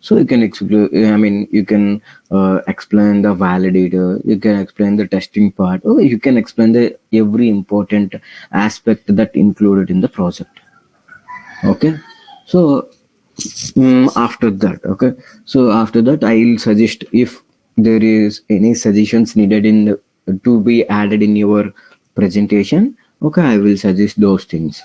so you can you can explain the validator, you can explain the testing part, or you can explain the every important aspect that included in the project. Okay, so after that, okay, so after that I'll suggest if there is any suggestions needed to be added in your presentation. Okay, I will suggest those things.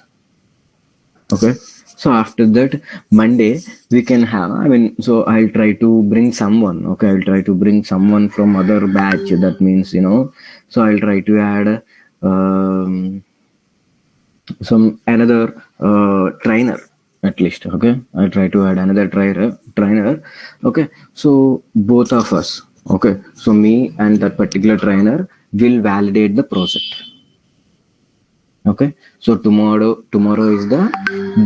Okay, so after that Monday we can have, so I'll try to bring someone. Okay, I'll try to bring someone from other batch, that means, so I'll try to add um, some another trainer at least. Okay, I try to add another trainer. Okay, so both of us, okay, so me and that particular trainer will validate the project. Okay, so tomorrow is the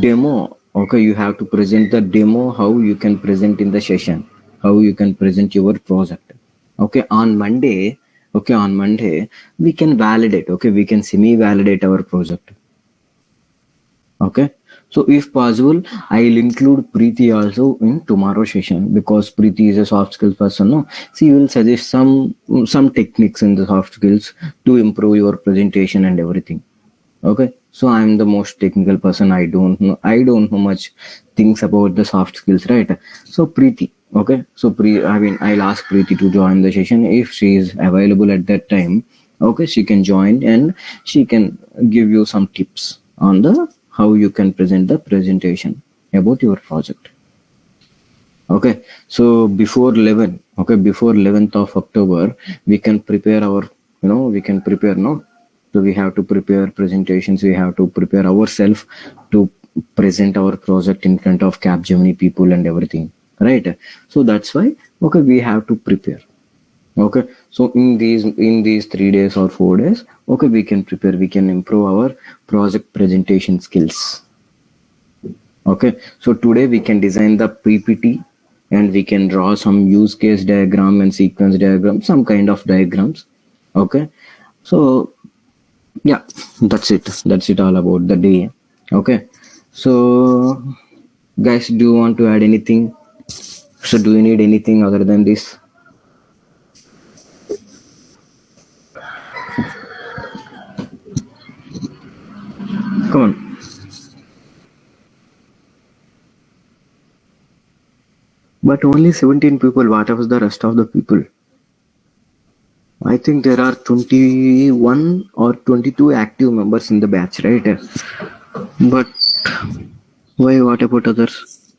demo. Okay, you have to present the demo, how you can present in the session, how you can present your project. Okay, on Monday, we can validate. Okay, we can semi validate our project. Okay, so if possible I'll include Preeti also in tomorrow's session, because Preeti is a soft skills person. No, she will suggest some techniques in the soft skills to improve your presentation and everything. Okay, so I'm the most technical person. I don't know much things about the soft skills, right? So Preeti, okay, so I'll ask Preeti to join the session if she is available at that time. Okay, she can join and she can give you some tips on the how you can present the presentation about your project. Okay, so before 11, okay, before 11th of October, we can prepare our, we can prepare, no? So we have to prepare presentations, we have to prepare ourselves to present our project in front of Capgemini people and everything, right? So that's why, okay, we have to prepare. Okay, so in these 3 days or 4 days, okay, we can prepare, we can improve our project presentation skills. Okay, so today we can design the PPT and we can draw some use case diagram and sequence diagram, some kind of diagrams. Okay, so yeah, that's it all about the day. Okay, so guys, do you want to add anything? So do you need anything other than this? Come on. But only 17 people. What was the rest of the people? I think there are 21 or 22 active members in the batch, right? But why? What about others?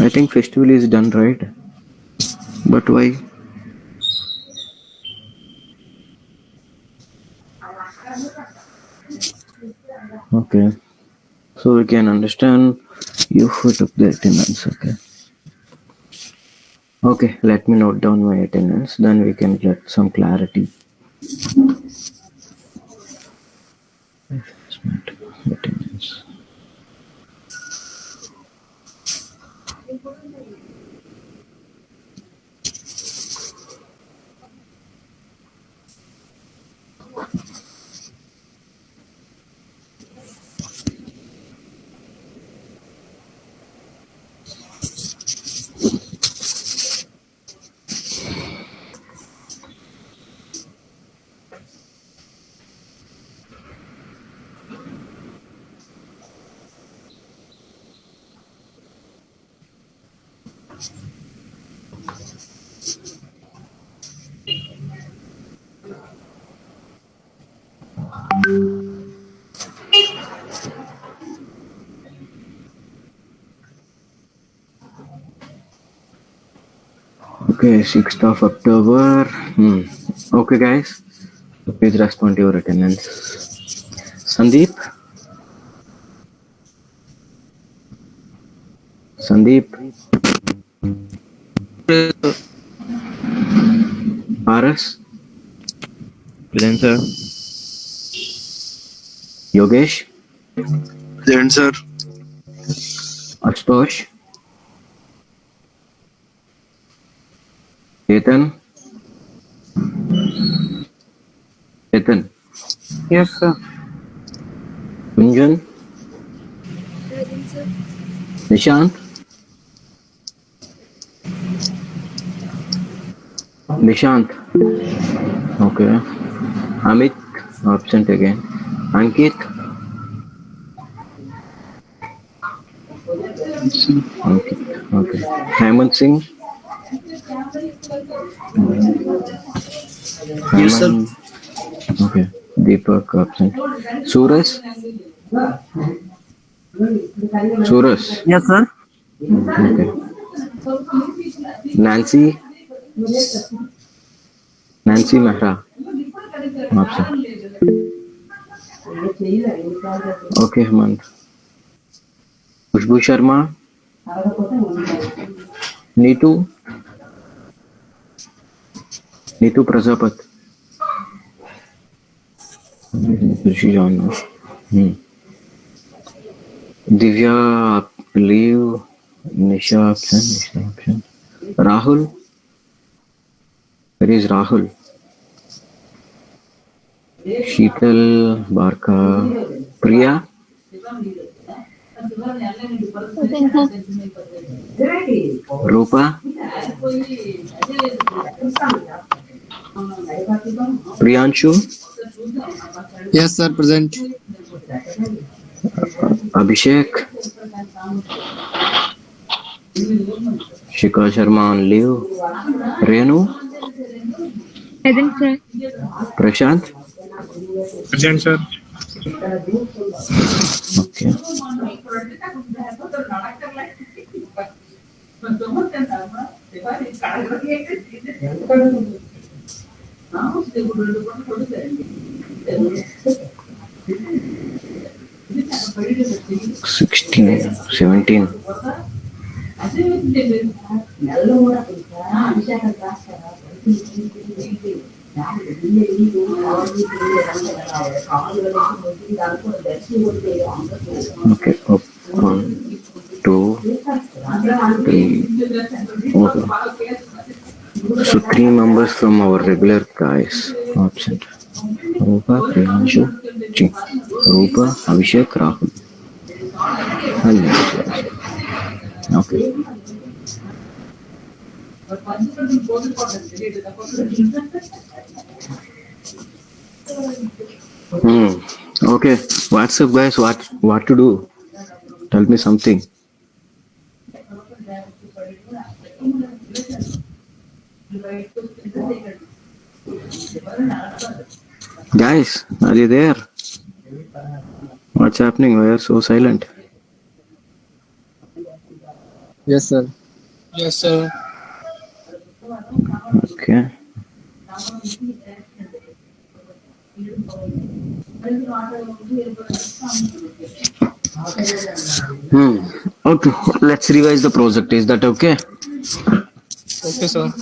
I think festival is done, right? But why? Okay, so we can understand you took the attendance. Okay. Okay, let me note down my attendance. Then we can get some clarity. Attendance. Okay, 6th of October. Okay, guys. So please respond to your attendance. Sandeep? Sandeep? Paras? Present, sir. Yogesh? Present, sir. Astosh? Chetan? Chetan? Yes, sir. Kunjan? Present, sir. Nishant? Nishant. Okay. Amit, absent again. Ankit? Ankit. Okay. Hemant Singh? Yes, sir. Hemant. Okay. Deepak, absent. Suresh? Suresh? Yes, sir. Okay. Nancy? Nancy Mehra? Absent. Okay, Hemant. Khushbu Sharma? Neetu? Neetu Prajapat? Rishi John. Divya, leave. Nisha absent. Nisha absent. Rahul? Where is Rahul? Sheetal, Barka, Priya? Rupa? Priyanshu? Yes, sir. Present. Abhishek? Shikha Sharma on leave. Renu? Present, sir. Prashant? Present, sir. Okay. Sixteen, 17. Okay. Up, 1, 2, 3. Okay. So 3 members from our regular guys absent. Rupa, Priyanshu, Rupa, Abhishek, Rahul. And Nancy. Okay. Okay. What's up, guys? What to do? Tell me something. Guys, are you there? What's happening? Why are you so silent? Yes, sir. Yes, sir. Okay. Okay. Let's revise the project. Is that okay? Okay, sir.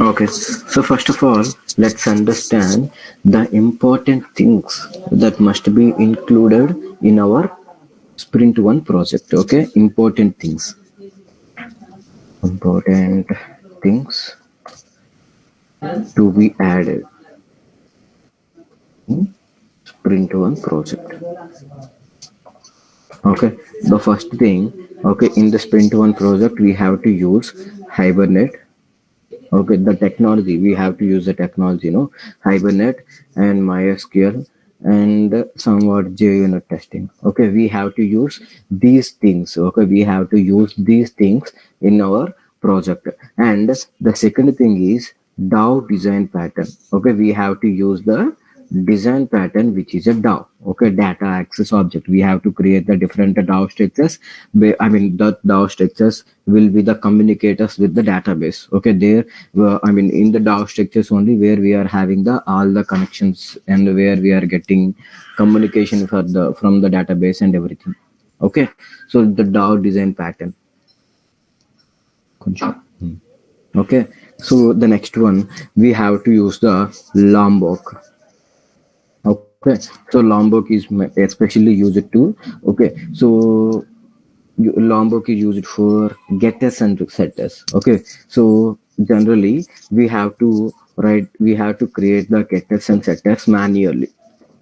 Okay. So first of all, let's understand the important things that must be included in our Sprint 1 project. Okay. Important things. Important things to be added in Sprint 1 project. Okay. The first thing, okay, in the Sprint 1 project, we have to use Hibernate. Okay, the technology, we have to use the technology, Hibernate and MySQL and somewhat JUnit testing. Okay, we have to use these things. Okay, we have to use these things in our project. And the second thing is DAO design pattern. Okay, we have to use the design pattern, which is a DAO. Okay, data access object. We have to create the different DAO structures. I mean, the DAO structures will be the communicators with the database. Okay, there. I mean, in the DAO structures only where we are having the all the connections and where we are getting communication for the from the database and everything. Okay, so the DAO design pattern. Okay, so the next one we have to use the Lombok. Okay, so Lombok is especially used to. Okay, so Lombok is used for getters and setters. Okay, so generally we have to create the getters and setters manually.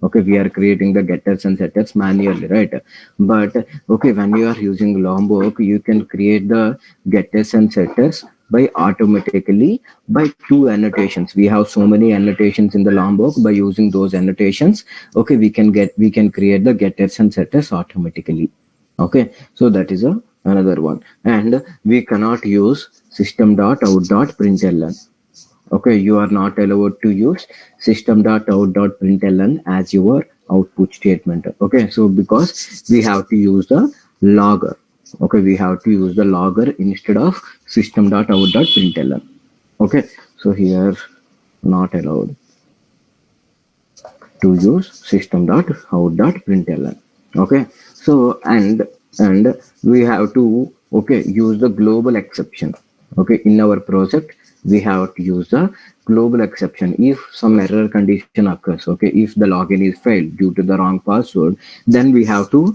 Okay, we are creating the getters and setters manually, right? But okay, when you are using Lombok, you can create the getters and setters by automatically by two annotations. We have so many annotations in the Lombok. By using those annotations, okay, we can create the getters and setters automatically. Okay, so that is another one. And we cannot use system.out.println. Okay, you are not allowed to use system.out.println as your output statement. Okay, so because we have to use the logger. Okay, we have to use the logger instead of system.out.println. Okay, so here not allowed to use system.out.println. Okay, so and we have to use the global exception. Okay, in our project we have to use the global exception. If some error condition occurs, okay, if the login is failed due to the wrong password, then we have to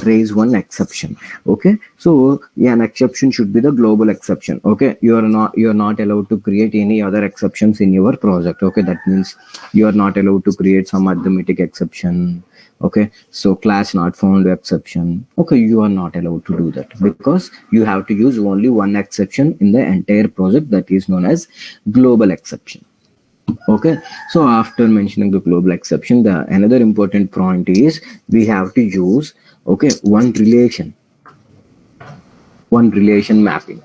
raise one exception. Okay, so yeah, an exception should be the global exception. Okay, you are not allowed to create any other exceptions in your project. Okay, that means you are not allowed to create some arithmetic exception. Okay, so class not found exception. Okay, you are not allowed to do that because you have to use only one exception in the entire project, that is known as global exception. Okay, so after mentioning the global exception, the another important point is we have to use one relation mapping.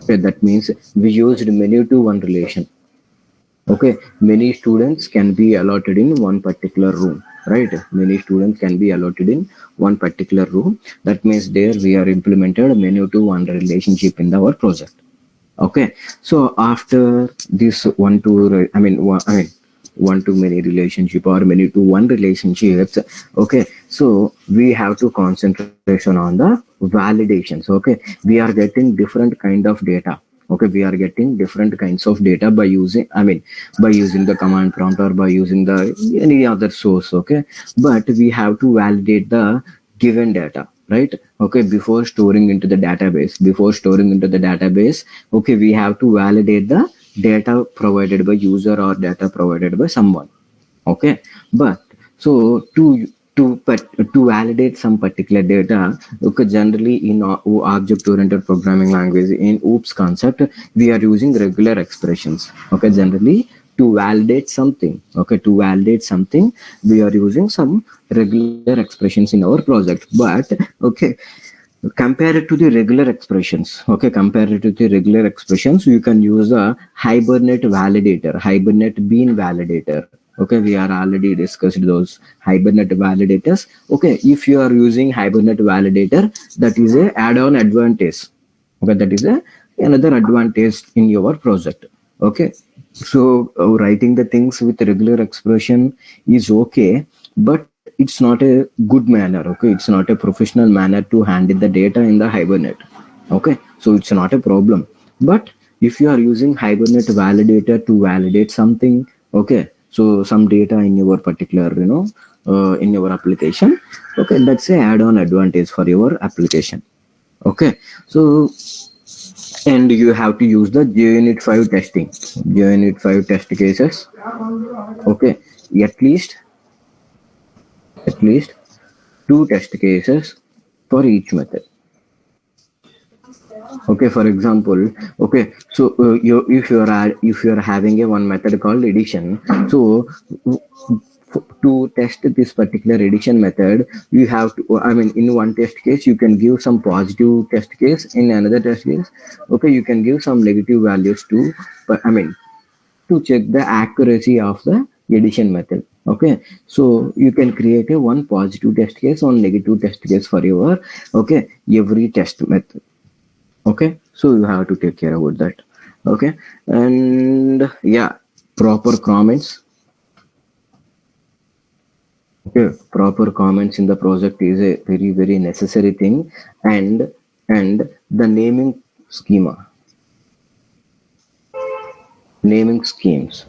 Okay, that means we used many to one relation. Okay, many students can be allotted in one particular room, right? Many students can be allotted in one particular room. That means there we are implemented many to one relationship in our project. Okay, so after this one to many relationship or many to one relationships, okay, so we have to concentration on the validations. Okay, we are getting different kind of data. Okay, we are getting different kinds of data by using the command prompt or by using the any other source. Okay, but we have to validate the given data, right? Okay, before storing into the database. Okay, we have to validate the data provided by user or data provided by someone. Okay, but so to validate some particular data, okay, generally in object-oriented programming language, in OOPS concept, we are using regular expressions. Okay, generally to validate something, we are using some regular expressions in our project. But okay, compared to the regular expressions, you can use a Hibernate bean validator. Okay, we are already discussed those Hibernate validators. Okay, if you are using Hibernate validator, that is a add-on advantage. Okay, that is another advantage in your project. Okay, so writing the things with regular expression is okay, but it's not a good manner. Okay, it's not a professional manner to handle the data in the Hibernate. Okay, so it's not a problem. But if you are using Hibernate validator to validate something, okay, so some data in your particular in your application, okay, that's a add-on advantage for your application. Okay, so and you have to use the JUnit 5 testing, JUnit 5 test cases. Okay, at least 2 test cases for each method. Okay, for example, okay, so if you are having a one method called addition, so to test this particular addition method, you have to, in one test case you can give some positive test case, in another test case, okay, you can give some negative values to to check the accuracy of the addition method. Okay, so you can create a one positive test case, one negative test case for your, okay, every test method. Okay, so you have to take care about that. Okay, and yeah, proper comments. Okay, proper comments in the project is a very necessary thing. And the naming schemes,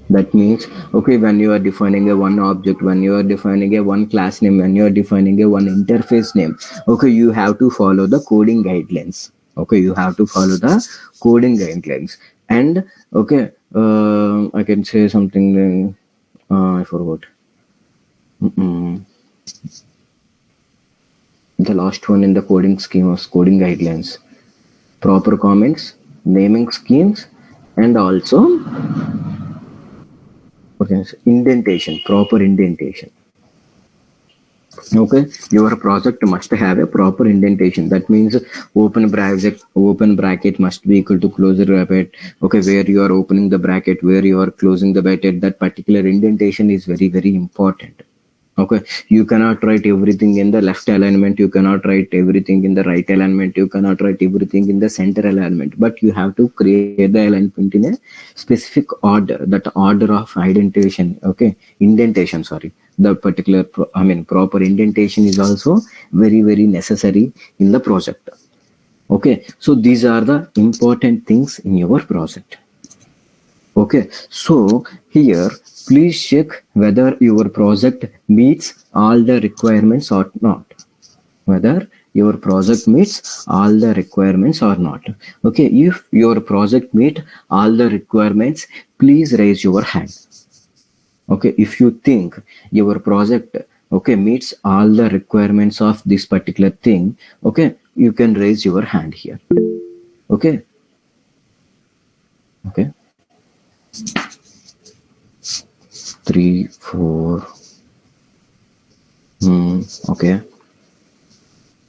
that means, okay, when you are defining a one object, when you are defining a one class name, when you are defining a one interface name, okay, you have to follow the coding guidelines. Okay, you have to follow the coding guidelines. And okay, I can say something, I forgot. Mm-mm. The last one in the coding scheme of coding guidelines: proper comments, naming schemes, and also, okay, indentation, proper indentation. Okay, your project must have a proper indentation. That means open bracket must be equal to closure bracket. Okay, where you are opening the bracket, where you are closing the bracket, that particular indentation is very important. Okay, you cannot write everything in the left alignment, you cannot write everything in the right alignment, you cannot write everything in the center alignment, but you have to create the alignment in a specific order, that order of indentation. Okay, indentation, sorry, the particular proper indentation is also very necessary in the project. Okay, so these are the important things in your project. Okay, so here please check whether your project meets all the requirements or not. Whether your project meets all the requirements or not. Okay, if your project meet all the requirements, please raise your hand. Okay, if you think your project, okay, meets all the requirements of this particular thing, okay, you can raise your hand here. Okay. Okay. 3, 4. Okay.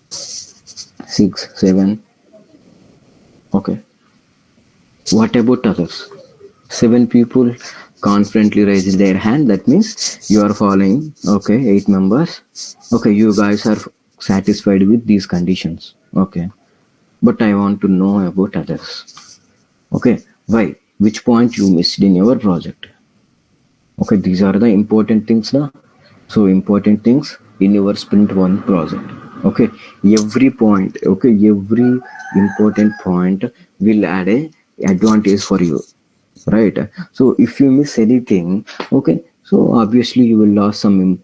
6, 7. Okay. What about others? 7 people confidently raised their hand. That means you are following. Okay, 8 members. Okay, you guys are satisfied with these conditions. Okay, but I want to know about others. Okay, why? Which point you missed in your project? Okay, these are the important things now. So important things in your sprint 1 project. Okay, every point, okay, every important point will add a advantage for you, right? So if you miss anything, okay, so obviously you will lose some,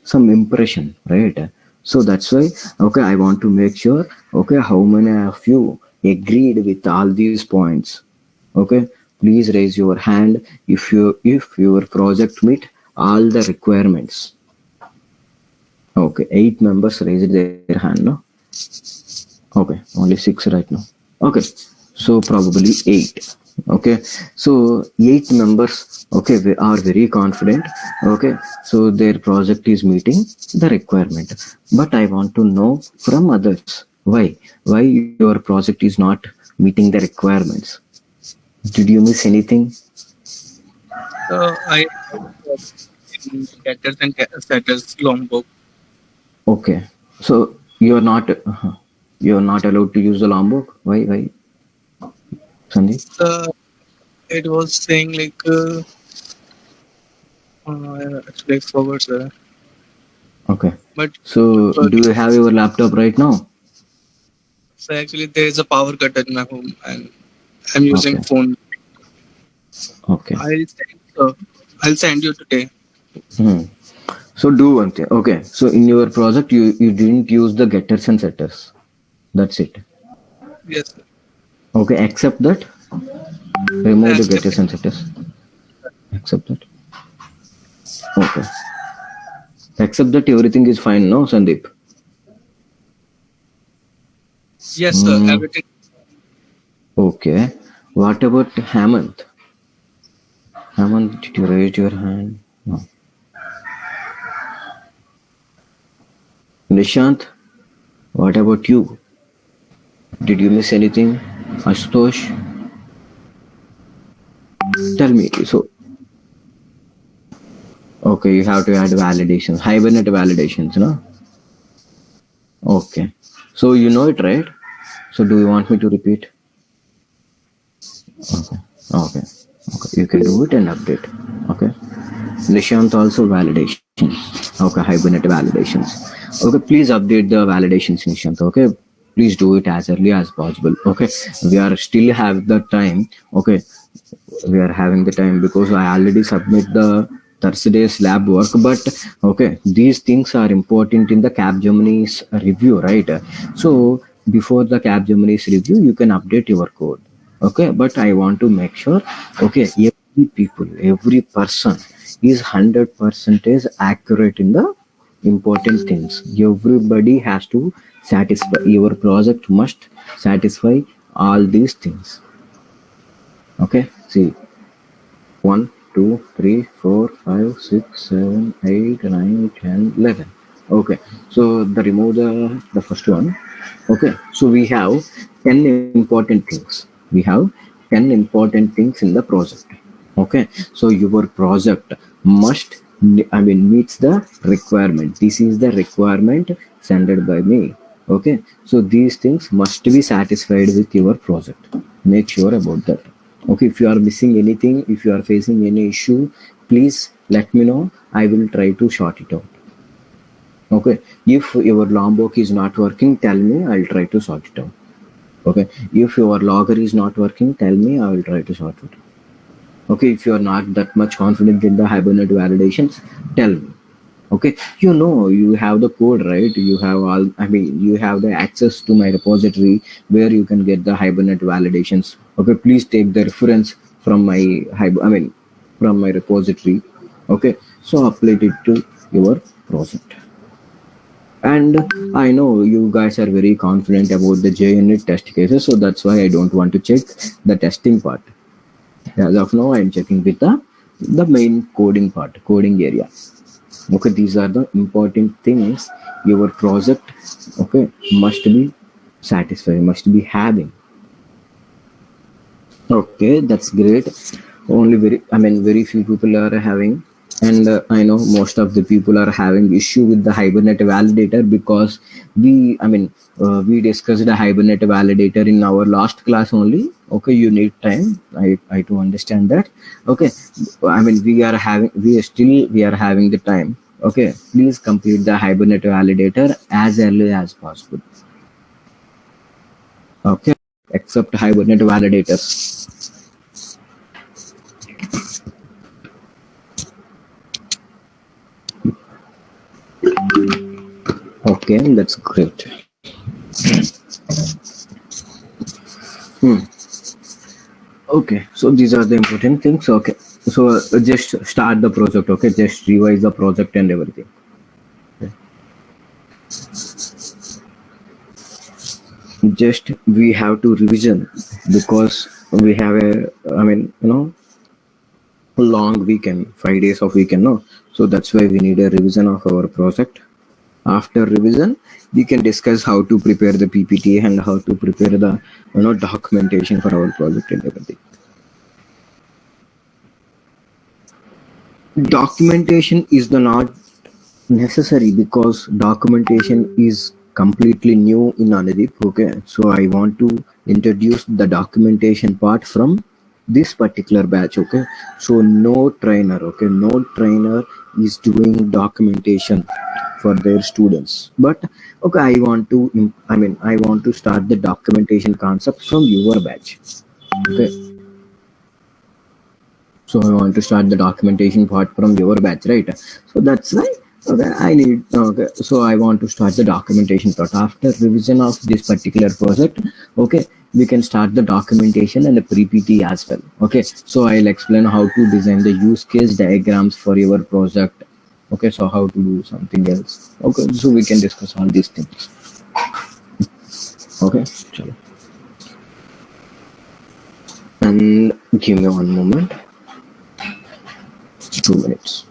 some impression, right? So that's why, okay, I want to make sure, okay, how many of you agreed with all these points. Okay, please raise your hand if your project meet all the requirements. Okay, 8 members raised their hand, no? Okay, only 6 right now. Okay, so probably 8. Okay, so 8 members, okay, we are very confident. Okay, so their project is meeting the requirement, but I want to know from others, why your project is not meeting the requirements. Did you miss anything? I in getters and setters Lombok. Okay, so you're not allowed to use the Lombok. Why, Sandeep? It was saying like actually I forgot, sir. Okay, But so do you have your laptop right now? so actually there is a power cut at my home and I'm using Okay, phone. okay. I'll send you today. Hmm. So do one thing. Okay, so in your project you didn't use the getters and setters. That's it. Yes, sir. Okay, accept that. Remove the Accept getters it. and setters. Accept that. Okay. Accept that everything is fine, no, Sandeep? Yes, sir. Hmm. Everything. Okay. What about Hamant? Hamant, did you raise your hand? No. Nishant, what about you? Did you miss anything? Ashutosh, tell me. So, Okay, you have to add validations, Hibernate validations, no? Okay. So you know it, right? So do you want me to repeat? Okay. Okay. Okay. You can do it and update. Okay. Nishant also validations. Okay, Hibernate validations. Okay, please update the validations, Nishant. Okay, please do it as early as possible. Okay, we are still have the time. Okay, we are having the time because I already submit the Thursday's lab work. But okay, these things are important in the Capgemini's review, right? So before the Capgemini's review, you can update your code. Okay, but I want to make sure. Okay, every person is 100% is accurate in the important things. Everybody has to satisfy. Your project must satisfy all these things. Okay, see, 1, 2, 3, 4, 5, 6, 7, 8, 9, 10, 11. Okay, so the remove the first one. Okay, so we have 10 important things. We have 10 important things in the project. Okay, so your project must, I mean, meets the requirement. This is the requirement sent by me. Okay, so these things must be satisfied with your project. Make sure about that. Okay, if you are missing anything, if you are facing any issue, please let me know. I will try to sort it out. Okay, if your lombok is not working, tell me, I'll try to sort it out. Okay, if your logger is not working, tell me, I will try to sort it out. Okay, if you are not that much confident in the Hibernate validations, tell me. Okay, you know, you have the code, right? You have all, I mean, you have the access to my repository where you can get the Hibernate validations. Okay, please take the reference from my I mean, from my repository. Okay, so apply it to your project. And I know you guys are very confident about the JUnit test cases, so that's why I don't want to check the testing part. As of now, I'm checking with the main coding part, coding area. Okay, these are the important things your project, okay, must be satisfied, must be having. Okay, that's great. Only very few people are having, and I know most of the people are having issue with the Hibernate validator because we discussed the Hibernate validator in our last class only. Okay, you need time. I to understand that. Okay, I mean, we are having the time. Okay, please complete the Hibernate validator as early as possible. Okay, except Hibernate validators. Okay, that's great. Hmm. Okay, so these are the important things. Okay, so just start the project. Okay, just revise the project and everything. Just we have to revision because we have a, I mean, long weekend, 5 days of weekend. No, so that's why we need a revision of our project. After revision, we can discuss how to prepare the PPT and how to prepare the documentation for our project and everything. Documentation is the not necessary because documentation is completely new in Anadip. Okay, so I want to introduce the documentation part from this particular batch. Okay, so no trainer, okay, no trainer is doing documentation for their students, but okay, I want to start the documentation concept from your batch. Okay, so I want to start the documentation part from your batch, right? So that's why, okay, okay, so I want to start the documentation part. After revision of this particular project, okay, we can start the documentation and the PPT as well. Okay, so I'll explain how to design the use case diagrams for your project. Okay, so how to do something else. Okay, so we can discuss all these things. Okay, chalo. And give me one moment. 2 minutes.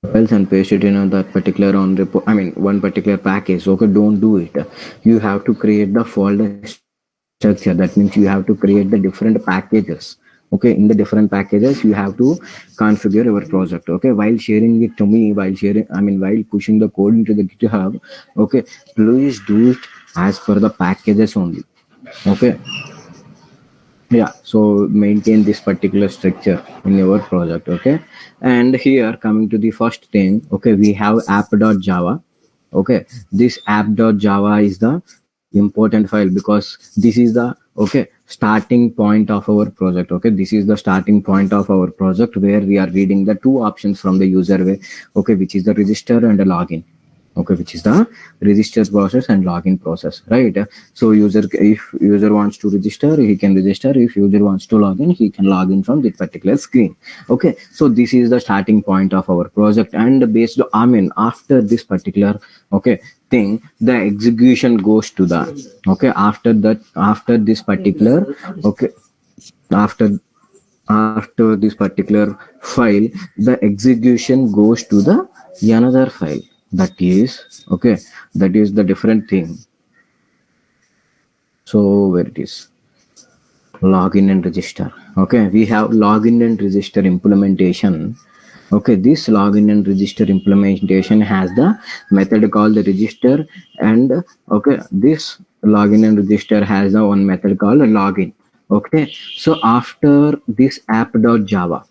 files and paste it in that particular on repo, I mean one particular package. Okay, don't do it. You have to create the folder structure. That means you have to create the different packages. Okay, in the different packages you have to configure your project. Okay, while sharing it to me, while sharing, I mean while pushing the code into the GitHub, okay, please do it as per the packages only. Okay, yeah, so maintain this particular structure in your project. Okay, and here coming to the first thing, okay, we have app.java. Okay, this app.java is the important file because this is the, okay, starting point of our project. Okay, this is the starting point of our project where we are reading the two options from the user way. Okay, which is the register and the login. Okay, which is the register process and login process, right? So user, if user wants to register, he can register. If user wants to log in, he can log in from that particular screen. Okay, so this is the starting point of our project, and based, I mean, after this particular, okay, thing, the execution goes to the, okay, after that, after this particular, okay, after this particular file, the execution goes to the another file, that is, okay, that is the different thing. So where it is, login and register. Okay, we have login and register implementation. Okay, this login and register implementation has the method called the register, and okay, this login and register has the one method called login. Okay, so after this app.java,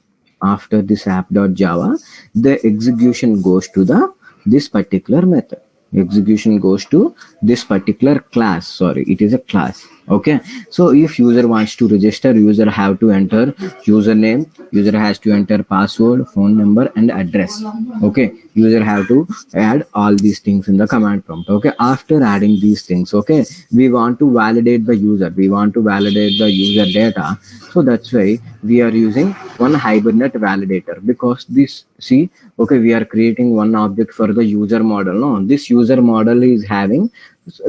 after this app.java, the execution goes to the this particular method. Execution goes to this particular class. Sorry, it is a class. Okay, so if user wants to register, user have to enter username, user has to enter password, phone number and address. Okay, user have to add all these things in the command prompt. Okay, after adding these things, okay, we want to validate the user, we want to validate the user data. So that's why we are using one Hibernate validator, because this, see, okay, we are creating one object for the user model. No, this user model is having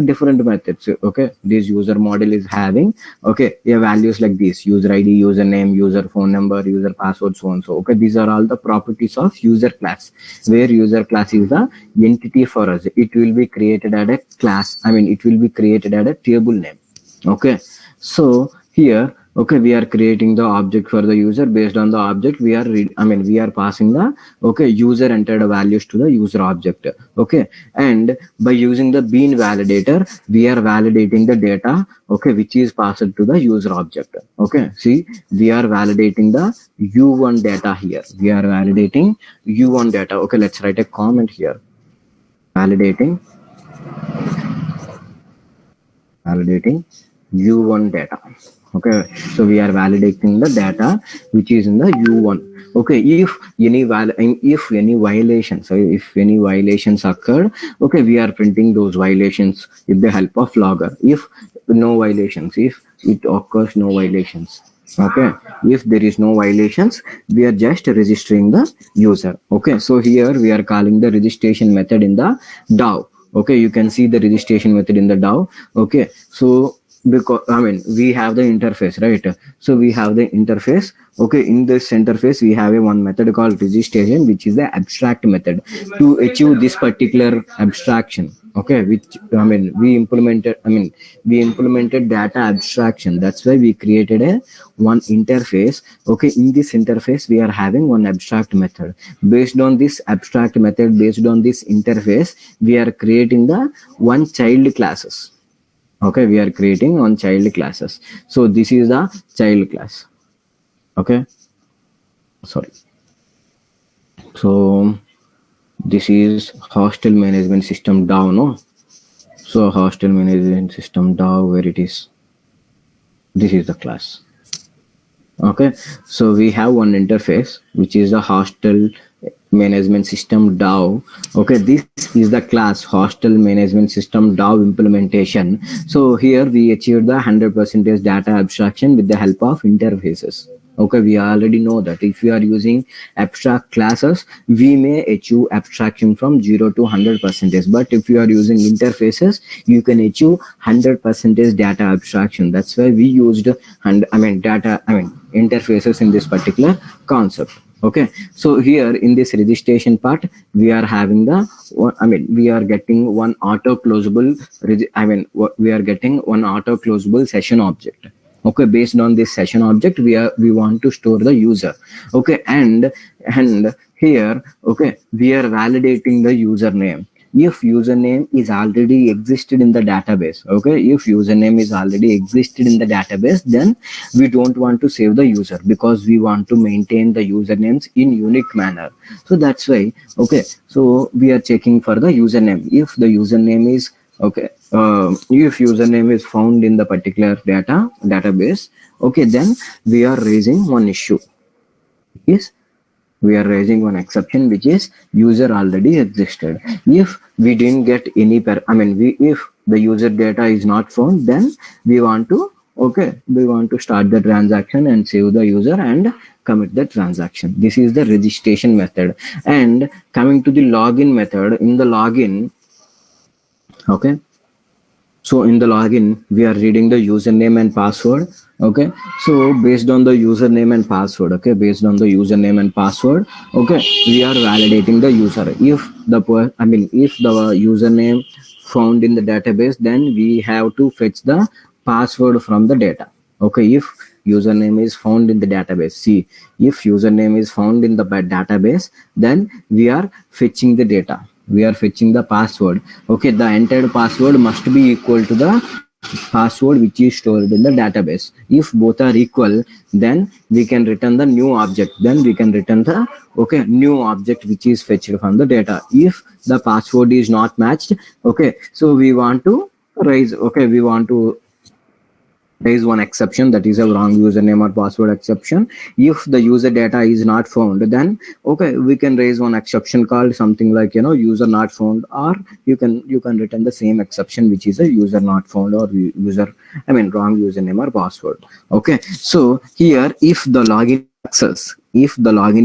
different methods. Okay, this user model is having, okay, yeah, values like this: user id, username, user phone number, user password, so on. So okay, these are all the properties of user class, where user class is the entity for us. It will be created at a class, I mean it will be created at a table name. Okay, so here, okay, we are creating the object for the user. Based on the object, we are we are passing the, okay, user entered values to the user object. Okay, and by using the bean validator, we are validating the data, okay, which is passed to the user object. Okay, see, we are validating the u1 data here. We are validating u1 data. Okay, let's write a comment here. Validating u1 data. Okay, so we are validating the data which is in the u1. Okay, if any violations, so if any violations occurred, okay, we are printing those violations with the help of logger. If no violations, if it occurs no violations, okay, if there is no violations, we are just registering the user. Okay, so here we are calling the registration method in the DAO. Okay, you can see the registration method in the DAO. Okay, so because we have the interface, right? So we have the interface. Okay, in this interface we have a one method called registration, which is the abstract method to achieve this particular abstraction. Okay, which we implemented data abstraction. That's why we created a one interface. Okay, in this interface we are having one abstract method. Based on this abstract method, based on this interface, we are creating the one child classes. Okay, we are creating on child classes. So this is the child class. Okay, sorry. So this is hostel management system DAO. No, so hostel management system DAO, where it is, this is the class. Okay, so we have one interface which is the hostel management system DAO. Okay, this is the class hostel management system DAO implementation. So here we achieved the 100% data abstraction with the help of interfaces. Okay, we already know that if we are using abstract classes, we may achieve abstraction from 0 to 100%. But if you are using interfaces, you can achieve 100% data abstraction. That's why we used interfaces in this particular concept. Okay, so here in this registration part, we are having we are getting one auto closable. We are getting one auto closable session object. Okay, based on this session object, we want to store the user. Okay, and here, okay, we are validating the username. If username is already existed in the database, okay, if username is already existed in the database, then we don't want to save the user because we want to maintain the usernames in unique manner. So that's why, okay, so we are checking for the username. If the username is okay, if username is found in the particular database, okay, then we are raising one issue. Is we are raising one exception, which is user already existed. If we didn't get any if the user data is not found, then we want to start the transaction and save the user and commit the transaction. This is the registration method. And coming to the login method, in the login, okay, so in the login, we are reading the username and password. Okay, so based on the username and password, okay, based on the username and password, okay, we are validating the user. If if the username found in the database, then we have to fetch the password from the data. Okay, if username is found in the database, see, if username is found in the database, then we are fetching the data. We are fetching the password. Okay, the entered password must be equal to the password which is stored in the database. If both are equal, then we can return the new object. Then we can return the new object which is fetched from the data. If the password is not matched, okay, so we want to raise one exception, that is a wrong username or password exception. If the user data is not found, then okay, we can raise one exception called something like user not found, or you can return the same exception which is a user not found or wrong username or password. Okay, so here if the login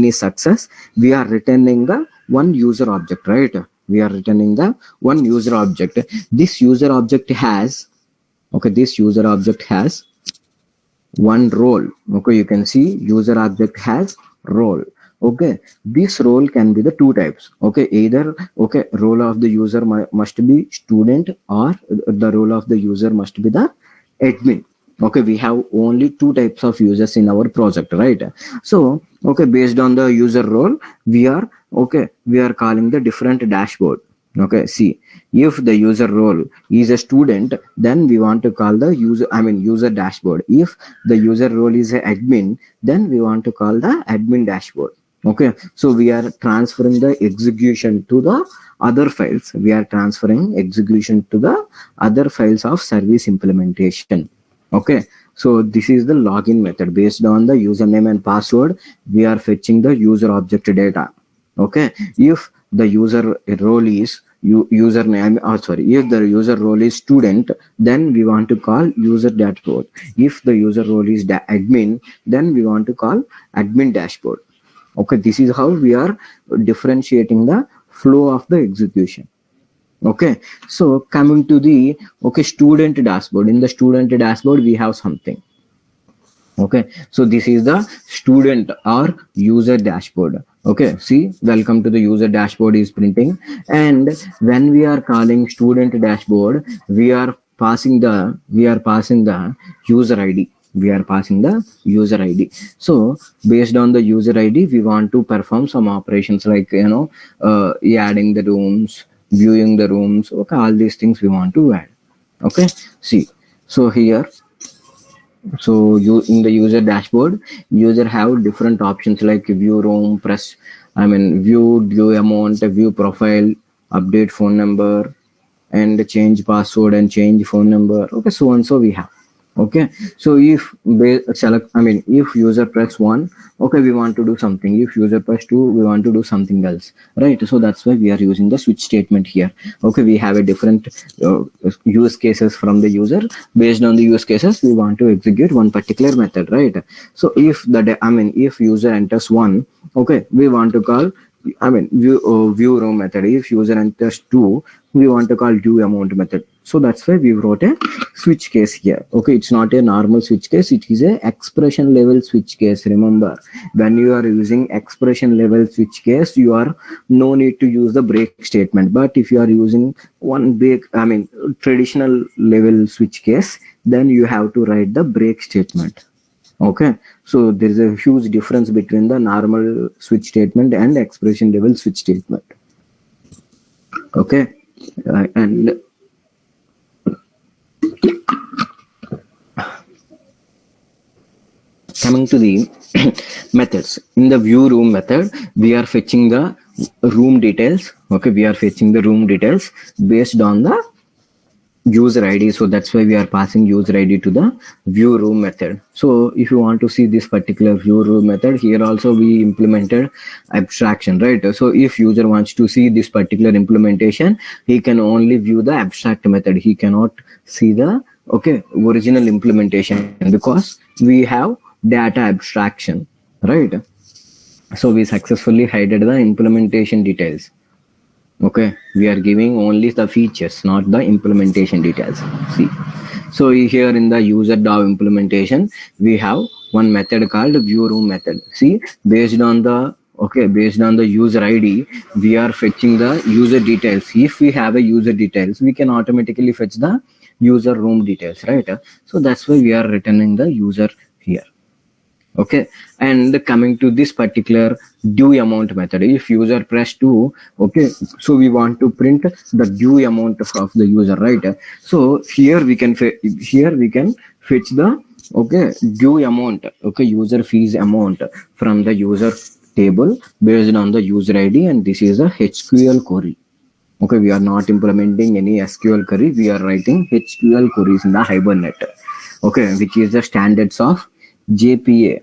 is success, we are returning the one user object, right? We are returning the one user object. This user object has one role. Okay, you can see user object has role. Okay, this role can be the two types. Okay, either role of the user must be student, or the role of the user must be the admin. Okay, we have only two types of users in our project, right? So based on the user role, we are calling the different dashboard. Okay, see, if the user role is a student, then we want to call the user dashboard. If the user role is an admin, then we want to call the admin dashboard. Okay, so we are transferring the execution to the other files. We are transferring execution to the other files of service implementation. Okay, so this is the login method. Based on the username and password, we are fetching the user object data. Okay, if the user role is if the user role is student, then we want to call user dashboard. If the user role is admin, then we want to call admin dashboard. Okay, this is how we are differentiating the flow of the execution. Okay, so coming to the student dashboard. In the student dashboard, we have something. Okay, so this is the student or user dashboard. Okay, see, welcome to the user dashboard is printing. And when we are calling student dashboard, we are passing the user ID. We are passing the user ID. So based on the user ID, we want to perform some operations like adding the rooms, viewing the rooms. Okay, all these things we want to add. Okay, see, so here, so you in the user dashboard, user have different options like view room, view amount, view profile, update phone number, and change password and change phone number. Okay, so and so we have. Okay, so if if user press 1, okay, we want to do something. If user press 2, we want to do something else, right? So that's why we are using the switch statement here. Okay, we have a different use cases from the user. Based on the use cases, we want to execute one particular method, right? So if if user enters 1, okay, we want to call I mean view room method. If user enters 2, we want to call due amount method. So that's why we wrote a switch case here. Okay, it's not a normal switch case, it is a expression level switch case. Remember, when you are using expression level switch case, you are no need to use the break statement. But if you are using one big, I mean traditional level switch case, then you have to write the break statement. Okay, so there is a huge difference between the normal switch statement and expression level switch statement. Okay, and coming to the methods, in the view room method, we are fetching the room details. Okay, we are fetching the room details based on the user ID. So that's why we are passing user ID to the view room method. So if you want to see this particular view room method, here also we implemented abstraction, right? So if user wants to see this particular implementation, he can only view the abstract method. He cannot see the original implementation because we have data abstraction, right? So we successfully hided the implementation details. Okay, we are giving only the features, not the implementation details. See, so here in the user DAO implementation, we have one method called view room method. See, based on the user ID, we are fetching the user details. If we have a user details, we can automatically fetch the user room details, right? So that's why we are returning the user here. Okay, and coming to this particular due amount method, if user press 2, okay, so we want to print the due amount of the user, right? So here we can fetch the due amount, user fees amount from the user table based on the user ID, and this is a HQL query. Okay, we are not implementing any SQL query, we are writing HQL queries in the Hibernate, okay, which is the standards of JPA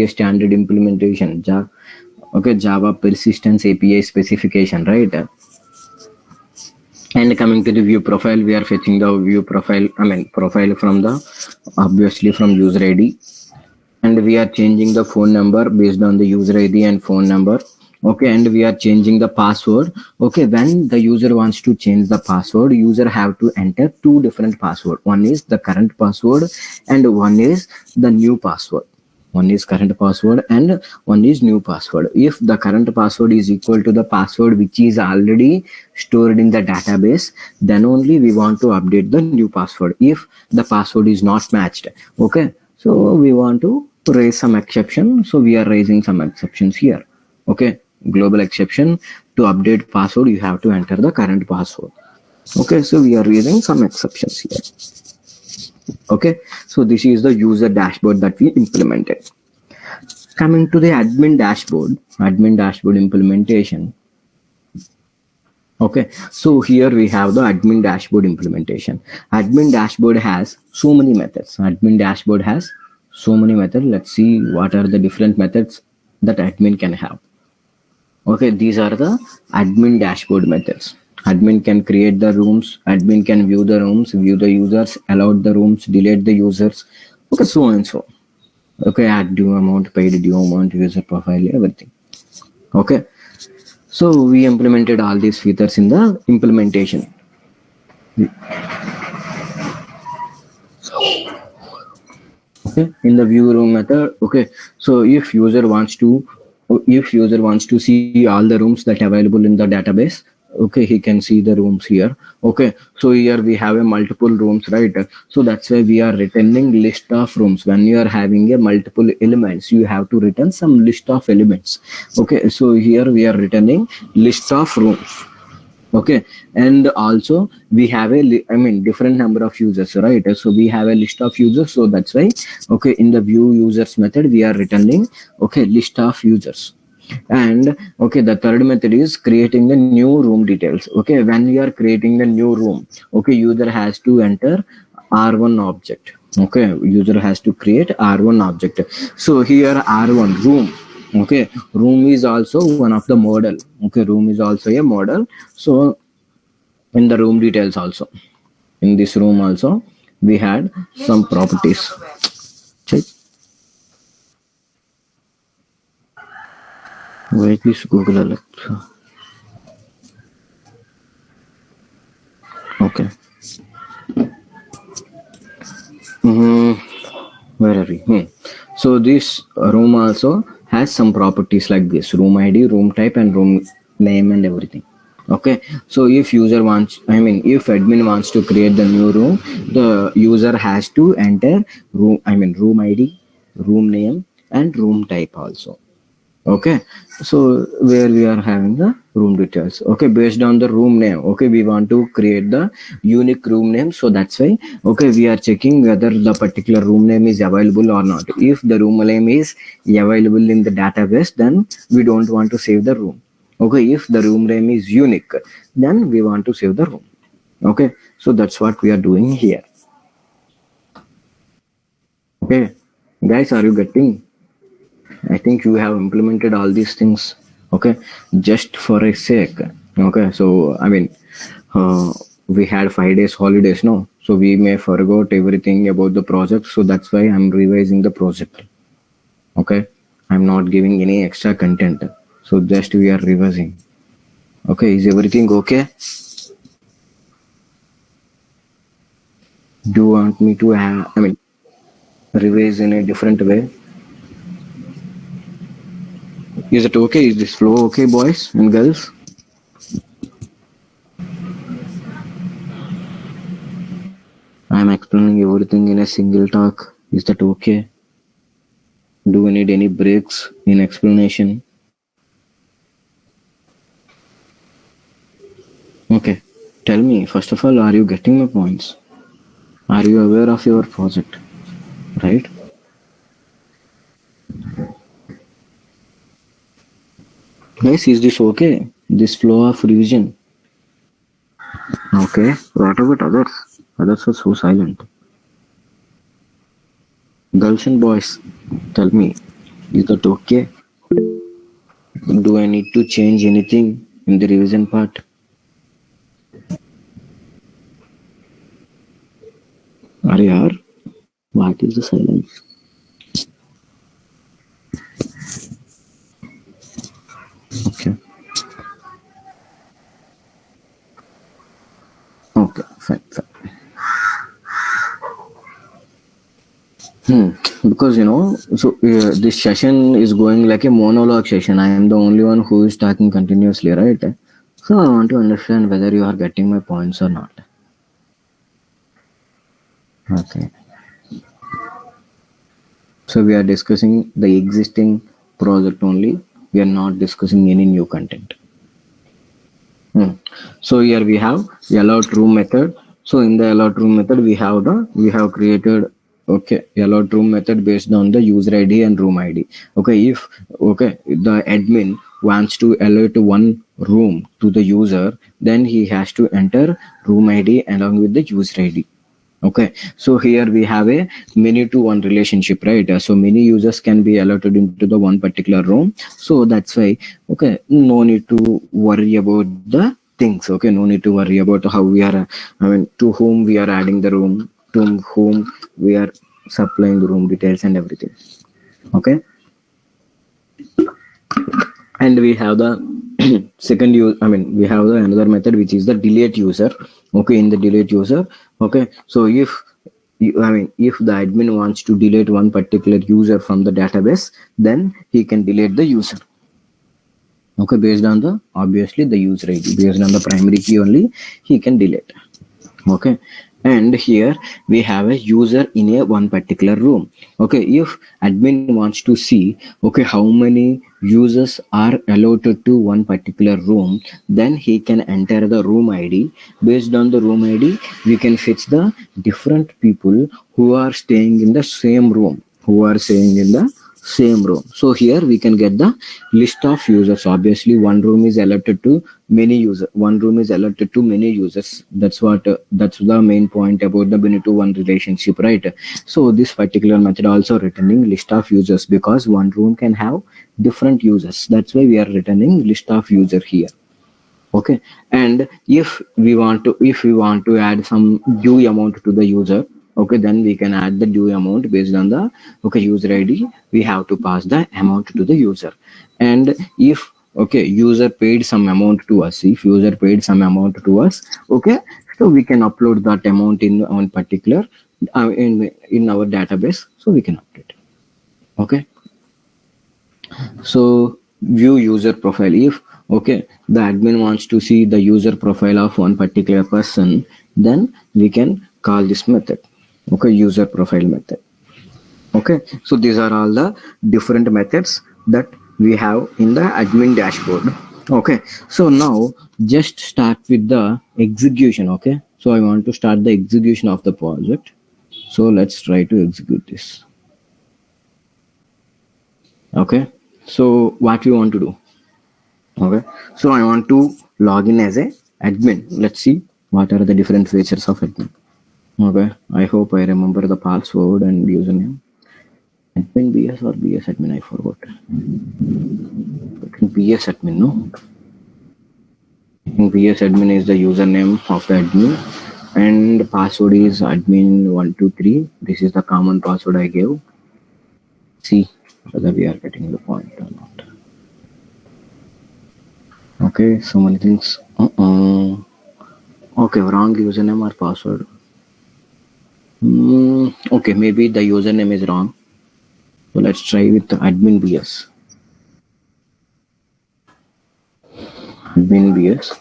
standard implementation, Java persistence API specification, right? And coming to the view profile, we are fetching the view profile, profile from the obviously from user ID, and we are changing the phone number based on the user ID and phone number. Okay, and we are changing the password. Okay, when the user wants to change the password, user have to enter 2 different password. One is the current password and one is the new password. One is current password and one is new password. If the current password is equal to the password which is already stored in the database, then only we want to update the new password. If the password is not matched, okay, so we want to raise some exception. So we are raising some exceptions here. Okay, global exception, to update password you have to enter the current password. Okay, so we are raising some exceptions here. Okay, so this is the user dashboard that we implemented. Coming to the admin dashboard implementation. Okay, so here we have the admin dashboard implementation. Admin dashboard has so many methods. Let's see what are the different methods that admin can have. Okay, these are the admin dashboard methods. Admin can create the rooms, admin can view the rooms, view the users, allow the rooms, delete the users. Okay, so and so. Okay, add due amount, paid due amount, user profile, everything. Okay, so we implemented all these features in the implementation. Okay, in the view room method. Okay, so if user wants to see all the rooms that are available in the database, okay, he can see the rooms here. Okay, so here we have a multiple rooms, right? So that's why we are returning list of rooms. When you are having a multiple elements, you have to return some list of elements. Okay, so here we are returning list of rooms. Okay, and also we have a different number of users, right? So we have a list of users, so that's why in the view users method we are returning list of users. And the third method is creating the new room details. Okay, when we are creating the new room, user has to enter R1 object. Okay, user has to create R1 object. So here R1 room. Okay, room is also one of the model. Okay, room is also a model. So in the room details also, in this room also we had some properties. Check. Wait, please Google Alexa. Okay. Hmm. Where are we? So this room also has some properties like this: room ID, room type, and room name and everything. Okay. So if user wants, I mean, if admin wants to create the new room, the user has to enter room. I mean, room ID, room name, and room type also. Okay, so where we are having the room details. Okay, based on the room name. Okay, we want to create the unique room name, so that's why, okay, we are checking whether the particular room name is available or not. If the room name is available in the database, then we don't want to save the room. Okay, if the room name is unique, then we want to save the room. Okay, so that's what we are doing here. Okay, guys, are you getting? I think you have implemented all these things, okay, just for a sake. Okay, so I mean, we had 5 days holidays, no, so we may forgot everything about the project. So that's why I'm revising the project. Okay, I'm not giving any extra content. So just we are revising. Okay, is everything okay? Do you want me to have, I mean, revise in a different way? Is it okay? Is this flow okay, boys and girls? I'm explaining everything in a single talk. Is that okay? Do we need any breaks in explanation? Okay. Tell me, first of all, are you getting my points? Are you aware of your project? Right? Guys, is this okay? This flow of revision? Okay. What about others? Others are so silent. Girls and boys, tell me, is that okay? Do I need to change anything in the revision part? Are what is the silence? Okay. Okay, fine. Because so this session is going like a monologue session. I am the only one who is talking continuously, right? So I want to understand whether you are getting my points or not. Okay. So we are discussing the existing project only. We are not discussing any new content. So here we have allowed room method. So in the allowed room method, we have created, okay, allowed room method based on the user ID and room ID. Okay, if the admin wants to allot one room to the user, then he has to enter room ID along with the user ID. Okay, so here we have a many to one relationship, right? So many users can be allotted into the one particular room. So that's why, okay, no need to worry about the things. Okay, no need to worry about how we are, I mean, to whom we are adding the room, to whom we are supplying the room details and everything. Okay, and we have the second use, I mean, we have the another method which is the delete user. Okay, in the delete user, okay, so if if the admin wants to delete one particular user from the database, then he can delete the user. Okay, based on the obviously the user ID, based on the primary key only he can delete. Okay, and here we have a user in a one particular room. Okay, if admin wants to see, okay, how many users are allotted to one particular room, then he can enter the room ID. Based on the room ID, we can fetch the different people who are staying in the same room, so here we can get the list of users. Obviously one room is allotted to many users, that's the main point about the many to one relationship, right? So this particular method also returning list of users, because one room can have different users. That's why we are returning list of user here. Okay, and if we want to add some due amount to the user, Okay, then we can add the due amount based on the okay user id. We have to pass the amount to the user. And if okay user paid some amount to us, if user paid some amount to us, okay, so we can upload that amount in one particular in our database, so we can update. Okay, so view user profile. If okay the admin wants to see the user profile of one particular person, then we can call this method, okay, user profile method. Okay, so these are all the different methods that we have in the admin dashboard. Okay, so now just start with the execution. Okay, so I want to start the execution of the project, so let's try to execute this. Okay, so what we want to do? Okay, so I want to log in as a admin. Let's see what are the different features of admin. Okay, I hope I remember the password and username. Admin BS or BS admin, I forgot. BS admin, no? I think BS admin is the username of the admin, and the password is admin123. This is the common password I gave. See whether we are getting the point or not. Okay, so many things. Okay, wrong username or password. Okay, maybe the username is wrong. So let's try with the admin BS. Admin BS.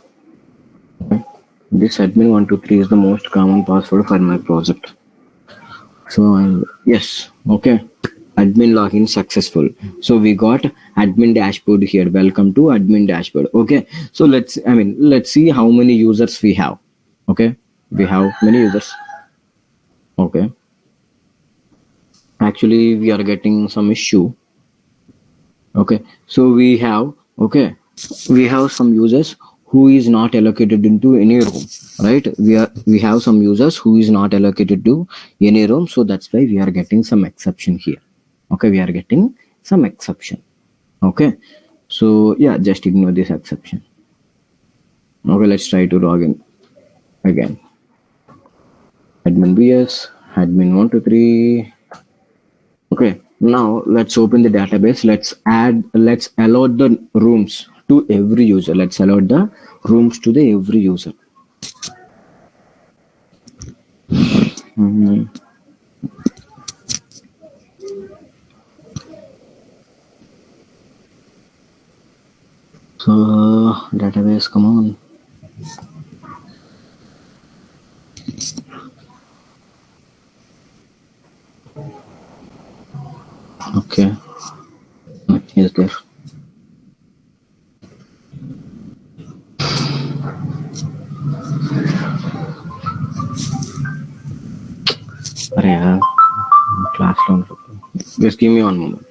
Okay. This admin123 is the most common password for my project. So yes, okay. Admin login successful. So we got admin dashboard here. Welcome to admin dashboard. Okay. So let's see how many users we have. Okay. We have many users. Okay. Actually, we are getting some issue. Okay. So we have some users who is not allocated into any room, right? We have some users who is not allocated to any room, so that's why we are getting some exception here. Okay, we are getting some exception. Okay, so yeah, just ignore this exception. Okay, let's try to log in again. Admin BS, admin123. Okay, now let's open the database. Let's allot the rooms to every user. Let's allot the rooms to the every user. So database, come on. Okay, is there? Class long. Just give me one moment.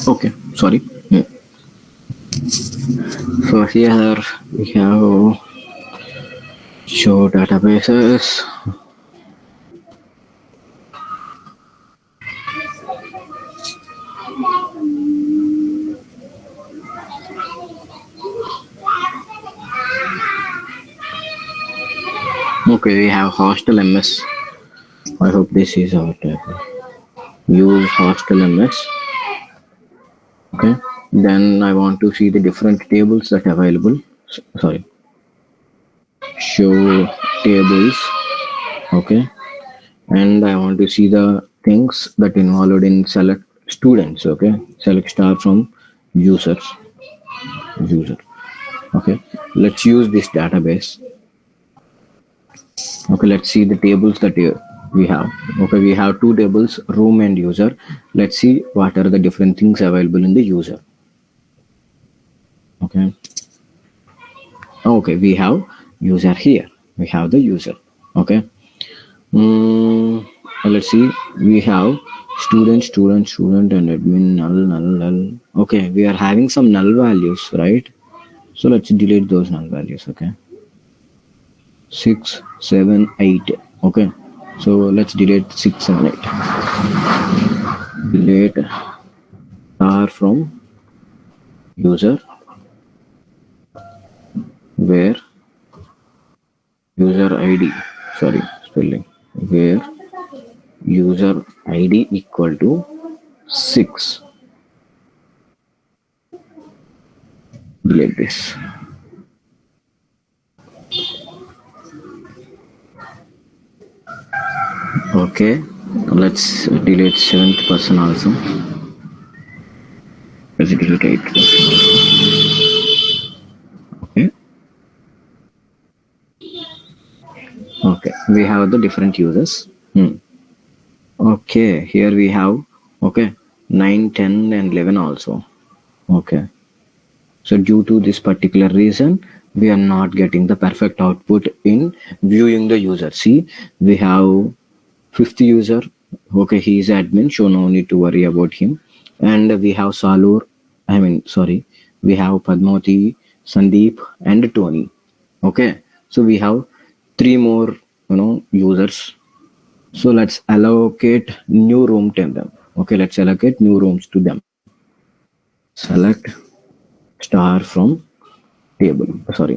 Okay, sorry. So here we have show databases. Okay, we have hostel ms. I hope this is our table. Use hostel ms. Okay, then I want to see the different tables that are available. Sorry, show tables. Okay, and I want to see the things that involved in select students. Okay, select star from users. User. Okay, let's use this database. Okay, let's see the tables that we have. Okay, we have two tables, room and user. Let's see what are the different things available in the user. Okay, okay, we have user here. We have the user. Okay, let's see. We have student, and admin, null. Okay, we are having some null values, right? So let's delete those null values. Okay, 6, 7, 8. Okay, so let's delete 6, 7, 8. Delete star from user where user id, sorry, spelling, where user id equal to 6. Delete this. Okay, let's delete 7th person also. Let's delete 8th person also. Okay, okay, we have the different users. Okay, here we have, okay, 9, 10 and 11 also. Okay, so due to this particular reason, we are not getting the perfect output in viewing the user. See, we have 5th user. Okay, he is admin, so no need to worry about him. And we have Salur, we have Padmoti, Sandeep and Tony. Okay, so we have 3 more, users. So let's allocate new room to them. Okay, let's allocate new rooms to them. Select star from table,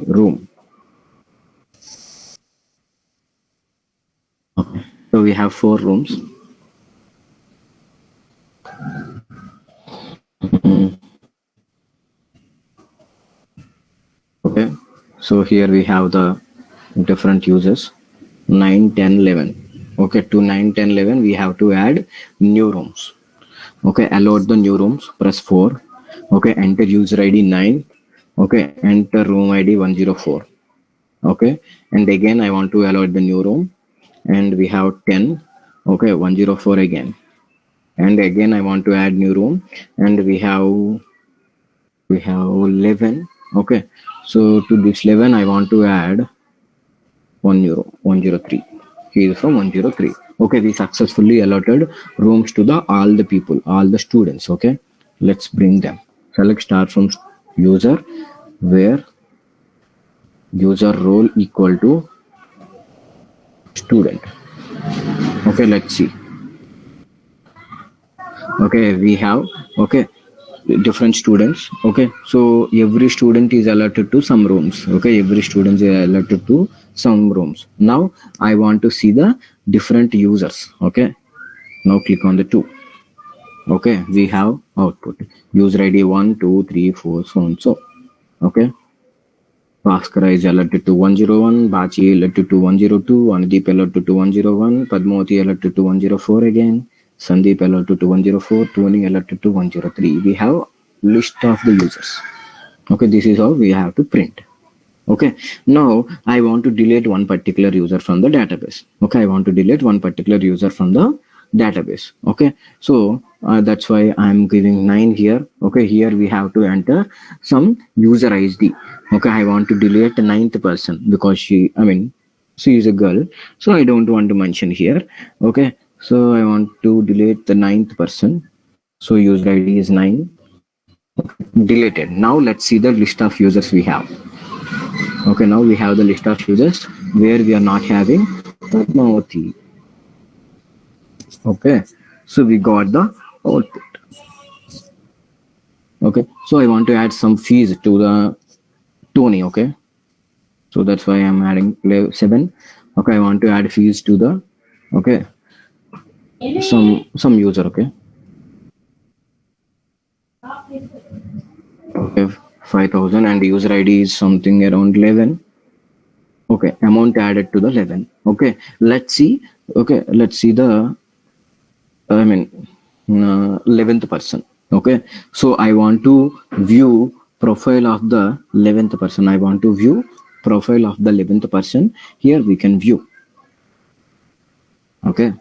room. Okay, so we have 4 rooms. Okay, so here we have the different users, 9, 10, 11. Okay, to 9, 10, 11 we have to add new rooms. Okay, allot the new rooms, press 4. Okay, enter user id 9. Okay, enter room id 104. Okay, and again I want to allot the new room, and we have 10. Okay, 104 again, and again I want to add new room, and we have 11. Okay, so to this 11 I want to add 103. He is from 103. Okay, we successfully allotted rooms to the all the people, all the students. Okay, let's bring them. Select star from user where user role equal to student. Okay, let's see. Okay, we have, okay, different students. Okay, so every student is allotted to some rooms. Okay, every student is allotted to some rooms. Now I want to see the different users. Okay, now click on the 2. Okay, we have output user id 1, 2, 3, 4, so and so. Okay, Bhaskara is allotted to 101, Bachi allotted to 102, Anudeep allotted to 101, Padmoti allotted to 104 again, Sandeep allotted to 104, Tony allotted to 103. We have list of the users. Okay, this is how we have to print. Okay, now I want to delete one particular user from the database. Okay, I want to delete one particular user from the database. Okay, so that's why I'm giving 9 here. Okay, here we have to enter some user id. Okay, I want to delete the 9th person because she is a girl, so I don't want to mention here. Okay, so I want to delete the 9th person, so user id is 9. Okay, deleted. Now let's see the list of users we have. Okay, now we have the list of users where we are not having Padmavati. Okay, so we got the output. Okay, so I want to add some fees to the Tony. Okay, so that's why I'm adding 7. Okay, I want to add fees to the, okay, some user. Okay, okay, 5,000 and user ID is something around 11. Okay, amount added to the 11. Okay, let's see. Okay, let's see the, I mean, 11th person. Okay, so I want to view profile of the 11th person. I want to view profile of the 11th person. Here we can view. Okay,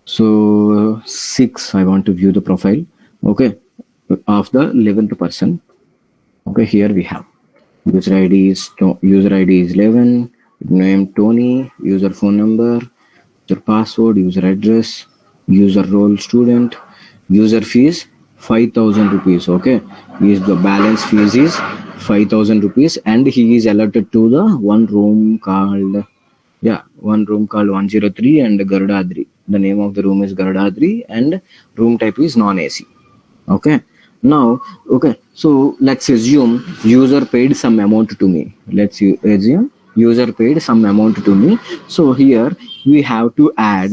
so 6, I want to view the profile. Okay, of the 11th person. Okay, here we have user ID is 11, name Tony, user phone number, user password, user address, user role student, user fees 5,000 rupees. Okay, is the balance fees is 5,000 rupees, and he is allotted to the one room called 103 and Garudadri. The name of the room is Garudadri and room type is non-AC. Okay, now, okay, so let's assume user paid some amount to me. Let's assume user paid some amount to me. So here we have to add,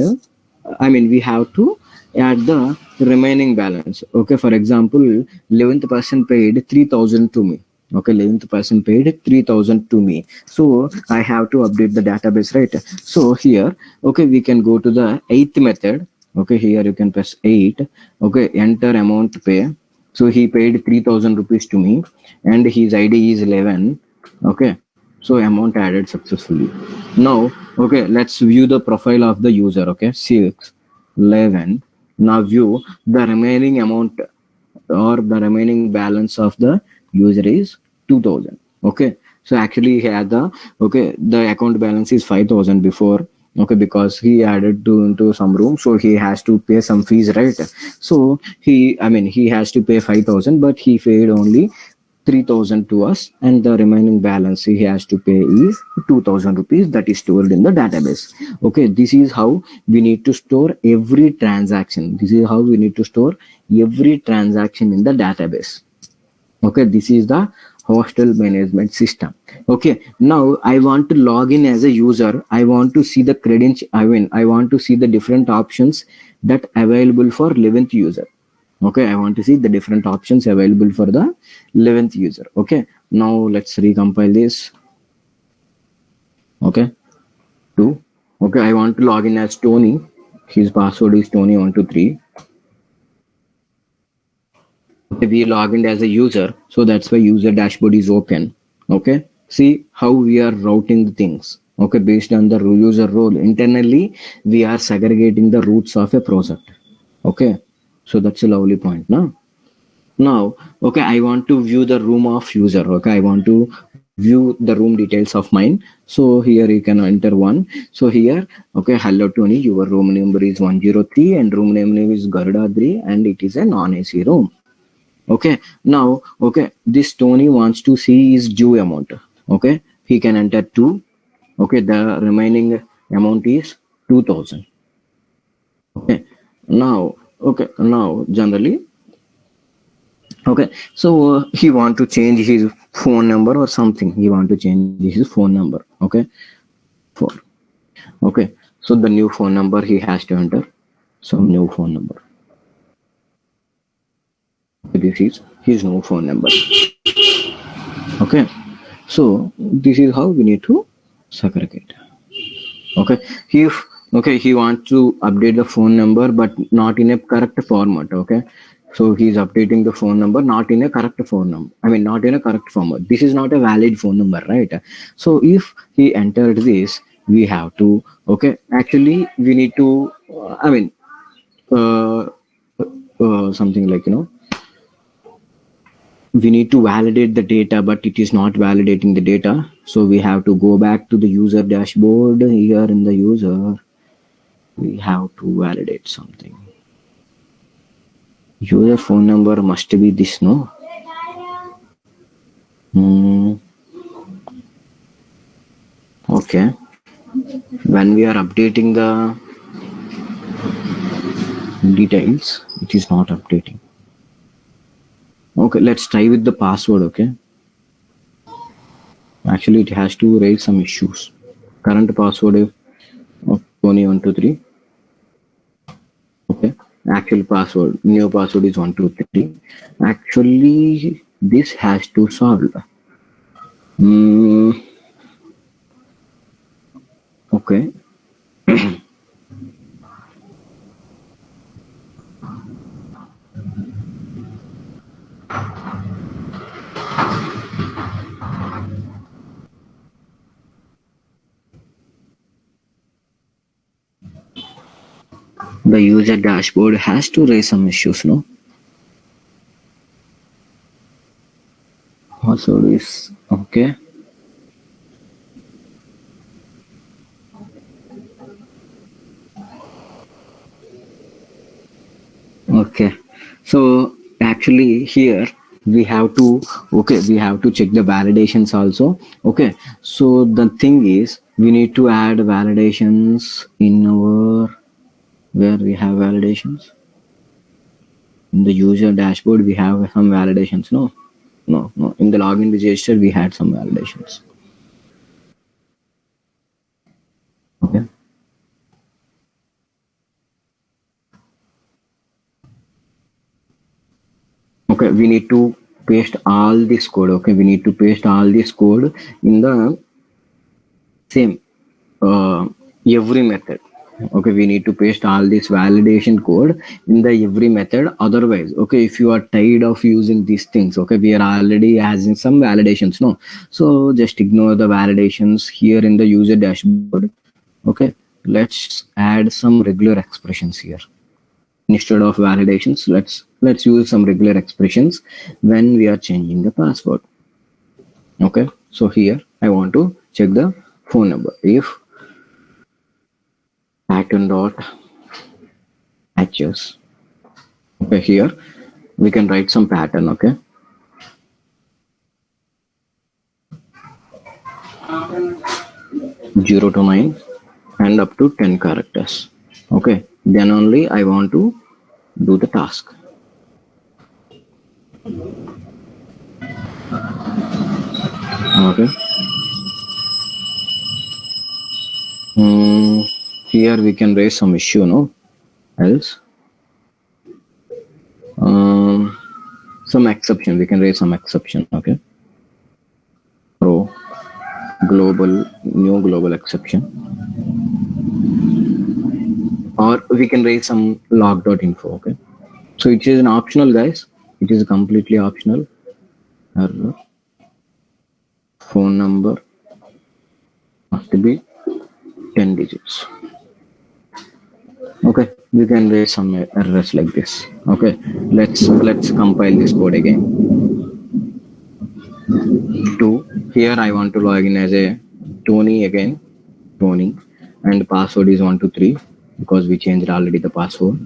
we have to add the remaining balance. Okay, for example, 11th person paid 3,000 to me. Okay, 11th person paid 3,000 to me. So I have to update the database, right? So here, okay, we can go to the 8th method. Okay, here you can press 8. Okay, enter amount pay. So he paid 3,000 rupees to me and his ID is 11. Okay, so amount added successfully. Now, okay, let's view the profile of the user. Okay, 6, 11. Now view the remaining amount or the remaining balance of the user is 2,000. Okay, so actually he had the account balance is 5,000 before. Okay, because he added into some room, so he has to pay some fees, right? So he has to pay 5,000, but he paid only 3,000 to us, and the remaining balance he has to pay is 2,000 rupees that is stored in the database. Okay, this is how we need to store every transaction. This is how we need to store every transaction in the database. Okay, this is the hostel management system. Okay, now I want to log in as a user. I want to see the credential. I want to see the different options that available for 11th user. Okay, I want to see the different options available for the 11th user. Okay, now let's recompile this. Okay, 2. Okay, I want to log in as Tony. His password is Tony123. Okay, we log in as a user, so that's why user dashboard is open. Okay, see how we are routing the things. Okay, based on the user role internally, we are segregating the roots of a project. Okay, so that's a lovely point. Now, okay, I want to view the room of user. Okay, I want to view the room details of mine. So here you can enter 1. So here, okay, hello Tony, your room number is 103 and room name is Garudadri and it is a non-AC room. Okay, now, okay, this Tony wants to see his due amount. Okay, he can enter 2. Okay, the remaining amount is 2,000. Okay, now generally, okay, so he want to change his phone number or something. He want to change his phone number. Okay, 4. Okay, so the new phone number he has to enter some new phone number. This is his new phone number. Okay, so this is how we need to segregate. Okay, if he wants to update the phone number but not in a correct format. Okay, so he's updating the phone number not in a correct phone number. Not in a correct format. This is not a valid phone number, right? So if he entered this, we have to, okay, actually we need to something like, we need to validate the data, but it is not validating the data. So we have to go back to the user dashboard. Here in the user, we have to validate something. User phone number must be this, no? Okay. When we are updating the details, it is not updating. Okay, let's try with the password. Okay, actually it has to raise some issues. Current password is Tony123. Okay. Actual password, new password is 123. Actually, this has to solve. Mm, okay. The user dashboard has to raise some issues, no? Password is okay. Okay. So actually here we have to check the validations also. Okay. So the thing is we need to add validations in our where we have validations. In the user dashboard we have some validations. No. In the login register we had some validations. Okay. Okay, we need to paste all this code. Okay, we need to paste all this code in the same every method. Okay, we need to paste all this validation code in the every method. Otherwise, okay, if you are tired of using these things, okay, we are already having some validations. No, so just ignore the validations here in the user dashboard. Okay, let's add some regular expressions here. Instead of validations, let's use some regular expressions when we are changing the password. Okay, so here I want to check the phone number. If pattern dot matches, okay, here we can write some pattern. Okay, zero to 9 and up to 10 characters. Okay, then only I want to do the task. Okay. Here we can raise some issue, no? Else. Some exception, we can raise some exception. Okay. Pro global, new global exception. Or we can raise some log.info. Okay. So it is an optional, guys. It is completely optional. Error. Phone number must be 10 digits. Okay, we can raise some errors like this. Okay, let's compile this code again. Here I want to log in as a Tony again, Tony, and password is 123 because we changed already the password.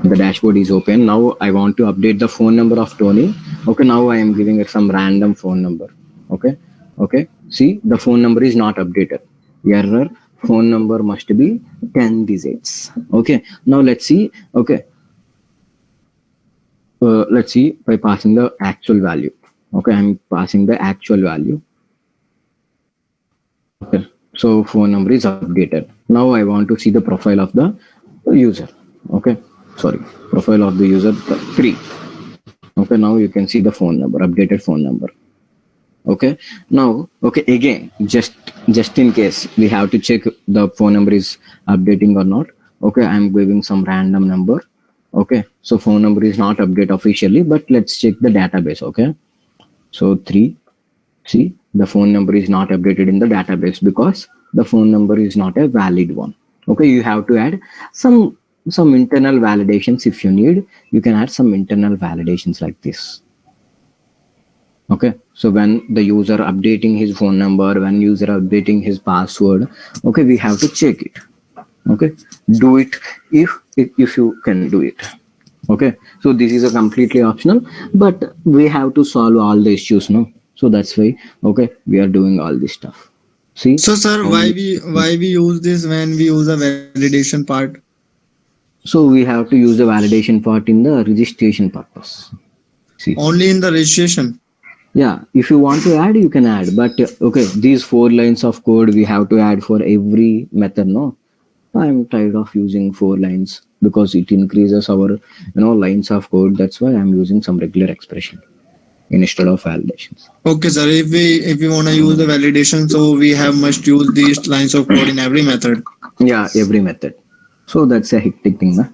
The dashboard is open. Now I want to update the phone number of Tony. Okay, now I am giving it some random phone number. Okay. See, the phone number is not updated. Error, phone number must be 10 digits. Okay, now let's see. Okay, let's see by passing the actual value. Okay, I'm passing the actual value. Okay, so phone number is updated. Now I want to see the profile of the user. Okay, sorry, profile of the user 3. Okay, now you can see the phone number, updated phone number. Okay, now, okay, again, just in case we have to check the phone number is updating or not. Okay, I'm giving some random number. Okay, so phone number is not updated officially, but let's check the database. Okay, so 3, see, the phone number is not updated in the database because the phone number is not a valid one. Okay, you have to add some internal validations. If you need, you can add some internal validations like this. Okay, so when the user updating his phone number, when user updating his password, okay, we have to check it. Okay, do it if you can do it. Okay, so this is a completely optional, but we have to solve all the issues, no? So that's why, okay, we are doing all this stuff. See, so sir, why we use this when we use a validation part? So we have to use the validation part in the registration purpose. See, only in the registration. Yeah, if you want to add, you can add. But okay, these 4 lines of code we have to add for every method. No, I'm tired of using 4 lines because it increases our lines of code. That's why I'm using some regular expression instead of validations. Okay, sir. If we want to use the validation, so we have must use these lines of code in every method. Yeah, every method. So that's a hectic thing, na?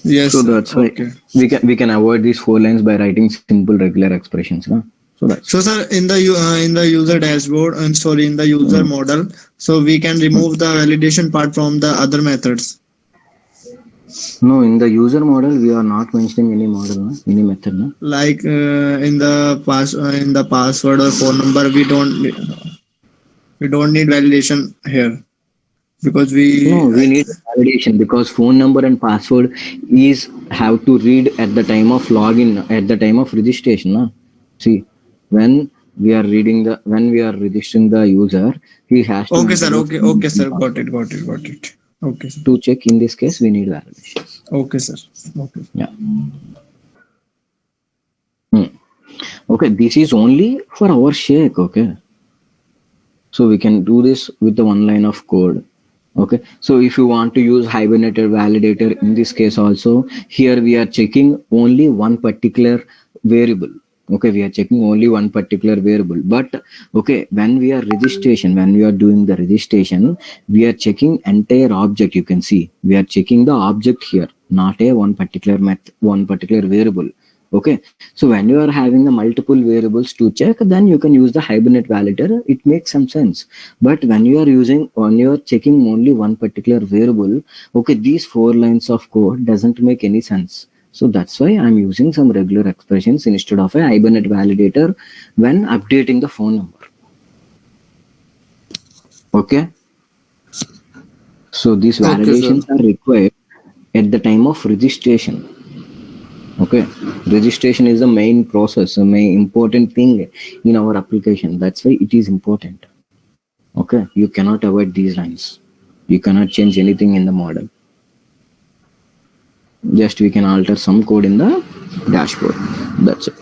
Yes, So sir. that's why Okay. we can avoid these 4 lines by writing simple regular expressions, na? So that's So, sir, in the user dashboard and sorry, in the user mm, model, so we can mm. remove the validation part from the other methods. No, in the user model we are not mentioning any model, na? Any method, na? Like in the password or phone number, we don't need validation here because No, we we need validation because phone number and password is have to read at the time of login, at the time of registration. Na? See, when when we are registering the user, he has to okay, enter sir. the Okay, phone number okay, and sir. Got password. it. Got it. Got it. Okay, sir. To check in this case, we need validations. Okay, sir. Okay. Yeah. Hmm. Okay, this is only for our sake. Okay, so we can do this with the 1 line of code. Okay, so if you want to use hibernated validator in this case also, here we are checking only one particular variable. Okay, we are checking only one particular variable, but okay, when we are doing the registration, we are checking entire object. You can see we are checking the object here, not a one particular variable. Okay, so when you are having the multiple variables to check, then you can use the hibernate validator. It makes some sense. But when you are checking only one particular variable, okay, these 4 lines of code doesn't make any sense. So that's why I'm using some regular expressions instead of a hibernate validator when updating the phone number. Okay, so these Okay, sir. validations are required at the time of registration. Okay, registration is the main process, the main important thing in our application. That's why it is important. Okay, you cannot avoid these lines. You cannot change anything in the model. Just we can alter some code in the dashboard. That's it.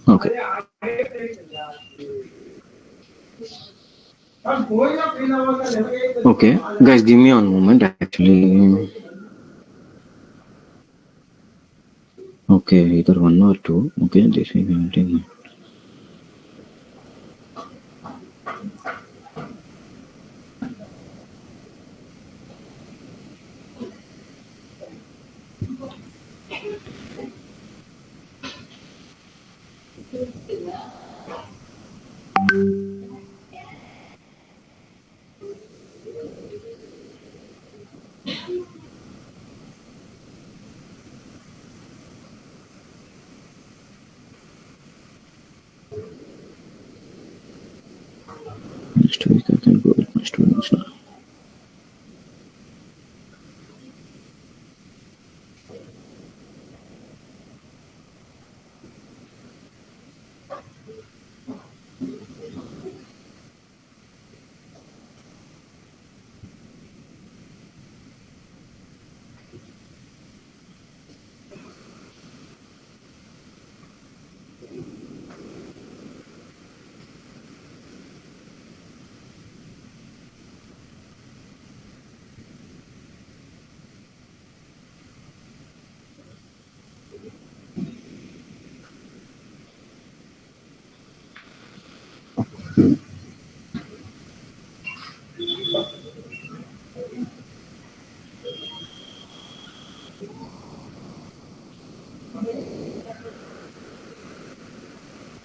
Okay. Okay, guys, give me one moment. Actually, okay, either one or two. Okay, this we can take. Next week I can go with my students now.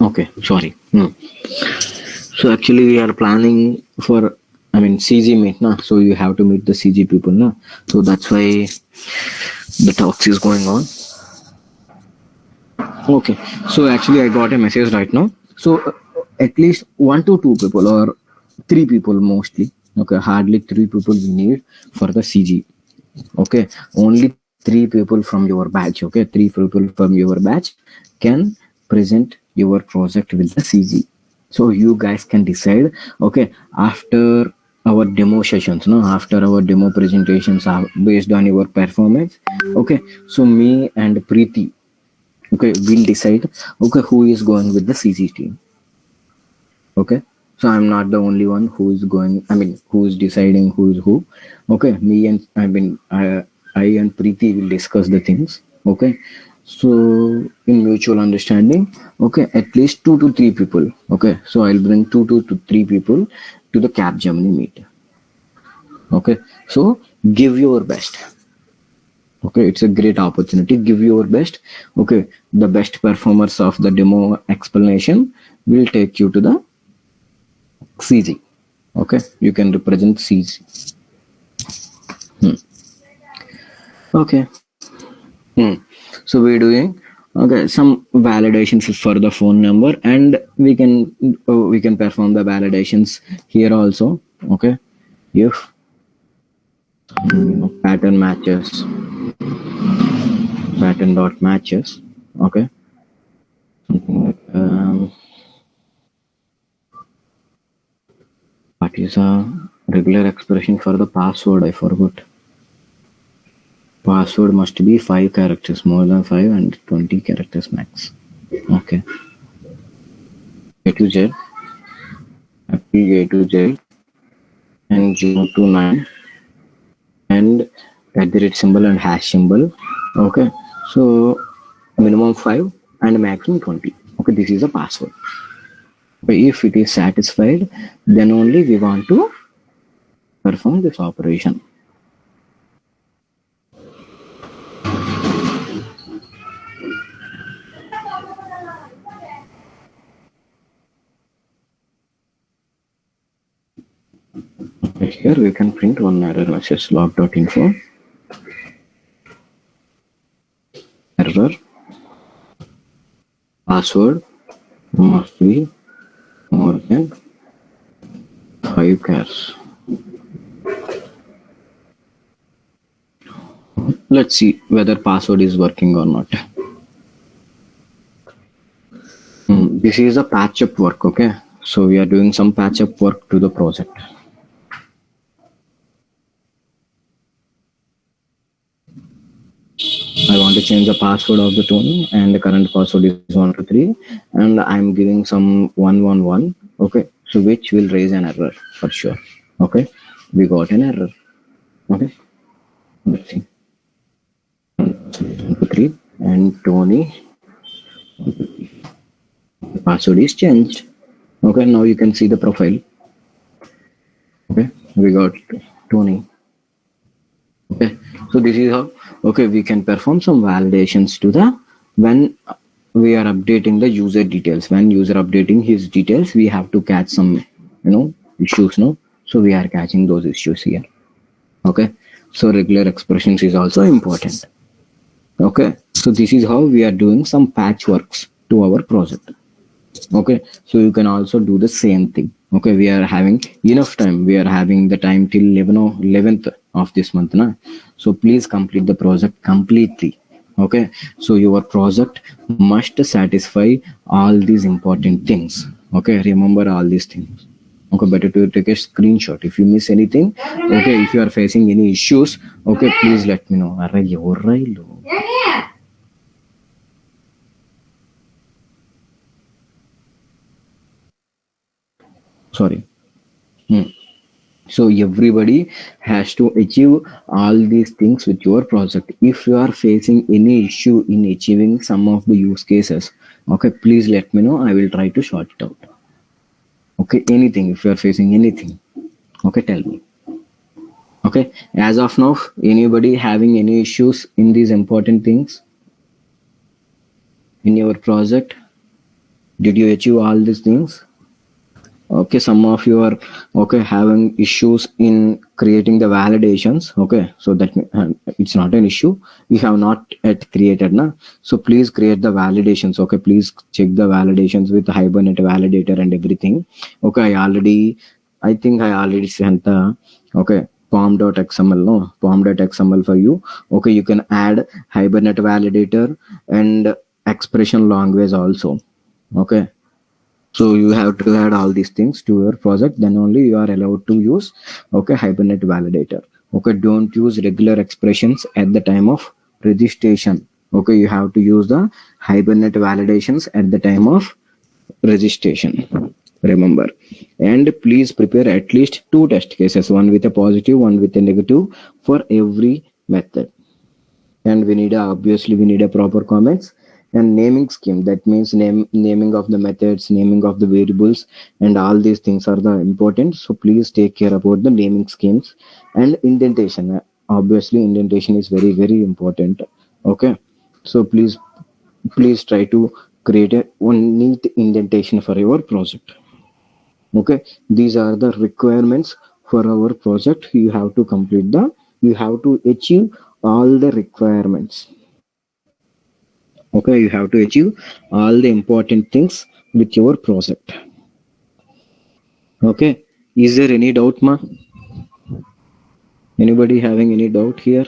Okay, sorry. So actually, we are planning for, CG meet, na. So you have to meet the CG people, na. So that's why the talks is going on. Okay, so actually, I got a message right now. So at least 1 to 2 people or 3 people mostly. Okay, hardly 3 people we need for the CG. Okay, only 3 people from your batch. Okay, 3 people from your batch can present your project with the CG. So you guys can decide. Okay, after our demo sessions, no, after our demo presentations are based on your performance. Okay, so me and Preeti, Okay, we'll decide, okay, who is going with the CG team. Okay, so I'm not the only one who is going, I mean, who is deciding who is who. Okay, me and I and Preeti will discuss the things. Okay, so in mutual understanding, okay, at least 2 to 3 people. Okay, so I'll bring two to three people to the Capgemini meet. Okay, so give your best. Okay, it's a great opportunity. Give your best. Okay, the best performers of the demo explanation will take you to the CG. Okay, you can represent CG. Okay. So we're doing, okay, some validations for the phone number, and we can perform the validations here also. Okay, if pattern matches, pattern dot matches. Okay, something like what is a regular expression for the password? I forgot. Password must be 5 characters, more than 5, and 20 characters max. Okay. A to Z, happy A to Z, and 0 to 9, and @ symbol and hash symbol. Okay. So minimum 5 and maximum 20. Okay, this is a password. If it is satisfied, then only we want to perform this operation. Here we can print one error message, log.info error, password must be more than 5 chars. Let's see whether password is working or not. This is a patch up work. Okay, so we are doing some patch up work to the project. I want to change the password of the Tony, and the current password is 123, and I'm giving some 111. Okay, so which will raise an error for sure. Okay, we got an error. Okay, let's see. 123 and Tony. The password is changed. Okay, now you can see the profile. Okay, we got Tony. Okay, so this is how, okay, we can perform some validations to the, when we are updating the user details. When user updating his details, we have to catch some, issues, no? So we are catching those issues here. Okay, so regular expressions is also important. Okay, so this is how we are doing some patchworks to our project. Okay, so you can also do the same thing. Okay, we are having enough time. We are having the time till 11th of this month. Na? So please complete the project completely. Okay, so your project must satisfy all these important things. Okay, remember all these things. Okay, better to take a screenshot. If you miss anything, okay, if you are facing any issues, okay, please let me know. Sorry. So everybody has to achieve all these things with your project. If you are facing any issue in achieving some of the use cases, okay, please let me know. I will try to sort it out. Okay, anything, if you are facing anything, okay, tell me. Okay, as of now, anybody having any issues in these important things in your project? Did you achieve all these things? Okay, some of you are, okay, having issues in creating the validations. Okay, so that it's not an issue. We have not yet created, na? So please create the validations. Okay, please check the validations with the Hibernate validator and everything. Okay, I think I already sent the, okay, pom.xml, no, pom.xml for you. Okay, you can add Hibernate validator and expression language also. Okay, so you have to add all these things to your project, then only you are allowed to use, okay, Hibernate validator. Okay, don't use regular expressions at the time of registration. Okay, you have to use the Hibernate validations at the time of registration. Remember, and please prepare at least two test cases, one with a positive, one with a negative for every method. And we need obviously we need a proper comments and naming scheme. That means naming of the methods, naming of the variables, and all these things are the important. So please take care about the naming schemes and indentation. Obviously, indentation is very important. Okay, so please try to create a one neat indentation for your project. Okay, these are the requirements for our project. You have to achieve all the requirements. Okay, you have to achieve all the important things with your project. Okay, is there any doubt, ma? Anybody having any doubt here?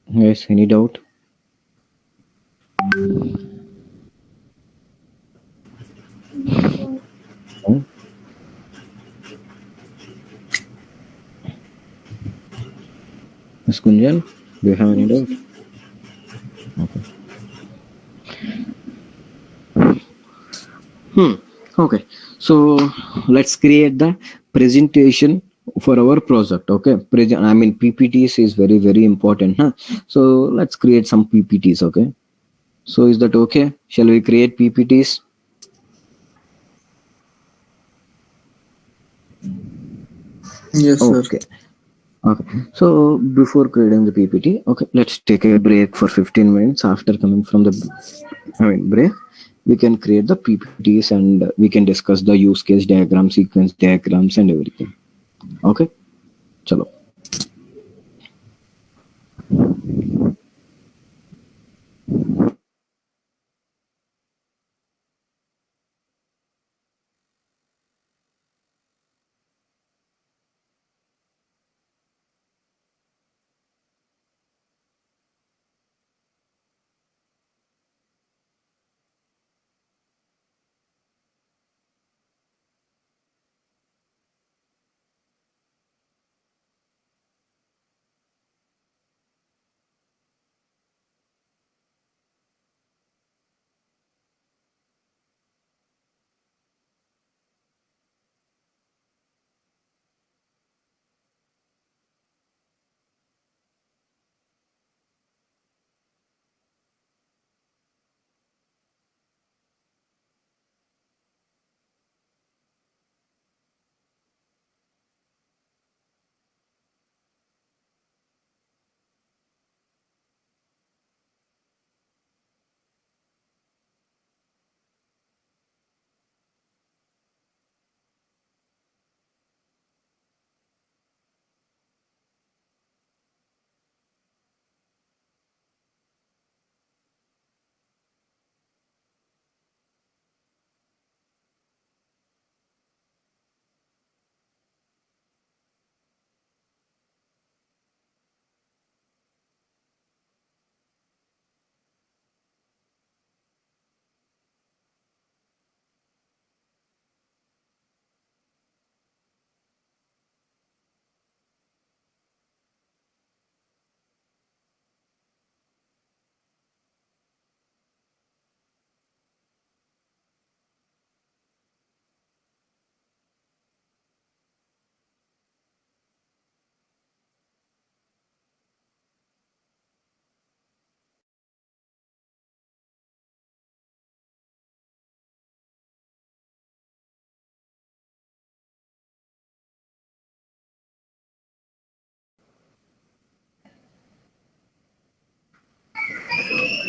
Yes, any doubt? Hmm? Ms. Kunjan, do you have any doubt? Okay. Okay, so let's create the presentation for our project. Okay, I mean PPTs is very important, huh? So let's create some PPTs. Okay, so is that okay? Shall we create PPTs? Yes, sir. Okay. Okay. So before creating the PPT, okay, let's take a break for 15 minutes. After coming from the, break, we can create the PPTs and we can discuss the use case diagram, sequence diagrams, and everything. Okay. Chalo.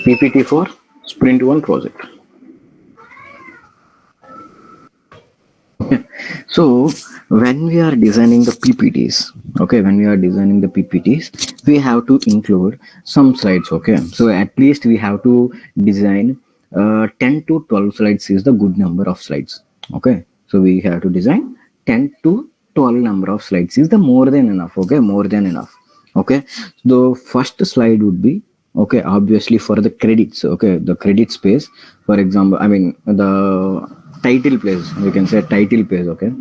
PPT for Sprint One project. So when we are designing the PPTs, okay, we have to include some slides. Okay, so at least we have to design 10 to 12 slides is the good number of slides. Okay, so we have to design 10 to 12 number of slides is the more than enough. Okay, more than enough. Okay, the first slide would be, okay, obviously for the credits, okay, the credit space. For example, I mean the title place, we can say title page. Okay,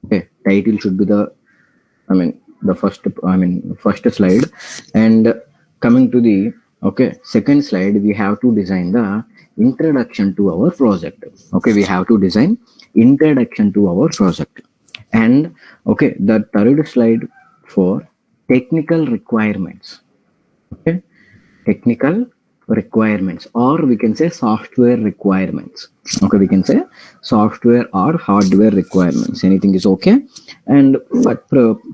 okay, title should be the, I mean the first, I mean first slide. And coming to the, okay, second slide, we have to design the introduction to our project. Okay, we have to design introduction to our project. And okay, the third slide for technical requirements. Okay, technical requirements, or we can say software requirements. Okay, we can say software or hardware requirements, anything is okay. And but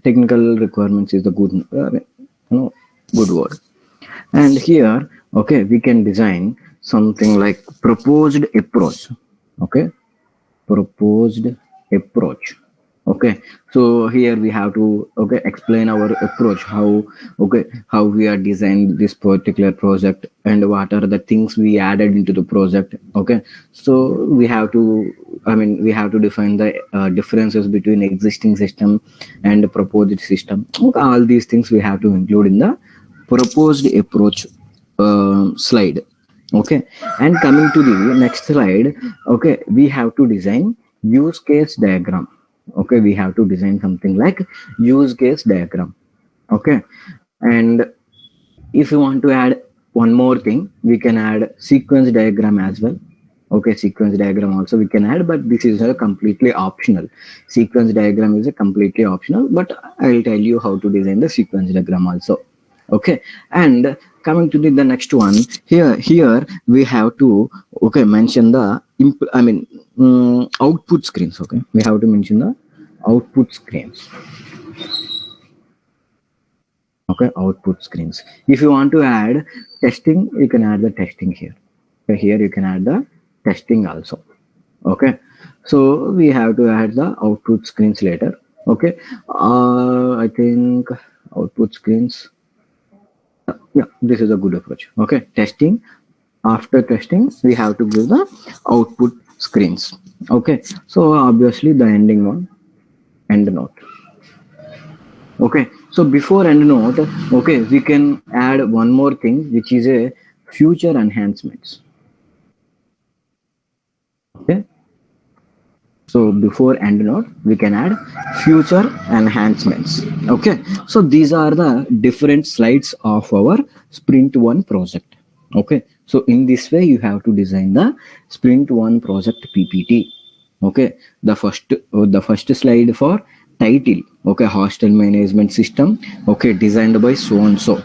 technical requirements is the good, good word. And here, okay, we can design something like proposed approach. Okay, proposed approach. Okay, so here we have to, okay, explain our approach, how, okay, how we are designed this particular project and what are the things we added into the project. Okay, so we have to, I mean we have to define the differences between existing system and the proposed system. Okay, all these things we have to include in the proposed approach slide. Okay, and coming to the next slide, okay, we have to design use case diagram. Okay, we have to design something like use case diagram. Okay, and if you want to add one more thing, we can add sequence diagram as well. Okay, sequence diagram also we can add, but this is a completely optional. Sequence diagram is a completely optional, but I will tell you how to design the sequence diagram also. Okay, and coming to the next one, here we have to, okay, mention the output screens. Okay, we have to mention the output screens. Okay, output screens. If you want to add testing, you can add the testing here. Okay, here you can add the testing also. Okay, so we have to add the output screens later. Okay, I think output screens, yeah, this is a good approach. Okay, testing, after testing we have to give the output screens. Okay, so obviously the ending one, end note. Okay, so before end note, okay, we can add one more thing, which is a future enhancements. Okay, so before end note we can add future enhancements. Okay, so these are the different slides of our sprint 1 project. Okay, so in this way you have to design the sprint 1 project PPT. Okay, the first slide for title, okay, hostel management system, okay, designed by so and so.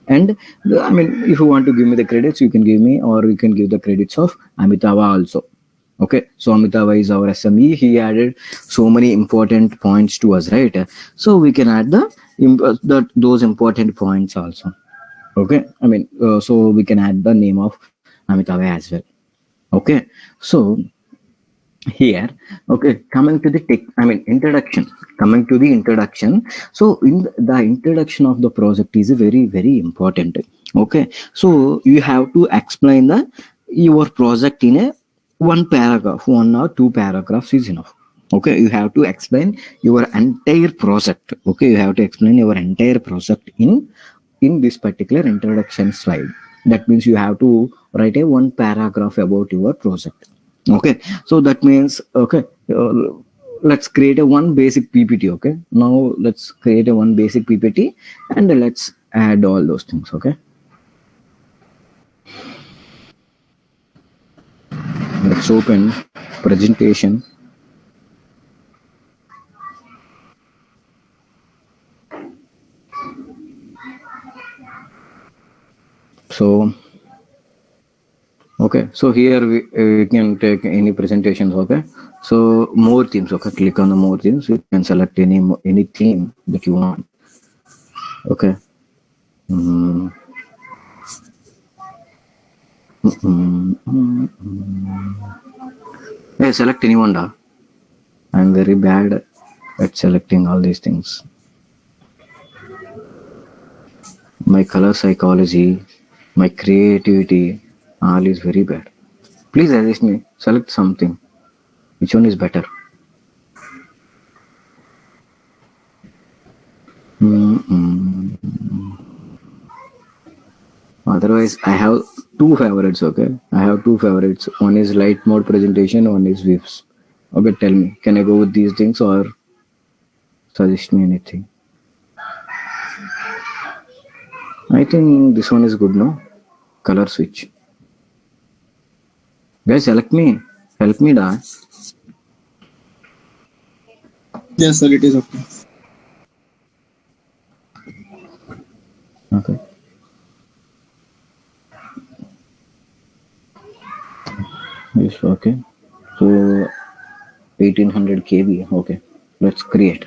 And I mean if you want to give me the credits, you can give me, or you can give the credits of Amitava also. Okay, so Amitava is our SME. He added so many important points to us, right? So we can add those important points also. Okay, I mean so we can add the name of Amitava as well. Okay, so here, okay, coming to the introduction. Coming to the introduction, so in the introduction of the project is very important. Okay, so you have to explain your project in a one paragraph, 1 or 2 paragraphs is enough. Okay, you have to explain your entire project. Okay, you have to explain your entire project in this particular introduction slide. That means you have to write a 1 paragraph about your project. Okay, so that means, okay, let's create a one basic PPT. Okay, now let's create a one basic PPT and let's add all those things. Okay, let's open presentation. So okay, so here we can take any presentations. Okay, so more themes. Okay, click on the more themes. You can select any theme that you want. Okay. Hey, select anyone. Da. I'm very bad at selecting all these things. My color psychology, my creativity, all is very bad. Please assist me. Select something. Which one is better? Otherwise, I have two favorites. Okay, I have two favorites. One is light mode presentation. One is Wisp. Okay, tell me, can I go with these things or suggest me anything? I think this one is good. No, color switch. Guys, help me. Help me, da. Yes, sir, it is okay. Okay. Yes, okay. So 1800 KB. Okay. Let's create.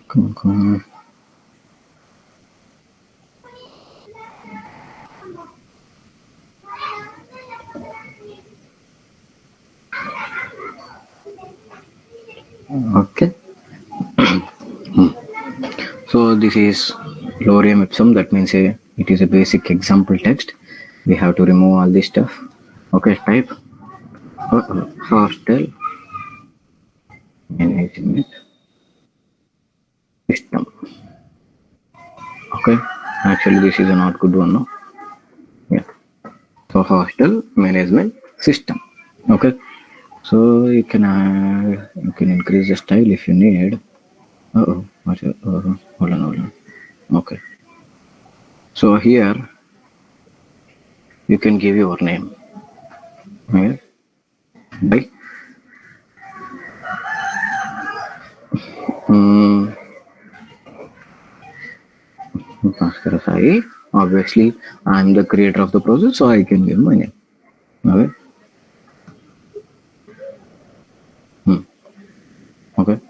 Come on, come on. Okay. So this is lorem ipsum. That means it is a basic example text. We have to remove all this stuff. Okay, type hostel management system. Okay, actually this is a not good one. No, yeah. So hostel management system. Okay, so you can increase the style if you need. Hold on. Okay. So here you can give your name. Okay. By Bhaskar Sai. Obviously, I'm the creator of the project, so I can give my name. Okay. Okay.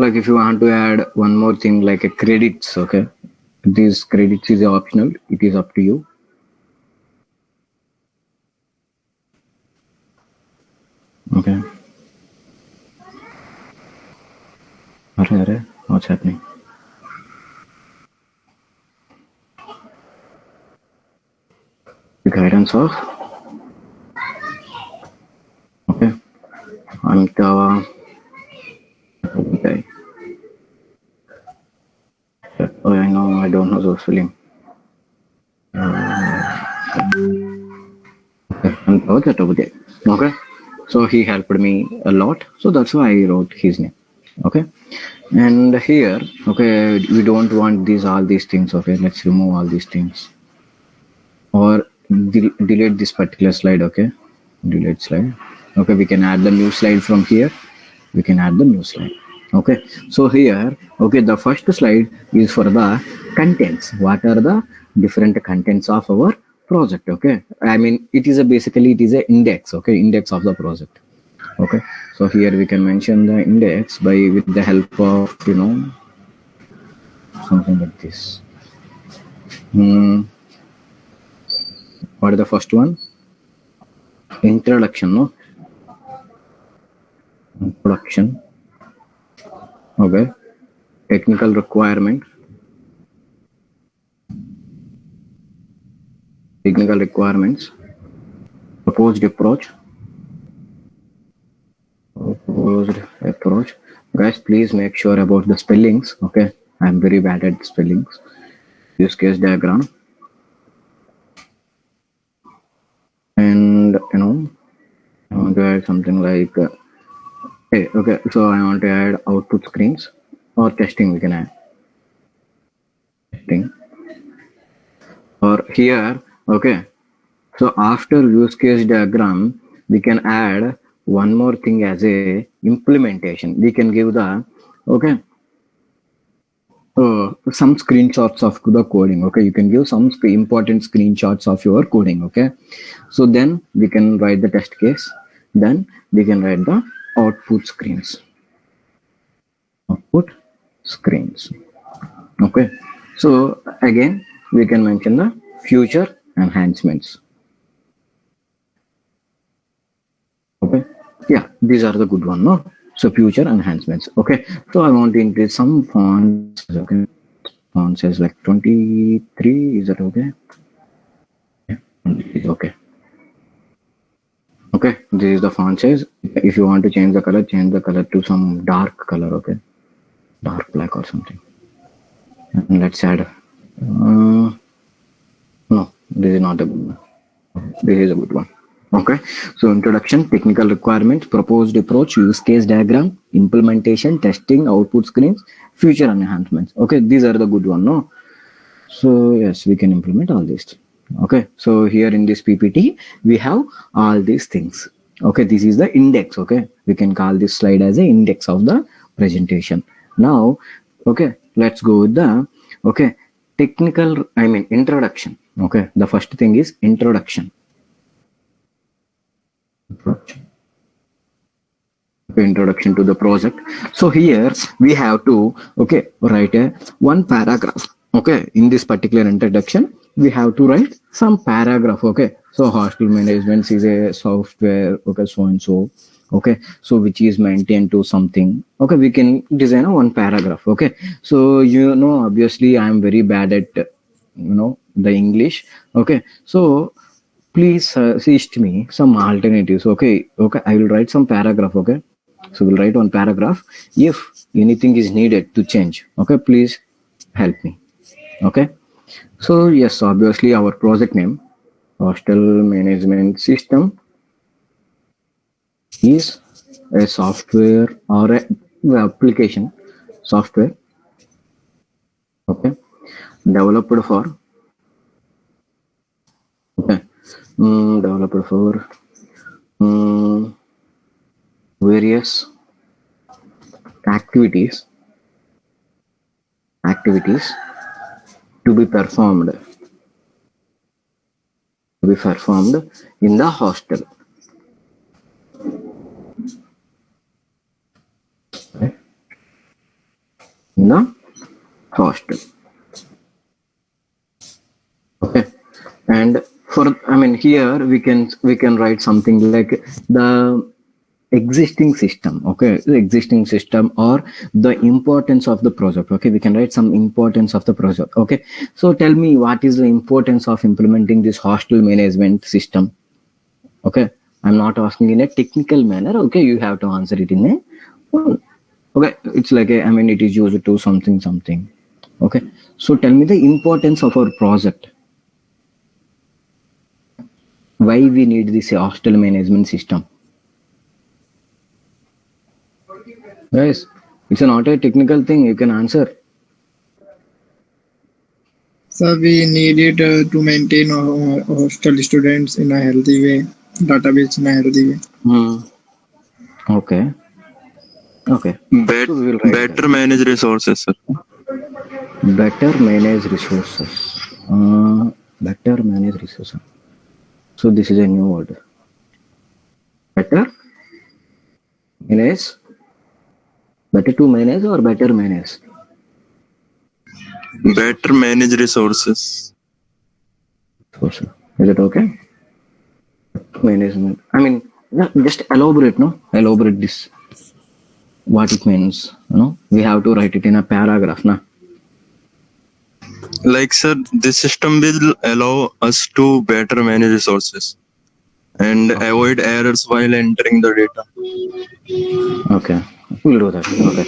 Like if you want to add one more thing like a credits, okay. These credits is optional. It is up to you. Okay. What's happening? The guidance of okay. Amitav. Okay. Oh, I know. I don't know those film. Okay. Okay. So he helped me a lot. So that's why I wrote his name. Okay. And here, okay, we don't want all these things. Okay, let's remove all these things. Or delete this particular slide. Okay, delete slide. Okay, we can add the new slide from here. We can add the new slide. Okay, so here, okay, the first slide is for the contents. What are the different contents of our project? Okay, I mean it is basically it is a index. Okay, index of the project. Okay, so here we can mention the index by with the help of something like this. What is the first one? Introduction. No, introduction. Okay, technical requirement. Technical requirements. Proposed approach. Guys, please make sure about the spellings. Okay, I'm very bad at spellings. Use case diagram. And I want to add something like okay, so I want to add output screens or testing. We can add testing or here. Okay, so after use case diagram we can add one more thing as a implementation. We can give the some screenshots of the coding. Okay, you can give some important screenshots of your coding. Okay, so then we can write the test case, then we can write the output screens. Okay, so again we can mention the future enhancements. Okay, yeah, these are the good one. No, so future enhancements. Okay, so I want to increase some fonts. Okay, font says like 23. Is that okay? Yeah, okay. Okay, this is the font size. If you want to change the color to some dark color. Okay, dark black or something. And let's add. No, this is not a good one. This is a good one. Okay, so introduction, technical requirements, proposed approach, use case diagram, implementation, testing, output screens, future enhancements. Okay, these are the good one. No, so yes, we can implement all these. Okay, so here in this PPT we have all these things. Okay, this is the index. Okay, we can call this slide as a index of the presentation. Now, okay, let's go with the technical, introduction. Okay, the first thing is introduction. Introduction to the project. So here we have to write one paragraph. Okay, in this particular introduction we have to write some paragraph. Okay, so hostel management is a software, so and so, so which is maintained to something. Okay, we can design a one paragraph. Okay, so obviously I am very bad at the English. Okay, so please suggest me some alternatives. Okay, I will write some paragraph. Okay, so we'll write one paragraph. If anything is needed to change, okay, please help me. Okay, so yes, obviously our project name, hostel management system, is a software or a application software. Okay, developed for various activities to be performed in the hostel. Okay. In the hostel. Okay, and here we can write something like the existing system. Okay, the existing system or the importance of the project. Okay, we can write some importance of the project. Okay, so tell me, what is the importance of implementing this hostel management system? Okay, I'm not asking in a technical manner. Okay, you have to answer it in a it's like it is used to something. Okay, so tell me the importance of our project. Why we need this hostel management system? Guys, it's not a technical thing. You can answer. So we need it to maintain hostel students in a healthy way, database in a healthy way. Okay. So we will write Better manage resources, sir. Better manage resources. Better manage resources. So this is a new word. Better manage. Better to manage or better manage? Better manage resources. Is it okay? Management. Just elaborate, Elaborate this. What it means, We have to write it in a paragraph, Like, sir, this system will allow us to better manage resources and avoid errors while entering the data. Okay, we'll do that. Okay,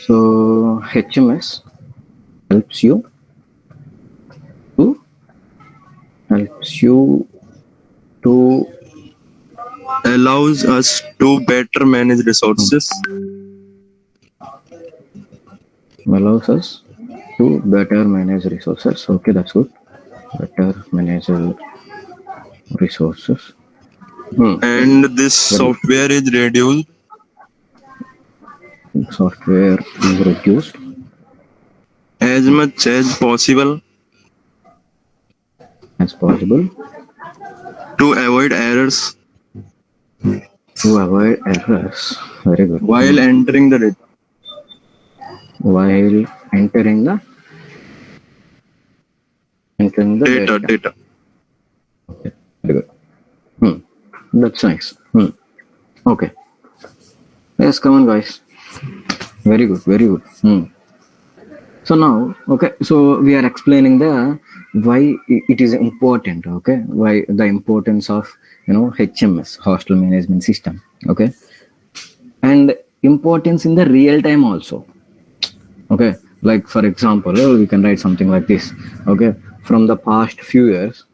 so HMS helps you to Allows us to better manage resources. Allows us to better manage resources. Okay, that's good. Better manage resources. And this software is reduced. Software is reduced As much as possible to avoid errors. Very good. While entering the data. While entering the Data. Okay, very good. That's nice. Okay. Yes, come on, guys. Very good. So now, okay, so we are explaining the why it is important. Okay, why the importance of HMS, hostel management system. Okay, and importance in the real time also. Okay, like for example, we can write something like this. Okay, from the past few years.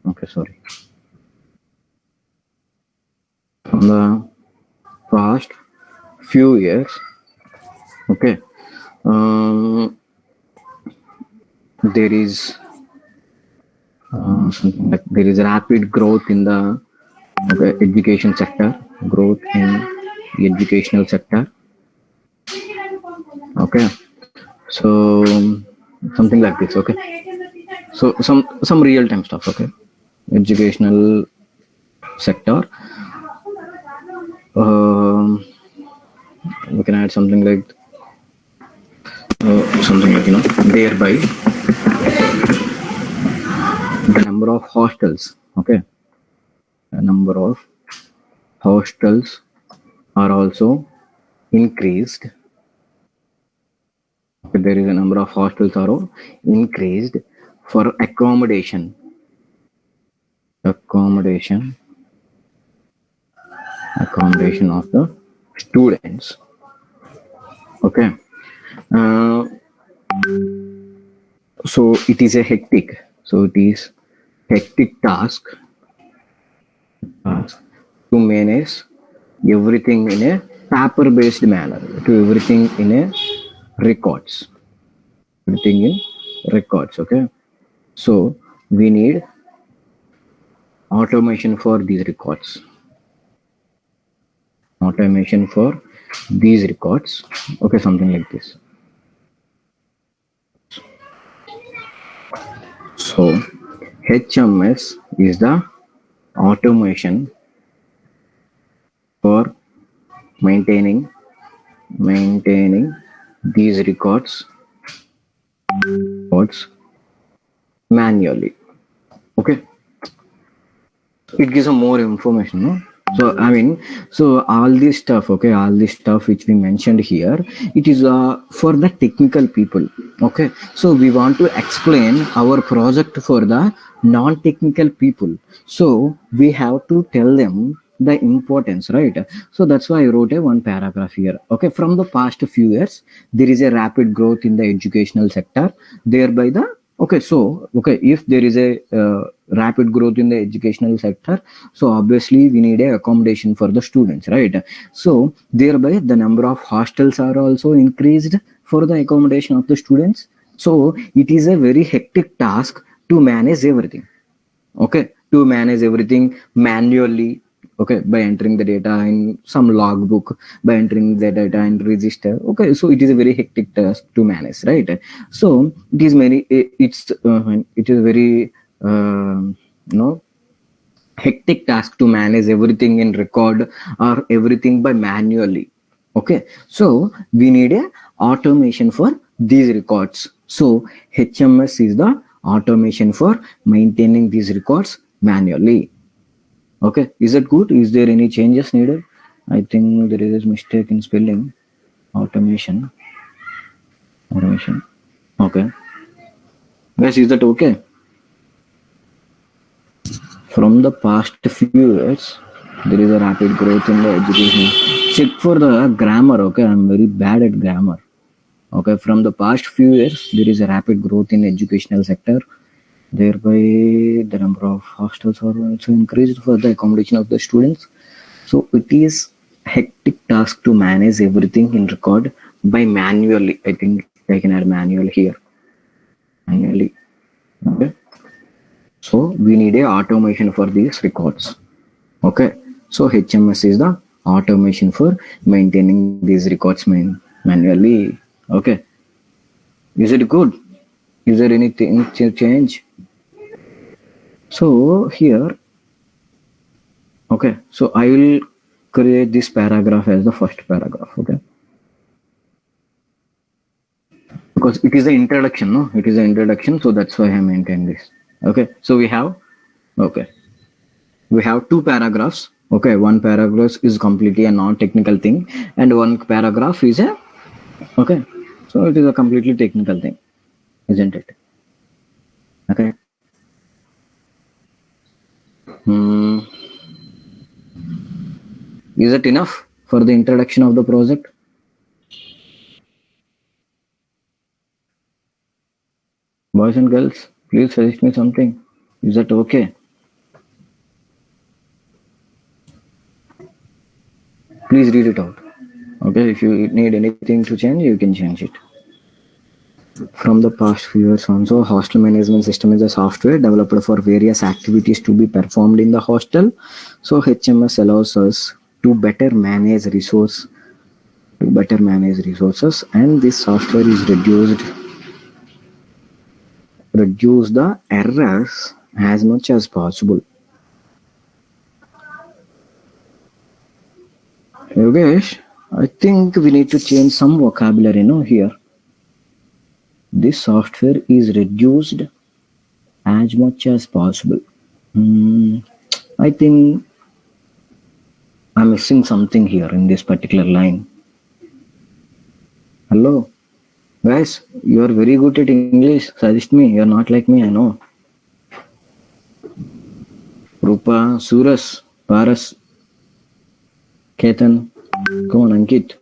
Okay, sorry. From the past few years. Okay, um, there is something like there is rapid growth in the education sector, growth in the educational sector. Okay, so something like this. Okay, so some real time stuff. Okay, educational sector. We can add something like thereby the number of hostels. Okay, the number of hostels are also increased. There is a number of hostels are increased for accommodation of the students. Okay, uh, so it is a hectic task to manage everything in a paper based manner, to everything in a records, everything in records. Okay, so we need automation for these records. Okay, something like this. So HMS is the automation for maintaining these records manually. Okay, it gives some more information, no? So so all this stuff which we mentioned here, it is for the technical people. Okay, so we want to explain our project for the non-technical people, so we have to tell them the importance, right? So that's why I wrote a one paragraph here. Okay, from the past few years there is a rapid growth in the educational sector, thereby the if there is a rapid growth in the educational sector, so obviously we need a accommodation for the students, right? So thereby the number of hostels are also increased for the accommodation of the students. So it is a very hectic task to manage everything. Okay, to manage everything manually. Okay, by entering the data in some logbook, by entering the data in register. Okay, so it is a very hectic task to manage, right? So it is very hectic task to manage everything in record or everything by manually. Okay, so we need a automation for these records. So HMS is the automation for maintaining these records manually. Okay, is that good? Is there any changes needed? I think there is a mistake in spelling. Automation. Okay. Guys, is that okay? From the past few years, there is a rapid growth in the education. Check for the grammar. Okay, I'm very bad at grammar. Okay, from the past few years, there is a rapid growth in educational sector. Thereby, the number of hostels are also increased for the accommodation of the students. So it is hectic task to manage everything in record by manually. I think I can add manual here. Manually. Okay. So we need a automation for these records. Okay. So HMS is the automation for maintaining these records manually. Okay. Is it good? Is there anything to change? So here, okay, so I will create this paragraph as the first paragraph. Okay, because it is the introduction, no? It is the introduction, so that's why I maintain this. Okay, so we have two paragraphs. Okay, one paragraph is completely a non-technical thing, and one paragraph is a so it is a completely technical thing, isn't it? Okay. Is it enough for the introduction of the project? Boys and girls, please suggest me something. Is that okay? Please read it out. Okay, if you need anything to change, you can change it. From the past few years also, hostel management system is a software developed for various activities to be performed in the hostel. So HMS allows us to better manage resources, and this software is reduce the errors as much as possible. Yogesh, I think we need to change some vocabulary, here. This software is reduced as much as possible. I think I'm missing something here in this particular line. Hello, guys, you are very good at English. Suggest me. You're not like me, I know. Rupa, Suras, Paras, Ketan, come on, Ankit.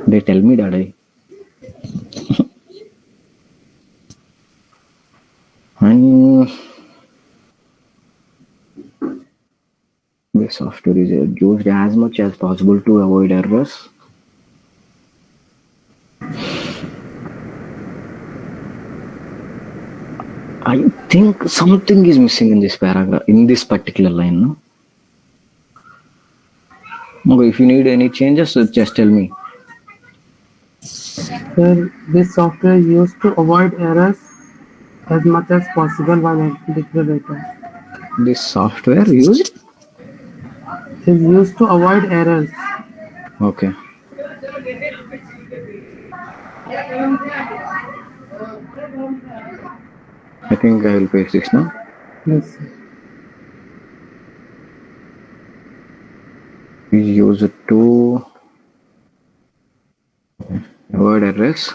They tell me that and the software is used as much as possible to avoid errors. I think something is missing in this paragraph, in this particular line, no? Okay, if you need any changes, just tell me. Sir, this software is used to avoid errors as much as possible while entering the data. This software used? Is used to avoid errors. Okay. I think I will paste this now. Yes, sir. We use it to avoid errors.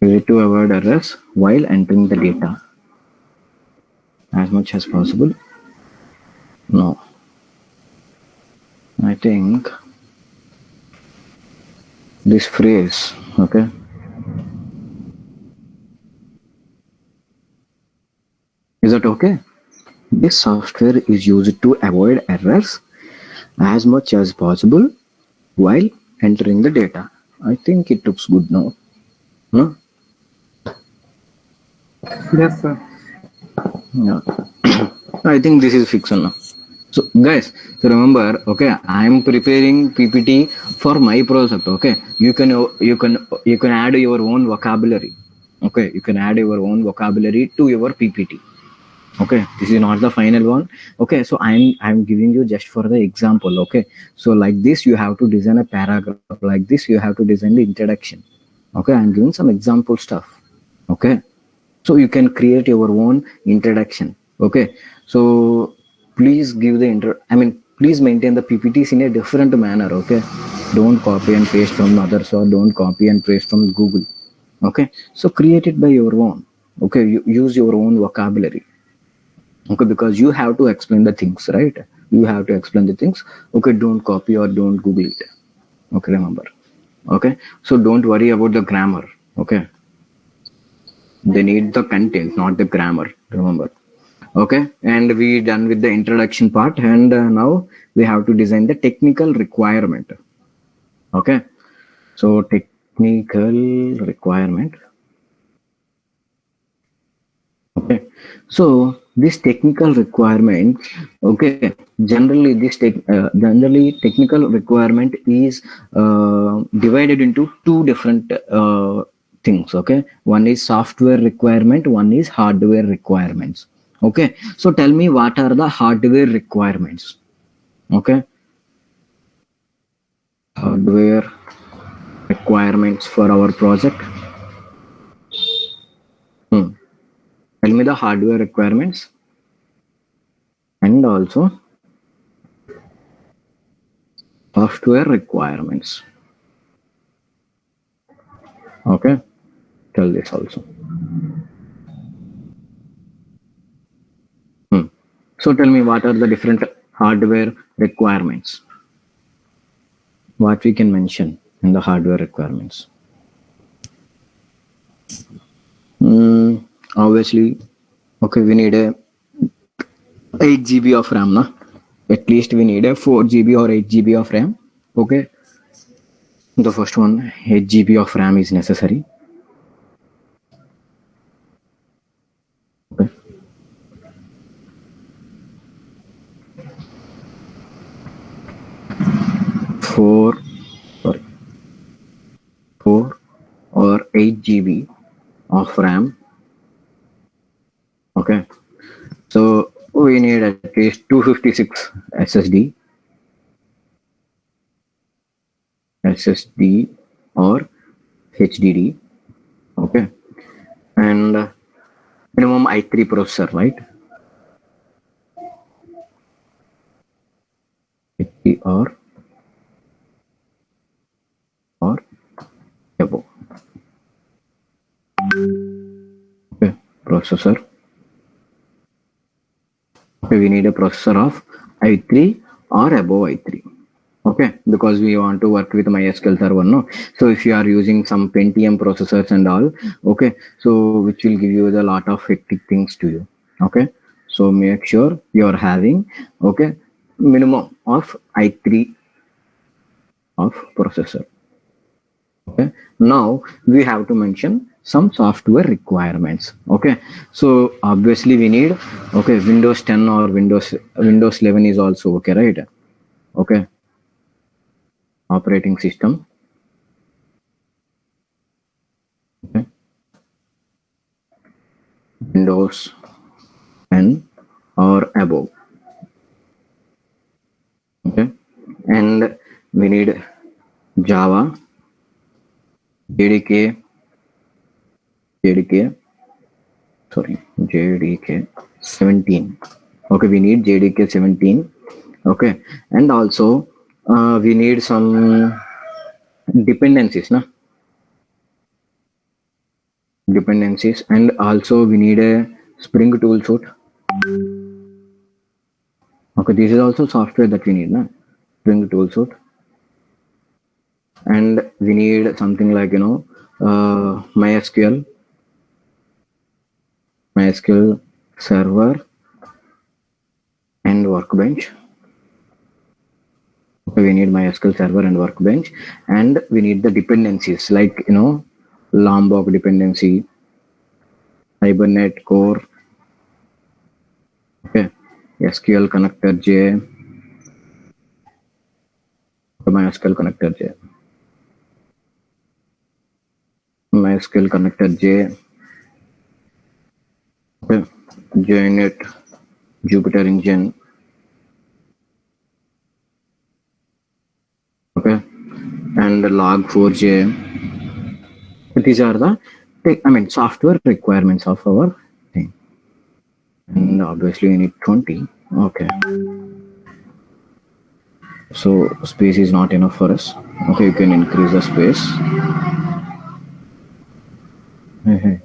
Use it to avoid errors while entering the data as much as possible. No. I think this phrase, okay? Is that okay? This software is used to avoid errors as much as possible while entering the data. I think it looks good now. No? Yes, sir. Yeah. I think this is fiction now. So guys, so remember, okay, I am preparing PPT for my project. Okay, you can add your own vocabulary. Okay, you can add your own vocabulary to your PPT. Okay, this is not the final one. Okay, so I'm giving you just for the example. Okay, so like this you have to design a paragraph. Like this you have to design the introduction. Okay, I'm giving some example stuff. Okay, so you can create your own introduction. Okay, so please give the please maintain the PPTs in a different manner. Okay, don't copy and paste from others, or don't copy and paste from Google. Okay, so create it by your own. Okay, you use your own vocabulary. Okay, because you have to explain the things, right? You have to explain the things. Okay, don't copy or don't Google it. Okay, remember. Okay, so don't worry about the grammar. Okay, they need the content, not the grammar, remember. Okay, and we done with the introduction part, and now we have to design the technical requirement. Okay, so technical requirement. Okay, so this technical requirement, okay, generally technical requirement is divided into two different things. Okay, one is software requirement, one is hardware requirements. Okay, so tell me, what are the hardware requirements? Okay, hardware requirements for our project. Tell me the hardware requirements and also software requirements. Okay, tell this also. So tell me, what are the different hardware requirements? What we can mention in the hardware requirements? Obviously, okay, we need a 8 GB of RAM, na? At least we need a 4 GB or 8 GB of RAM. Okay, the first one, 8 GB of RAM is necessary. Okay. Four or 8 GB of RAM. Okay, so we need at least 256 SSD or HDD. Okay, and minimum i3 processor, right? i3 or above. Okay, processor. Okay, we need a processor of i3 or above i3. Okay, because we want to work with MySQL server, no? So if you are using some Pentium processors and all, okay, so which will give you a lot of hectic things to you. Okay, so make sure you are having, okay, minimum of i3 of processor. Okay, now we have to mention some software requirements. Okay, so obviously we need, okay, Windows 10 or Windows 11 is also okay, right? Okay, operating system. Okay, Windows 10 or above. Okay, and we need Java, JDK 17. Okay, we need JDK 17. Okay, and also we need some dependencies, na? Dependencies, and also we need a Spring tool suite. Okay, this is also software that we need, na? Spring tool suite. And we need something like, you know, MySQL server and Workbench. Okay, we need MySQL server and Workbench, and we need the dependencies like, you know, Lombok dependency, Hibernate Core, okay, SQL connector J, MySQL connector J, MySQL connector J, okay, JUnit, Jupyter Engine, okay, and Log4j. These are the, software requirements of our thing. And obviously we need 20. Okay, so space is not enough for us. Okay, you can increase the space. Hey.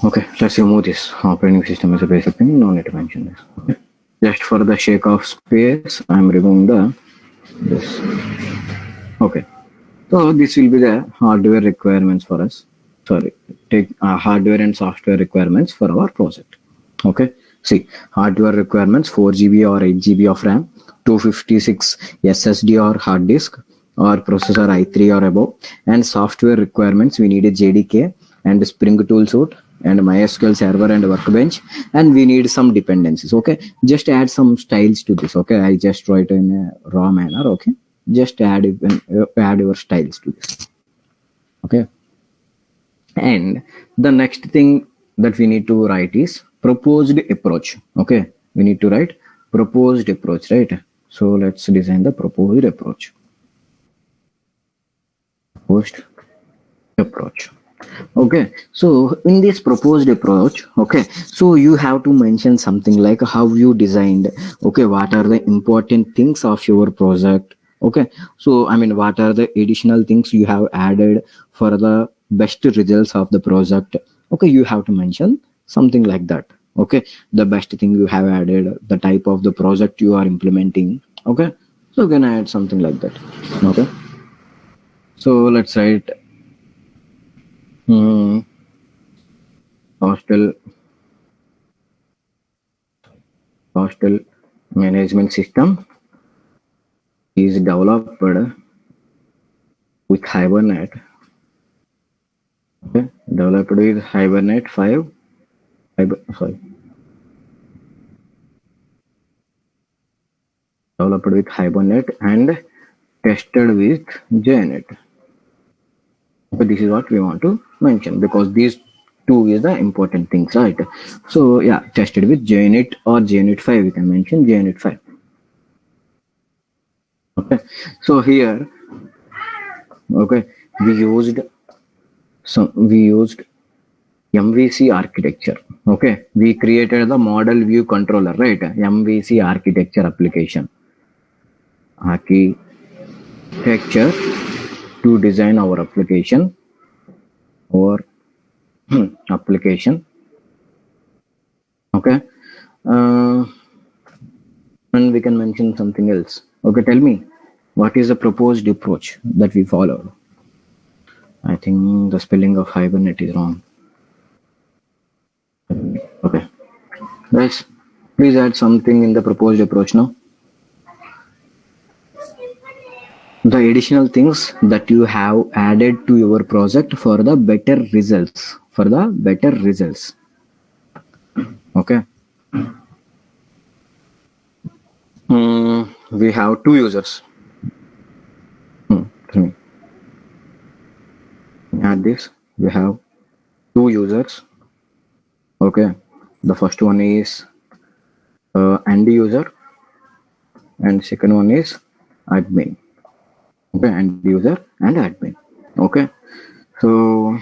Okay, let's remove this. Operating system is a basic thing. No need to mention this. Okay. Just for the sake of space, I'm removing this. Okay, so this will be the hardware requirements for us. Sorry, take hardware and software requirements for our project. Okay, see, hardware requirements 4 GB or 8 GB of RAM, 256 SSD or hard disk, or processor i3 or above. And software requirements, we need a JDK and Spring tool suite and MySQL server and Workbench, and we need some dependencies. Okay, just add some styles to this. Okay, I just write in a raw manner. Okay, just add your styles to this. Okay, and the next thing that we need to write is proposed approach. Okay, we need to write proposed approach, right? So let's design the proposed approach. Okay, so in this proposed approach, okay, so you have to mention something like how you designed, okay, what are the important things of your project, Okay, so I mean, what are the additional things you have added for the best results of the project? Okay, you have to mention something like that. Okay, the best thing you have added, the type of the project you are implementing. Okay, so you can add something like that. Okay, so let's write hmm, hostel hostel management system is developed with Hibernate. Okay, developed with Hibernate 5. Sorry, developed with Hibernate and tested with JNet. But this is what we want to mention because these two is the important things, right? So yeah, tested with JNet or JNet 5. We can mention JNet 5. Okay, so here, okay, we used MVC architecture. Okay, we created the model view controller, right? MVC architecture application architecture to design our application or application. Okay, uh, and we can mention something else. Okay, tell me, what is the proposed approach that we followed? I think the spelling of Hibernate is wrong. Okay, guys, please add something in the proposed approach now. The additional things that you have added to your project for the better results. Okay. We have two users. Tell me. Add this. We have two users. Okay. The first one is end user, and second one is admin. Okay, end user and admin. Okay. So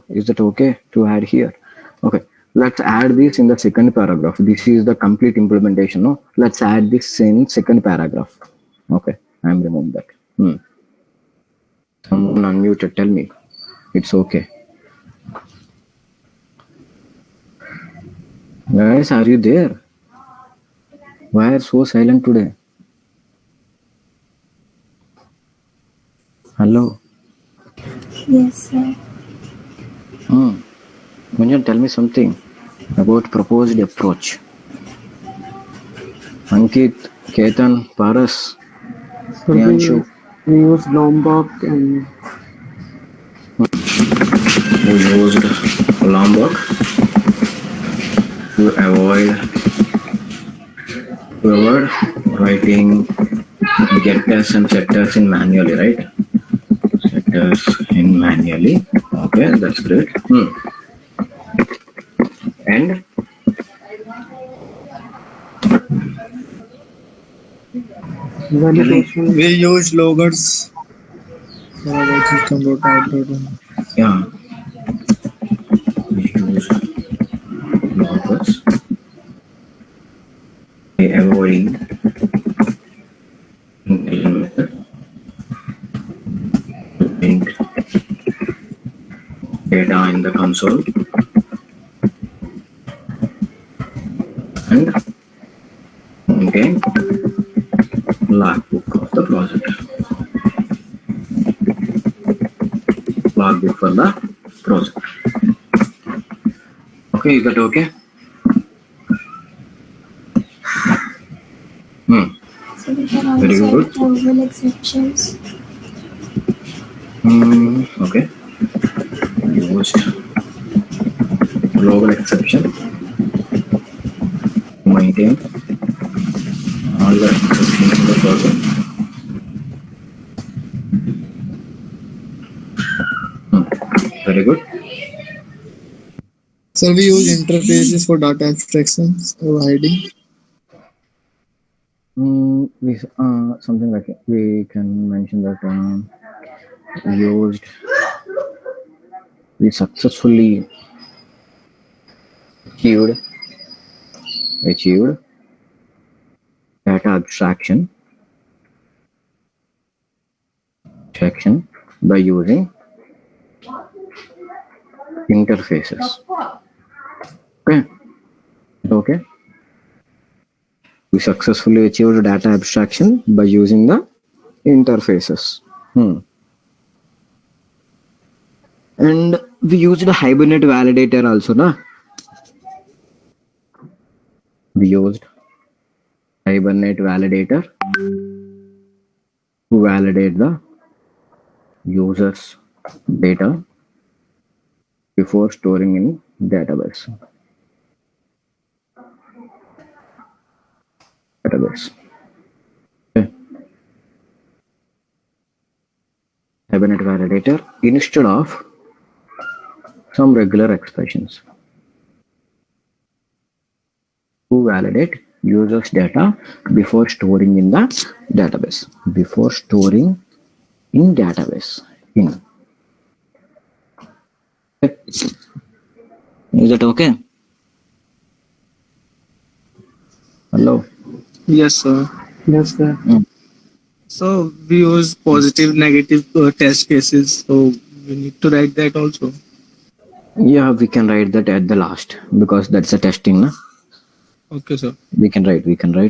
is that okay to add here? Okay, let's add this in the second paragraph. This is the complete implementation. No, let's add this in second paragraph. Okay, I'm removing that. Someone unmuted. Tell me, it's okay. Guys, are you there? Why are so silent today? Hello. Yes, sir. Munjan, tell me something about proposed approach. Ankit, Ketan, Paras, So Priyanshu. we use Lombok and We used Lombok to avoid writing getters and setters in manually, right? Setters in manually. Okay, that's great. And validation. We use loggers for our system.out.1. yeah, we use loggers by avoiding method to print data in the console and maintain logbook of the project. Logbook for the project. Okay, is that okay? So we can Very also good. add global exceptions. Okay. Used global exception to maintain all the exceptions in the project. Very good. So we use interfaces for data abstractions or hiding. We something like it. We can mention that we successfully achieved data abstraction section by using interfaces. Okay. We successfully achieved data abstraction by using the interfaces. And we used a Hibernate validator also, na? We used Hibernate validator to validate the user's data before storing in database. Okay. Hibernate validator instead of some regular expressions to validate users data before storing in the database. Before storing in database. Is that okay? Hello. Yes, sir. Yes, sir. So we use positive, negative test cases. So we need to write that also. Yeah, we can write that at the last because that's a testing. Na? Okay, sir. We can write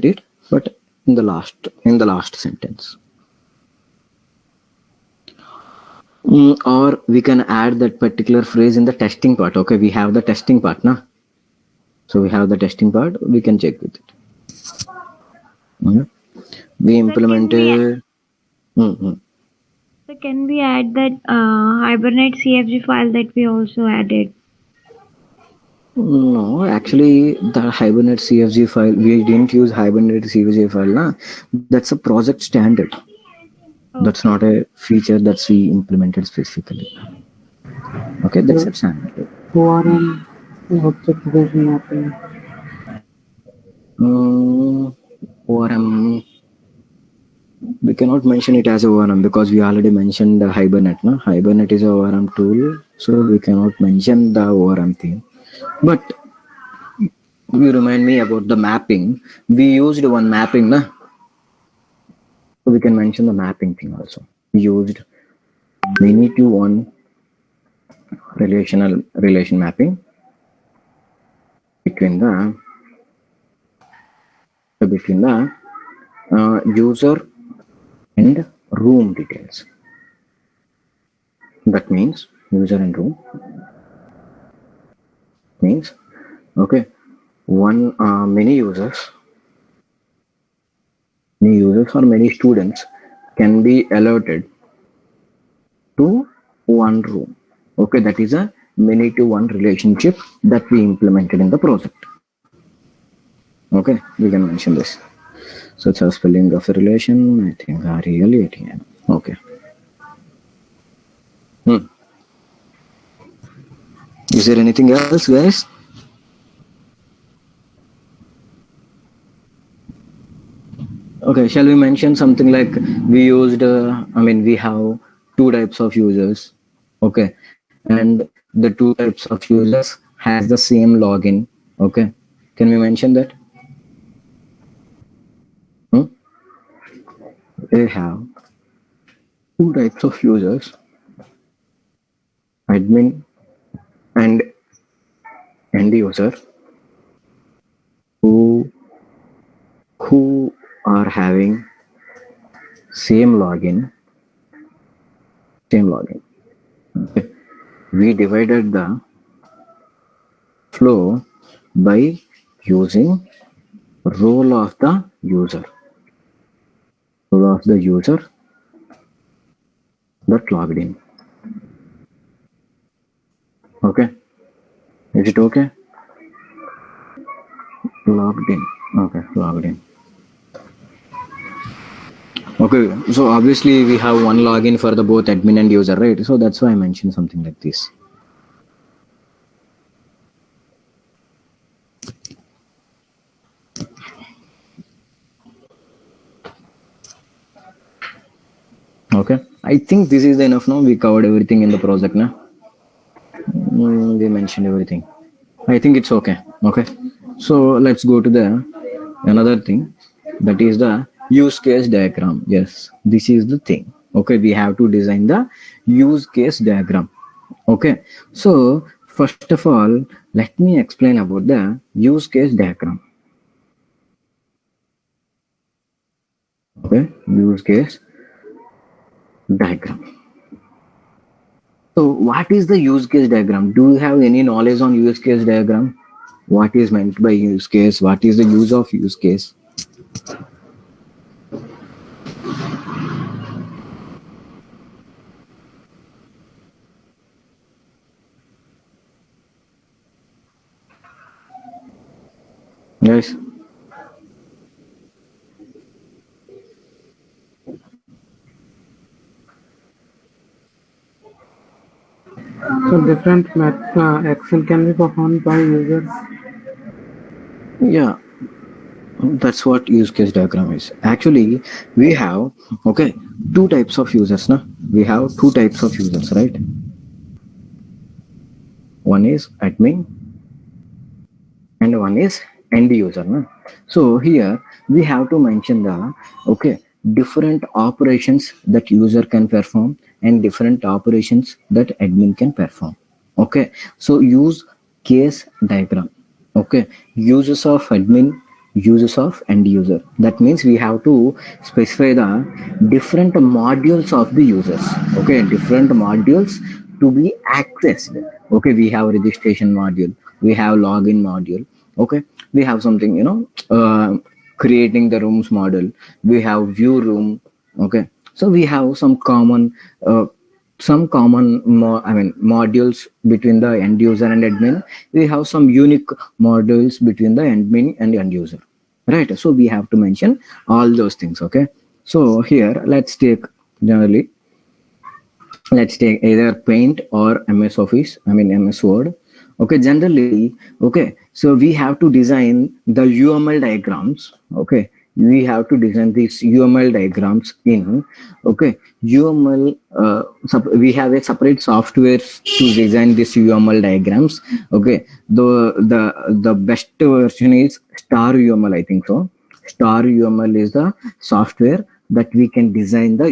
it, but in the last sentence. Or we can add that particular phrase in the testing part. Okay, we have the testing part, na? So we have the testing part. We can check with it. We implemented. So can we add that Hibernate CFG file that we also added? No, actually, the Hibernate CFG file, we didn't use Hibernate CFG file. Na? That's a project standard. That's not a feature that we implemented specifically. Okay, that's a standard. ORM object version mapping. ORM. We cannot mention it as a ORM because we already mentioned the Hibernate. No? Hibernate is a ORM tool, so we cannot mention the ORM thing. But you remind me about the mapping. We used one mapping, na? So we can mention the mapping thing also. We used many to one relation mapping between the user and room details. That means user and room means okay. Many users or many students can be alerted to one room. Okay, that is a many to one relationship that we implemented in the project. Okay, we can mention this. Such as spelling of a relation, I think REL. Okay. Is there anything else, guys? Okay, shall we mention something like we used, we have two types of users. Okay, and the two types of users has the same login. Okay, can we mention that? They have two types of users, admin and end user, who are having same login. Okay. We divided the flow by using role of the user. Role of the user that logged in. Okay. Is it okay? Logged in. Okay, logged in. Okay, so obviously we have one login for the both admin and user, right? So that's why I mentioned something like this. Okay, I think this is enough now. We covered everything in the project now. We mentioned everything. I think it's okay. Okay, so let's go to the another thing. that is the use case diagram. Yes, this is the thing. Okay, we have to design the use case diagram. Okay, so first of all, let me explain about the use case diagram. Okay, use case diagram. So what is the use case diagram? Do you have any knowledge on use case diagram? What is meant by use case? What is the use of use case? Yes. So different action can be performed by users. Yeah, that's what use case diagram is. Actually, we have okay two types of users. Na? We have two types of users, right? One is admin and one is end user. Na? So here we have to mention the okay different operations that user can perform and different operations that admin can perform. Okay, so use case diagram. Okay, uses of admin, uses of end user. That means we have to specify the different modules of the users. Okay, different modules to be accessed. Okay, we have registration module, we have login module. Okay, we have something creating the rooms model, we have view room. Okay, so we have some common modules between the end user and admin. We have some unique modules between the admin and end user, right? So we have to mention all those things. Okay, so here let's take generally, let's take either paint or ms office, ms word. Okay, generally, okay, so we have to design the uml diagrams. Okay, we have to design these uml diagrams in okay uml we have a separate software to design these uml diagrams. Okay, the best version is star uml, I think so. Star uml is the software that we can design the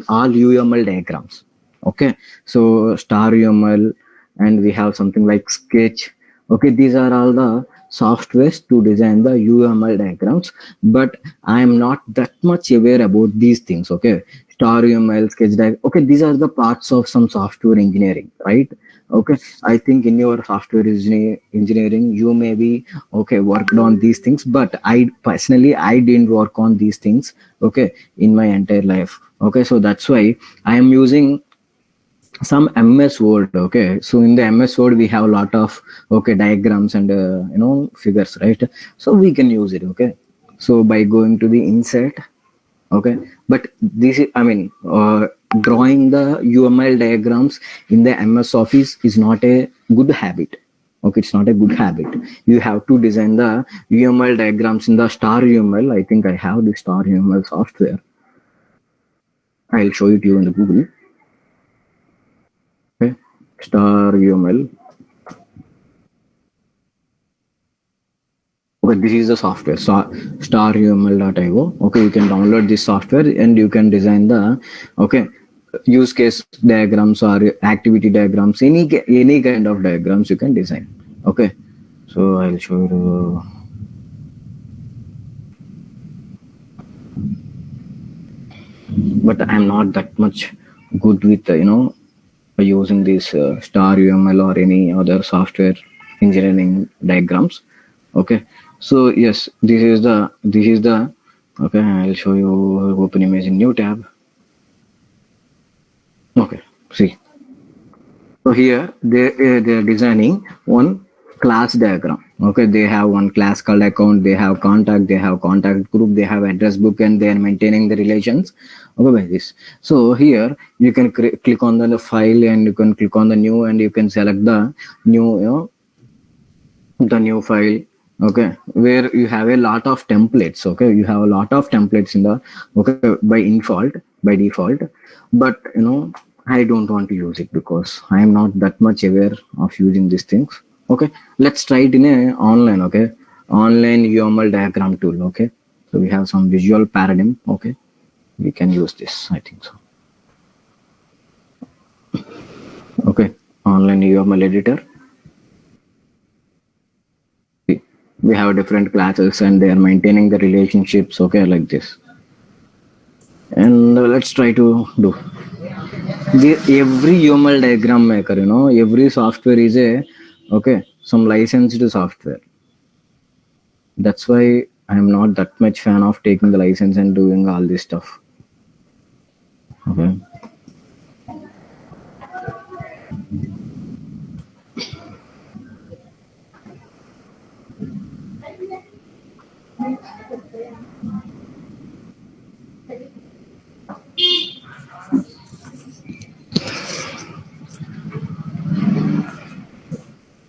all uml diagrams. Okay, so star uml, and we have something like sketch. Okay, these are all the softwares to design the uml diagrams, but I am not that much aware about these things. Okay, star uml, sketch diagram. Okay, these are the parts of some software engineering, right? Okay, I think in your software engineering you may be okay worked on these things, but I personally I didn't work on these things. Okay, in my entire life. Okay, so that's why I am using some ms word. Okay, so in the ms word we have a lot of okay diagrams and figures, right? So we can use it. Okay, so by going to the insert. Okay, but this is drawing the uml diagrams in the ms office is not a good habit. Okay, it's not a good habit. You have to design the uml diagrams in the star uml. I think I have the star uml software. I'll show it to you in the Google. Okay, star uml. Okay, this is the software, staruml.io. Okay, you can download this software and you can design the okay use case diagrams or activity diagrams, any kind of diagrams you can design. Okay, so I'll show you. But I'm not that much good with using this star uml or any other software engineering diagrams. Okay, so yes, this is the okay, I'll show you. Open image in new tab. Okay, see, so here they're designing one class diagram. Okay, they have one class called account, they have contact, they have contact group, they have address book, and they are maintaining the relations. Okay, by this. So here you can click on the file and you can click on the new and you can select the new the new file. Okay, where you have a lot of templates. Okay, you have a lot of templates in the okay by default, but I don't want to use it because I am not that much aware of using these things. Okay, let's try it in a online. Okay, online uml diagram tool. Okay, So we have some visual paradigm. Okay, we can use this. I think so. Okay, online UML editor. We have different classes and they are maintaining the relationships. Okay, like this. And let's try to do every UML diagram maker. Every software is some licensed software. That's why I'm not that much fan of taking the license and doing all this stuff. Okay.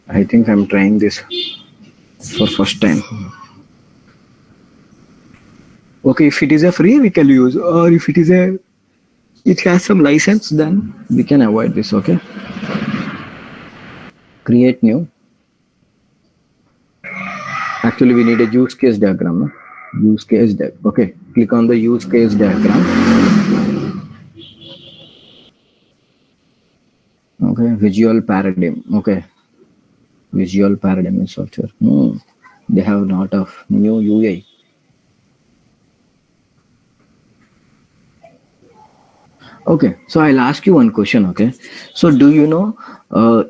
I think I'm trying this for first time. Okay, if it is a free, we can use, or if it has some license, then we can avoid this. Okay. Create new. Actually, we need a use case diagram. No? Use case diagram. Okay, click on the use case diagram. Okay, visual paradigm. Okay, visual paradigm in software. They have a lot of new UI. Okay, so I'll ask you one question. Okay, so do you know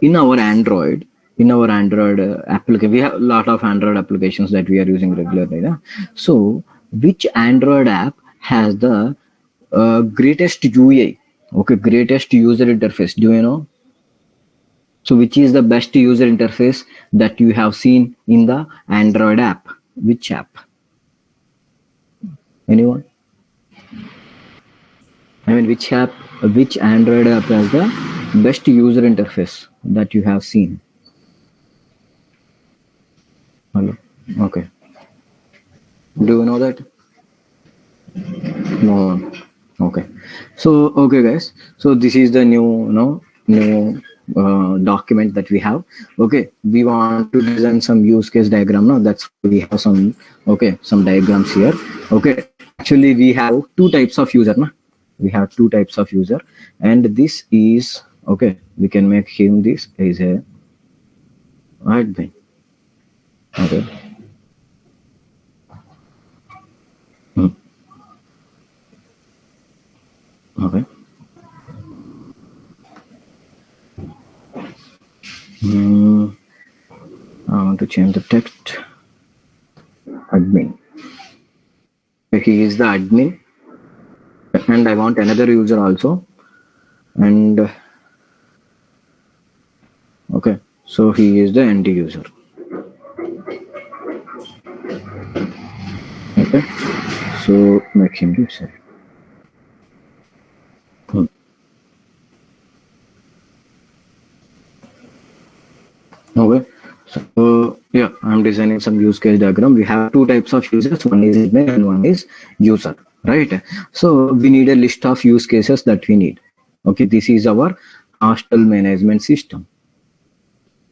in our Android application, we have a lot of Android applications that we are using regularly. Yeah? So which Android app has the greatest UI? Okay, greatest user interface. Do you know? So which is the best user interface that you have seen in the Android app? Which app? Anyone? I mean, which Android app has the best user interface that you have seen? Hello? Okay. Do you know that? No. Okay. So, okay guys. So this is the new document that we have. Okay. We want to design some use case diagram now. That's why we have some diagrams here. Okay. Actually, we have two types of user. We have two types of user, and this is okay. We can make him this is a admin. Okay. Okay. I want to change the text. Admin. He is the admin. And I want another user also. And okay, so he is the end user. Okay, so make him user. Okay, so yeah, I'm designing some use case diagram. We have two types of users. One is admin and one is user. Right, so we need a list of use cases that we need. Okay, this is our hostel management system.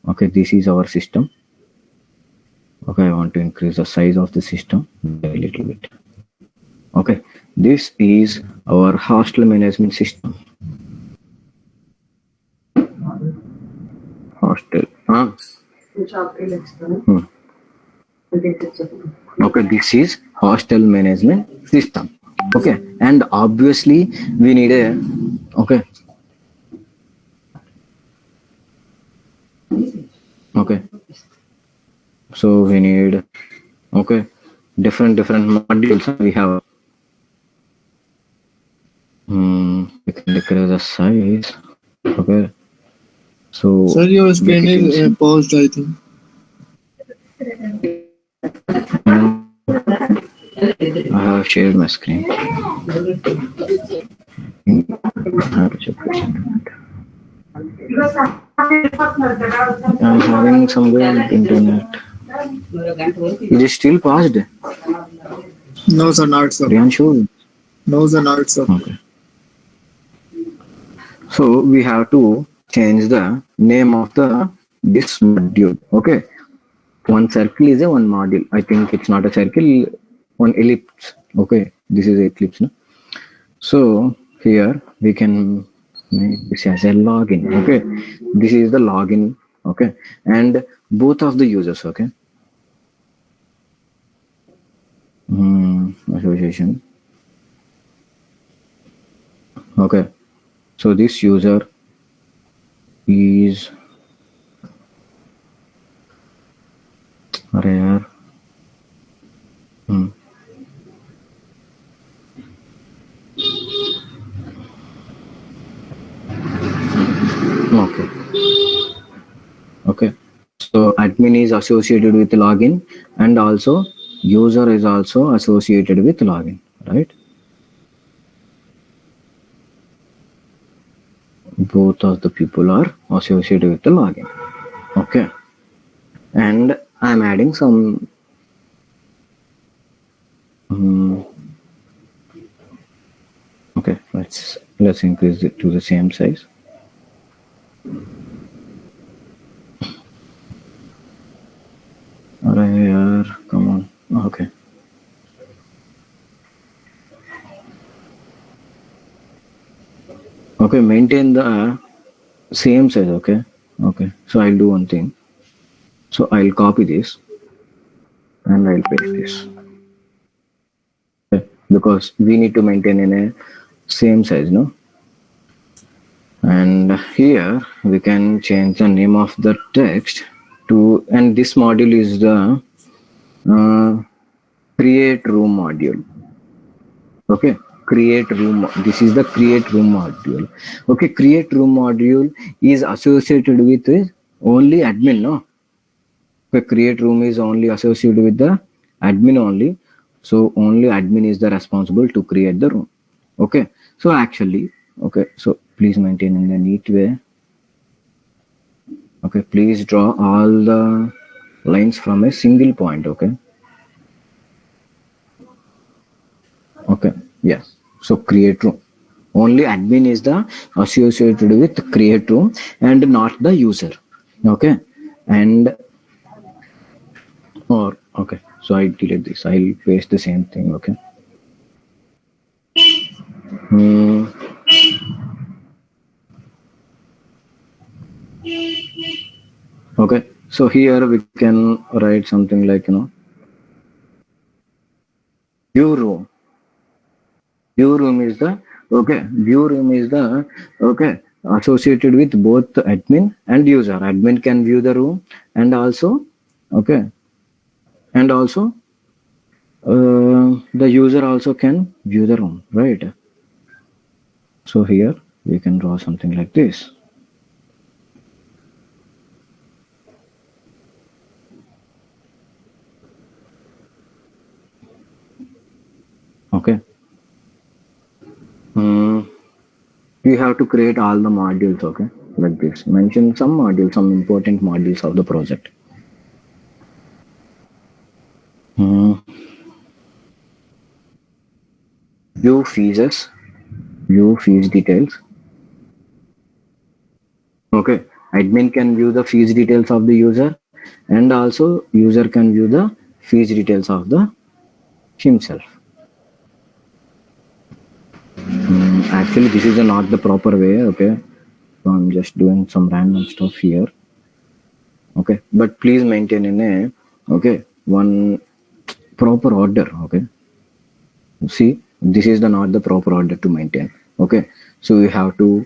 Okay, this is our system. Okay, I want to increase the size of the system a little bit. Okay, this is our hostel management system. Hostel. Okay, this is hostel management system. Okay, and obviously we need a okay, so we need different modules we have. We can decrease the size. Okay, so Sir, your screen is paused, I think. I have shared my screen. I have to check this internet. I'm having some good internet. It is still paused. No, sir, not sir. Priyanshu? No, sir, not sir. Okay. So we have to change the name of this module. Okay. One circle is one module. I think it's not a circle. one ellipse. Okay, this is eclipse. No? So here we can make this as a login. Okay, this is the login. Okay, and both of the users. Okay, association. Okay, so this user is अरे यार okay. Okay, so admin is associated with login, and also user is also associated with login, right? Both of the people are associated with the login. Okay, and I'm adding some okay, let's increase it to the same size. Come on. Okay. Okay, maintain the same size. Okay. Okay. So I'll do one thing. So I'll copy this and I'll paste this. Okay. Because we need to maintain in a same size, no? And here we can change the name of the text to, and this module is the create room module. Okay, create room. This is the create room module. Okay, create room module is associated with only admin, no? Okay, create room is only associated with the admin only. So only admin is the responsible to create the room. Okay, so actually, okay, so please maintain in a neat way. Okay, please draw all the lines from a single point. Okay. Okay, yes. So create room. Only admin is the associated with create room and not the user. Okay, and or okay. So I delete this. I'll paste the same thing. Okay. Okay. So here we can write something like, view room. View room is the view room is the associated with both admin and user. Admin can view the room, and also the user also can view the room, right? So here we can draw something like this. Okay. You have to create all the modules, okay, like this. Mention some modules, some important modules of the project. View fees details. Okay, admin can view the fees details of the user, and also user can view the fees details of the himself. Actually, this is not the proper way. Okay, so I'm just doing some random stuff here. Okay, but please maintain in a one proper order. Okay, see, this is not the proper order to maintain. Okay, so we have to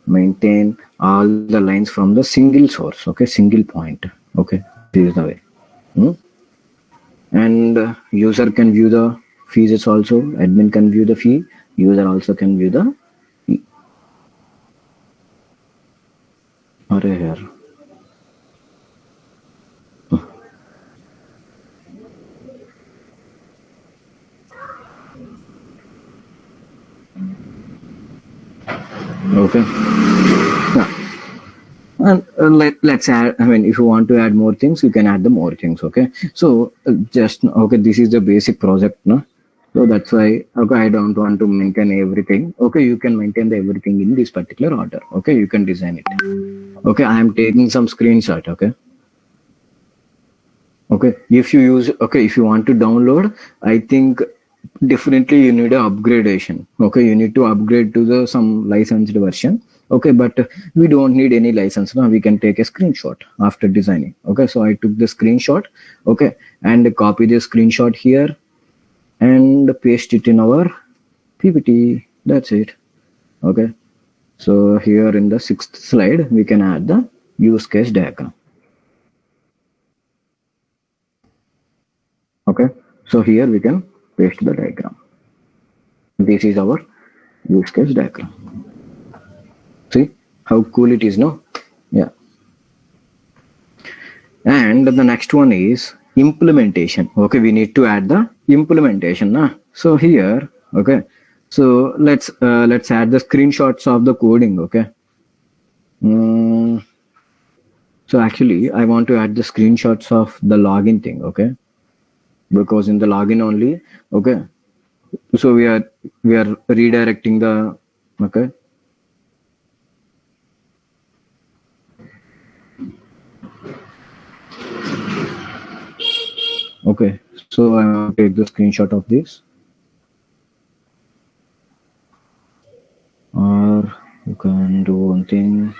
maintain all the lines from the single source. Okay, single point. Okay, this is the way. And user can view the fees also. Admin can view the fee. User also can view the fee. Here. Okay. Yeah. And let's add, I mean, if you want to add more things, you can add the more things. Okay. So this is the basic project. No? So that's why, okay, I don't want to maintain everything. Okay, you can maintain everything in this particular order. Okay, you can design it. Okay, I am taking some screenshot. Okay. Okay, if you want to download, I think definitely you need a upgradation. Okay, you need to upgrade to the some licensed version. Okay, but we don't need any license now. We can take a screenshot after designing. Okay, so I took the screenshot. Okay, and copy the screenshot here and paste it in our PPT. That's it. Okay, so here in the 6th slide we can add the use case diagram. Okay, so here we can paste the diagram. This is our use case diagram. See how cool it is, no? Yeah. And the next one is implementation. Okay, we need to add the implementation. So here, okay, so let's add the screenshots of the coding. Okay. So actually, I want to add the screenshots of the login thing. Okay, because in the login only. Okay, so we are redirecting the. Okay. Okay, so I will take the screenshot of this, or you can do one thing.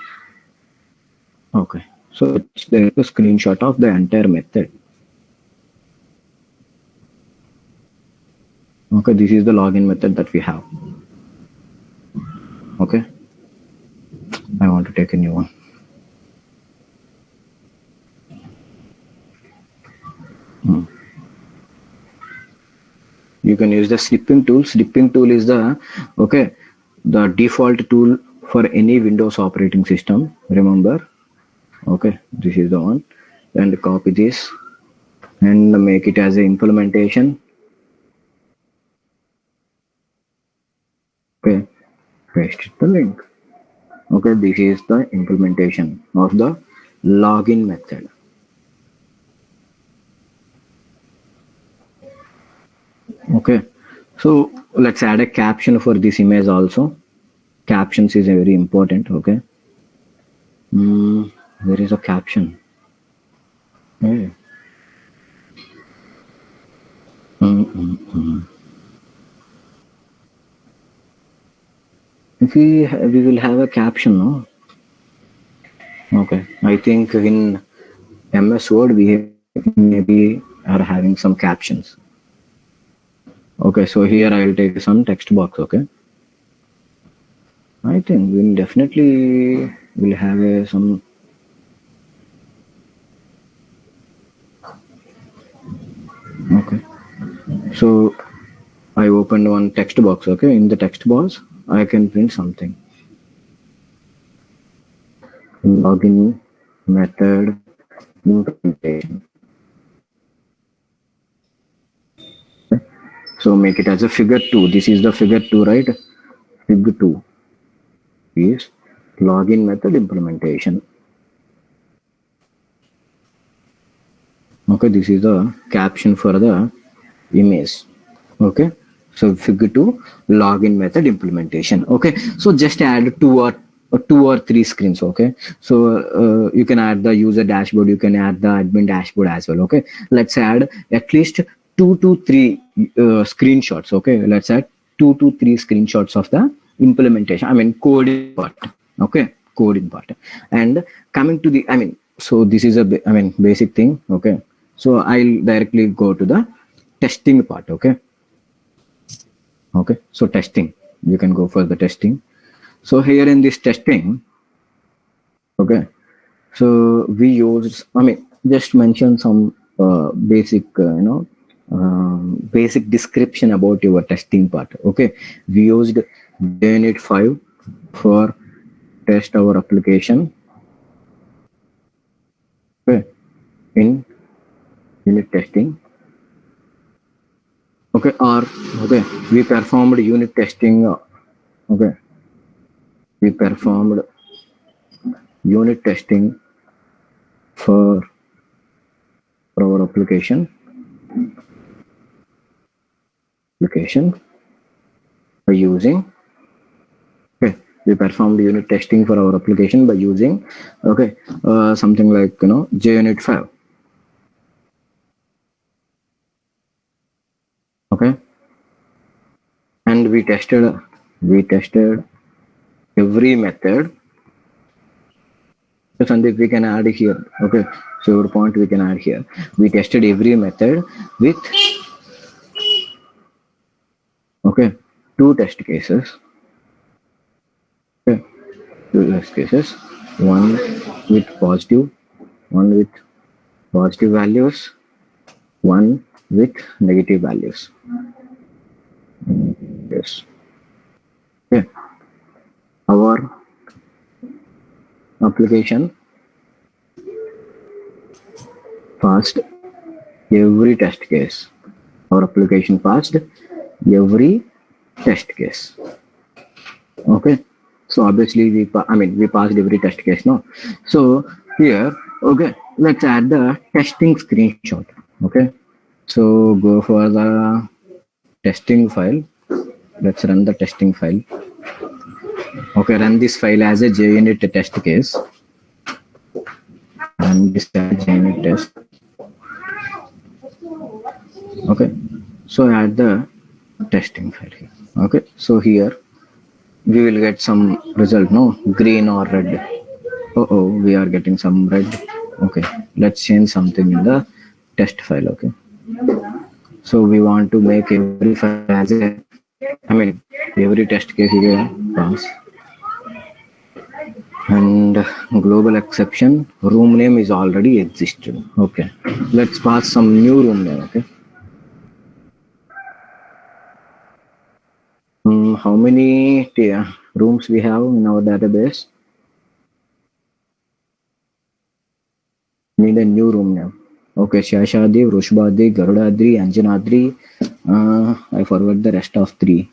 Okay, so it's the screenshot of the entire method. Okay, this is the login method that we have. Okay, I want to take a new one. You can use the snipping tool. Snipping tool is the default tool for any Windows operating system. Remember, okay, this is the one, and copy this and make it as an implementation. Okay, paste the link. Okay, this is the implementation of the login method. Okay, so let's add a caption for this image also. Captions is very important. Okay, there is a caption. Hey. If we will have a caption, no? Okay, I think in MS Word we maybe are having some captions. Okay, so here I will take some text box. Okay, I think we definitely will have some. Okay, so I opened one text box. Okay, in the text box I can print something. Login method implementation. So make it as a figure 2. This is the figure 2, right? Figure 2 is login method implementation. Okay, this is the caption for the image. Okay, so figure 2 login method implementation. Okay, so just add two or three screens. Okay, so you can add the user dashboard, you can add the admin dashboard as well. Okay, let's add at least 2 to 3 screenshots. Okay, let's add 2 to 3 screenshots of the implementation. I mean coding part. Okay, coding part. And coming to the, so this is a basic thing. Okay, so I'll directly go to the testing part. Okay, so testing, you can go for the testing. So here in this testing, okay, so we use, just mention some basic basic description about your testing part. Okay, we used JUnit 5 for test our application. Okay, in unit testing. Okay, or we performed unit testing. Okay, we performed unit testing for our application by using, we performed unit testing for our application by using something like JUnit 5. tested every method. So Sandeep, we can add here. Okay. So your point we can add here. We tested every method with two test cases. Okay. Two test cases. One with positive values, one with negative values. Yes. Okay. Our application passed every test case. Our application passed every test case. Okay. So obviously we passed every test case, no? So here, okay, let's add the testing screenshot. Okay. So go for the testing file. Let's run the testing file. Okay, run this file as a JUnit test case. Run this as JUnit test. Okay, so add the testing file here. Okay, so here we will get some result, no, green or red. Oh, we are getting some red. Okay, let's change something in the test file. Okay, so we want to make every file as a, every test case here pass. And global exception room name is already existed. Okay, let's pass some new room name. Okay, how many rooms we have in our database? Need a new room name. Okay, Shashadi, Vrushbadi, Garudadri, Anjanadri. I forgot the rest of three.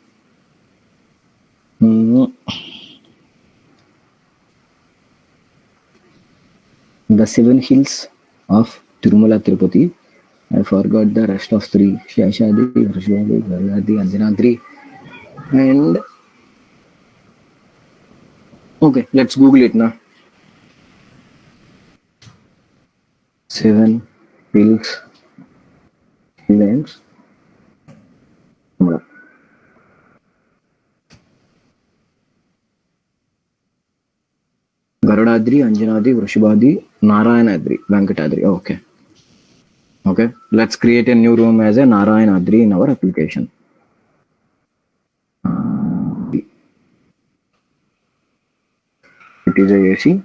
The 7 hills of Tirumala Tirupati. I forgot the rest of three. Shashadi, Vrushbadi, Garudadri, Anjanadri. And okay, let's Google it now. 7 hills names. Garudadri, Anjanadri, Vrushbadi, Narayanadri, Venkatadri. Okay. Okay. Let's create a new room as a Narayanadri in our application. It is a AC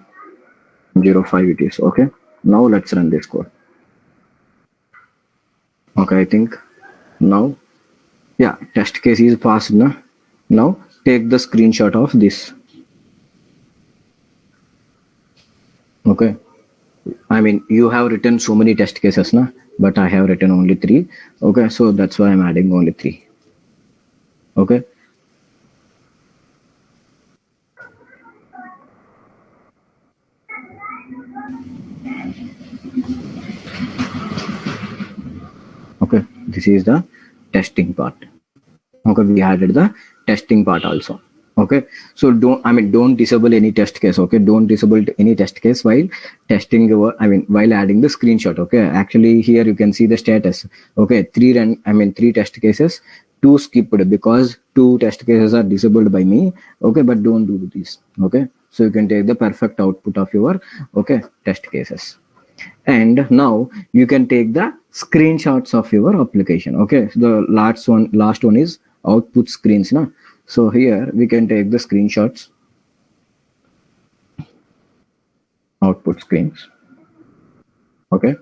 05 it is. Okay. Now let's run this code. Okay, I think now, yeah, test case is passed now. Now take the screenshot of this. Okay, you have written so many test cases now, but I have written only 3. Okay, so that's why I'm adding only 3. Okay. Okay, this is the testing part. Okay, we added the testing part also. Okay, so don't disable any test case. Okay, don't disable any test case while testing your, while adding the screenshot. Okay, actually here you can see the status. Okay, 3 test cases, 2 skipped because 2 test cases are disabled by me. Okay, but don't do this. Okay, so you can take the perfect output of your test cases. And now you can take the screenshots of your application. Okay, so the last one is output screens now. So here we can take the screenshots, output screens. Okay,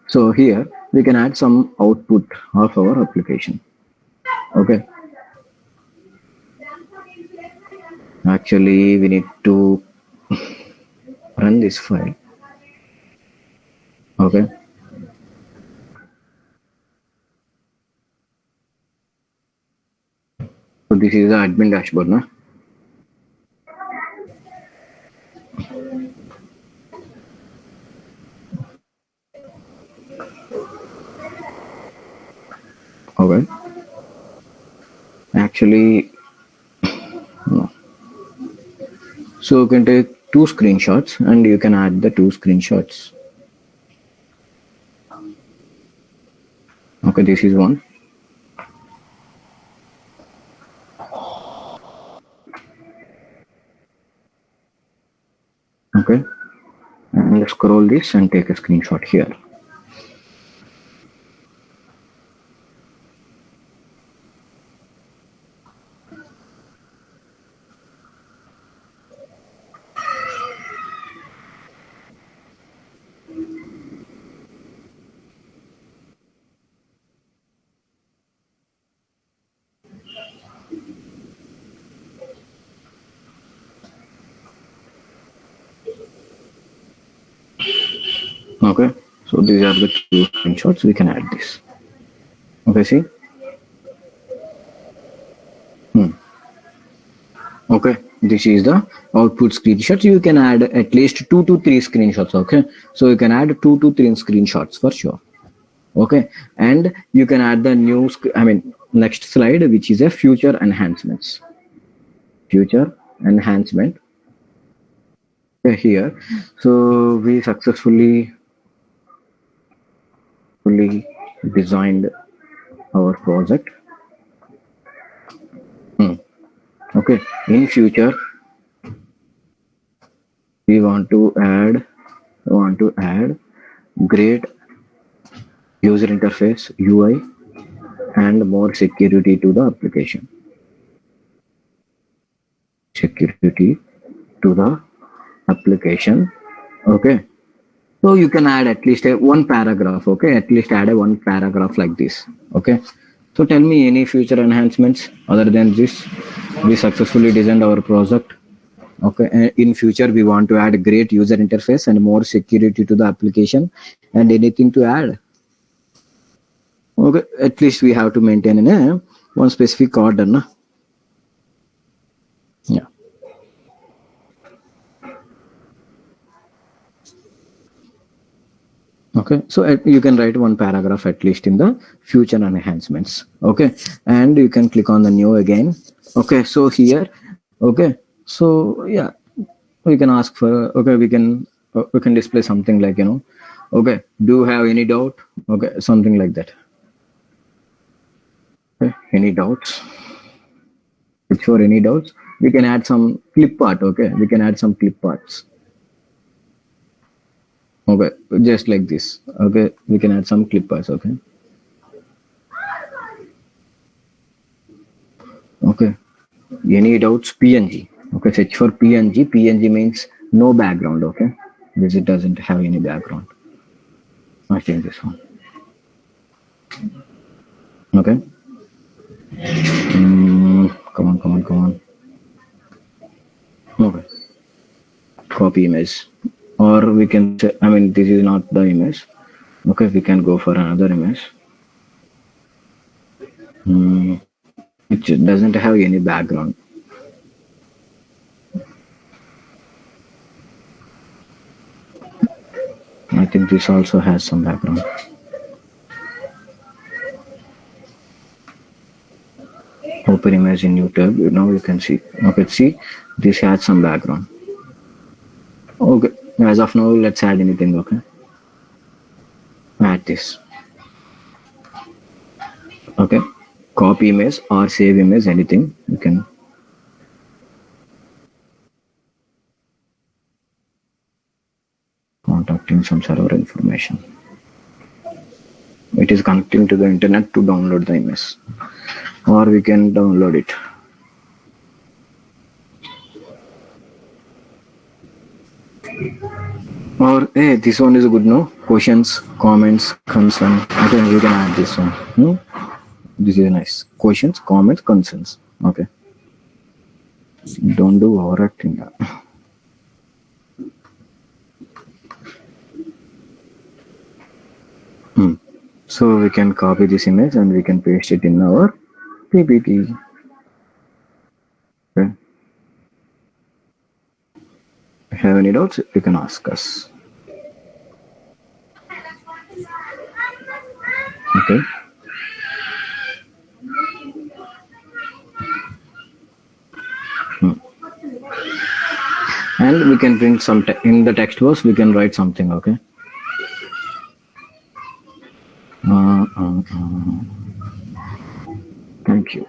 so here we can add some output of our application. Okay, actually we need to run this file. Okay, so this is the admin dashboard now. Okay, actually no. So you can take 2 screenshots and you can add the 2 screenshots. Okay, this is one. Okay, and let's scroll this and take a screenshot here. Okay, so these are the two screenshots. We can add this. Okay, see. Okay, this is the output screenshots. You can add at least 2 to 3 screenshots. Okay, so you can add 2 to 3 screenshots for sure. Okay, and you can add the new next slide, which is a future enhancements. Future enhancement. Okay, here, so we successfully fully designed our project. Okay, in future we want to add great user interface UI and more security to the application. Security to the application. Okay, so you can add at least one paragraph. Okay, at least add one paragraph like this. Okay, so tell me any future enhancements other than this. We successfully designed our project. Okay, and in future we want to add great user interface and more security to the application, and anything to add. Okay, at least we have to maintain one specific order. Na? Yeah. Okay, so you can write one paragraph at least in the future enhancements. Okay, and you can click on the new again. Okay, so here, okay, so yeah, we can ask for, okay, we can display something like, okay, do you have any doubt? Okay, something like that. Okay, any doubts? If for any doubts, we can add some clip art. Okay, we can add some clip arts. Okay, just like this. Okay, we can add some clip arts. Okay. Okay, any doubts? PNG. Okay, search for PNG. PNG means no background. Okay, this it doesn't have any background. I change this one. Okay. Come on. Okay. Copy image, or we can say, this is not the image. Okay, we can go for another image. Which doesn't have any background. I think this also has some background. Open image in new tab. Now you can see. Okay, see, this has some background. Okay, as of now, let's add anything. Okay, add this. Okay, copy image or save image, anything you can. Contacting some server information. It is connecting to the internet to download the image, or we can download it. Or hey, this one is good, no? Questions, comments, concern. Okay, we can add this one. This is nice. Questions, comments, concerns. Okay. Don't do overacting. So we can copy this image and we can paste it in our PPT. Okay. If you have any doubts, you can ask us. Okay. And we can bring some in the text box. We can write something. Okay. Thank you.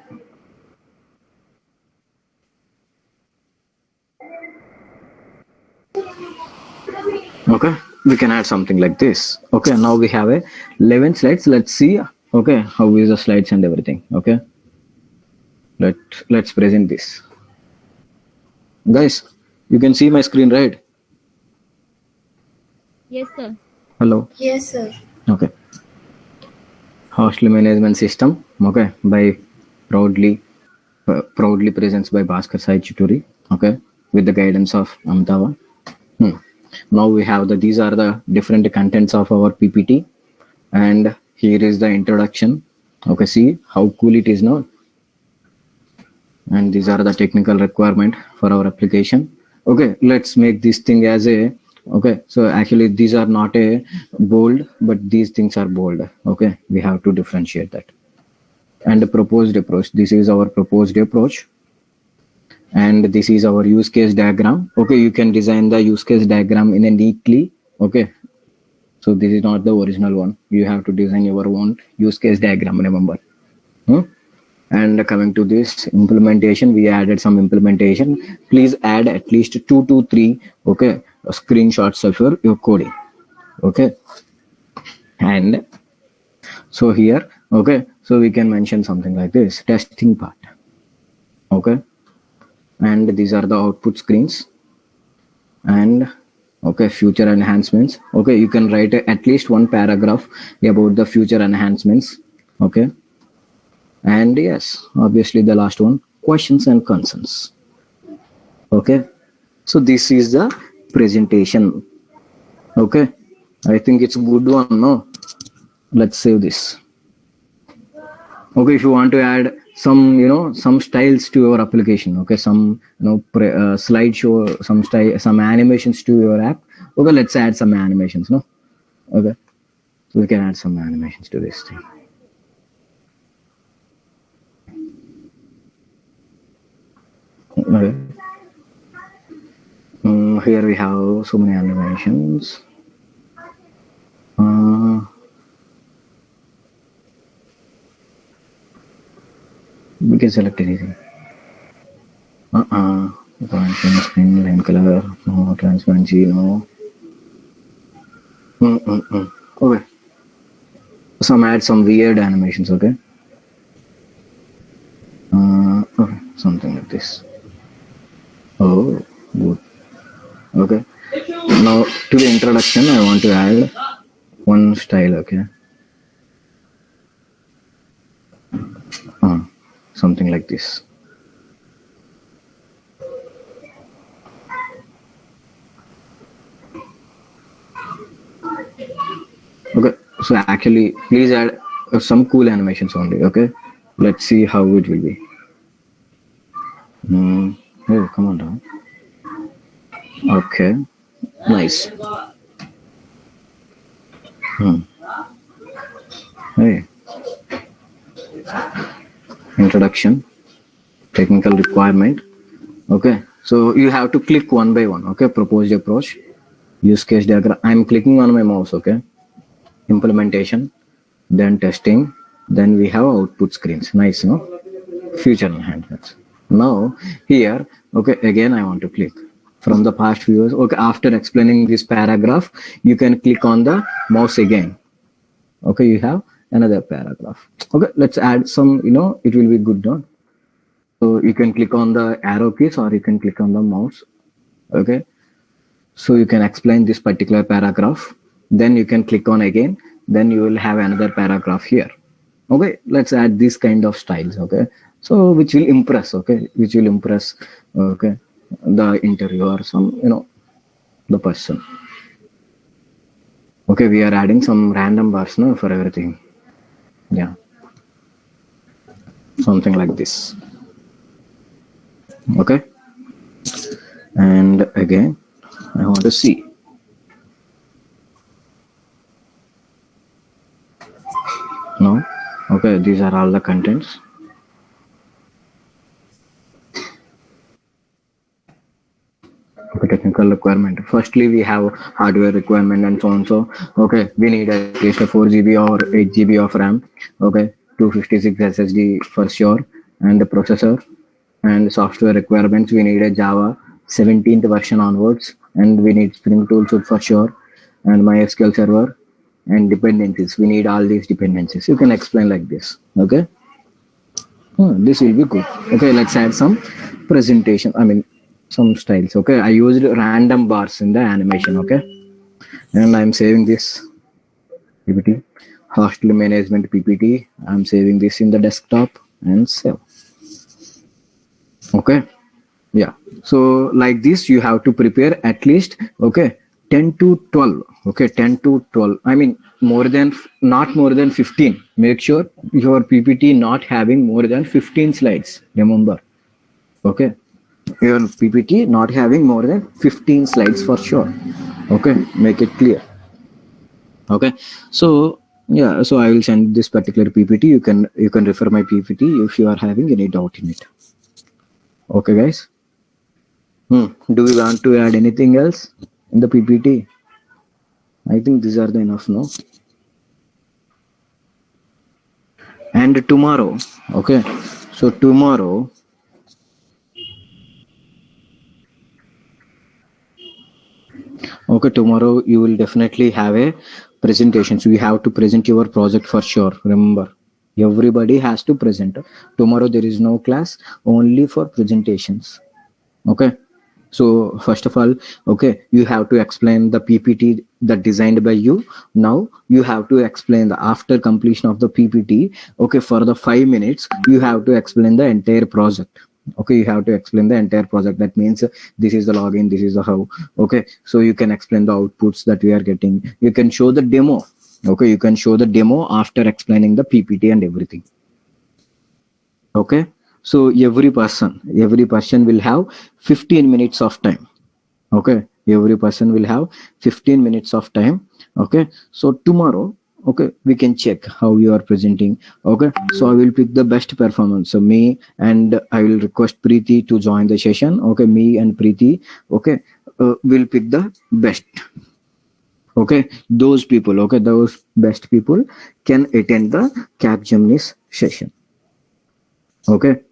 Okay, we can add something like this. Okay, now we have a 11 slides. Let's see. Okay, how is the slides and everything. Okay, let's present this, guys. You can see my screen, right? Yes, sir. Hello. Yes, sir. Okay, hostel management system. Okay, by proudly presents by Bhaskar Sai Chituri. Okay, with the guidance of Amtava. Now we have these are the different contents of our PPT, and here is the introduction. Okay, see how cool it is now. And these are the technical requirement for our application. Okay, let's make this thing as a, okay, so actually these are not a bold, but these things are bold. Okay, we have to differentiate that. And the proposed approach, this is our proposed approach, and this is our use case diagram. Okay, you can design the use case diagram in a neatly. Okay, so this is not the original one. You have to design your own use case diagram, remember. And coming to this implementation, we added some implementation. Please add at least 2 to 3 okay screenshots of your coding. Okay, and so here, okay, so we can mention something like this testing part. Okay, and these are the output screens, and okay, future enhancements. Okay, you can write at least one paragraph about the future enhancements. Okay, and yes, obviously the last one, questions and concerns. Okay, so this is the presentation. Okay, I think it's a good one. No, let's save this. Okay, if you want to add some some styles to your application, okay, some slideshow, some style, some animations to your app. Okay, let's add some animations. No, okay, so we can add some animations to this thing. Okay. Here we have so many animations. We can select anything. Screen, line color, no transparency, no. Okay. Add some weird animations, okay? Okay, something like this. Oh, good. Okay. Now to the introduction, I want to add one style, okay? Something like this. Okay, so actually, please add some cool animations only. Okay, let's see how it will be. Oh, come on down. Okay, nice. Hey. Introduction, technical requirement. Okay, so you have to click one by one. Okay, proposed approach, use case diagram. I'm clicking on my mouse. Okay, implementation, then testing, then we have output screens. Nice, no? Future enhancements. Now here, okay, again I want to click from the past few years. Okay, after explaining this paragraph, you can click on the mouse again. Okay, you have another paragraph. Okay, let's add some, it will be good, no? So you can click on the arrow keys or you can click on the mouse. Okay, so you can explain this particular paragraph, then you can click on again, then you will have another paragraph here. Okay, let's add this kind of styles. Okay, so which will impress, okay, which will impress, okay, the interviewer, some, the person. Okay, we are adding some random bars, no, for everything. Yeah, something like this. Okay, and again I want to see. No, okay, these are all the contents. Okay, technical requirement. Firstly, we have hardware requirement and so on. So, okay, we need at least a 4 GB or 8 GB of RAM. Okay, 256 SSD for sure, and the processor. And software requirements, we need a Java 17th version onwards, and we need Spring Toolsuit for sure, and MySQL server and dependencies. We need all these dependencies. You can explain like this. Okay. This will be good. Okay, let's add some presentation. I mean, some styles. Okay, I used random bars in the animation. Okay, and I'm saving this PPT, hostel management PPT. I'm saving this in the desktop and save. Okay, yeah. So like this, you have to prepare at least 10 to 12. Okay, 10 to 12. I mean, not more than 15. Make sure your PPT not having more than 15 slides. Remember, okay, your PPT not having more than 15 slides for sure. Okay, make it clear. Okay, so yeah, so I will send this particular PPT. You can refer my PPT if you are having any doubt in it. Okay, guys. Do we want to add anything else in the PPT? I think these are the enough, no? And tomorrow, okay, so tomorrow, tomorrow you will definitely have a presentation. So you have to present your project for sure. Remember, everybody has to present. Tomorrow there is no class, only for presentations. Okay. So first of all, okay, you have to explain the PPT that designed by you. Now you have to explain the after completion of the PPT. Okay, for the 5 minutes, you have to explain the entire project. Okay, you have to explain the entire project. That means this is the login, this is the how. Okay, so you can explain the outputs that we are getting. You can show the demo. Okay, you can show the demo after explaining the PPT and everything. Okay. So every person will have 15 minutes of time. Okay, every person will have 15 minutes of time. Okay, so tomorrow, okay, we can check how you are presenting. Okay, so I will pick the best performance. So me and I will request Preeti to join the session. Okay, me and Preeti, okay, will pick the best. Okay, those best people can attend the Capgemini's session. Okay.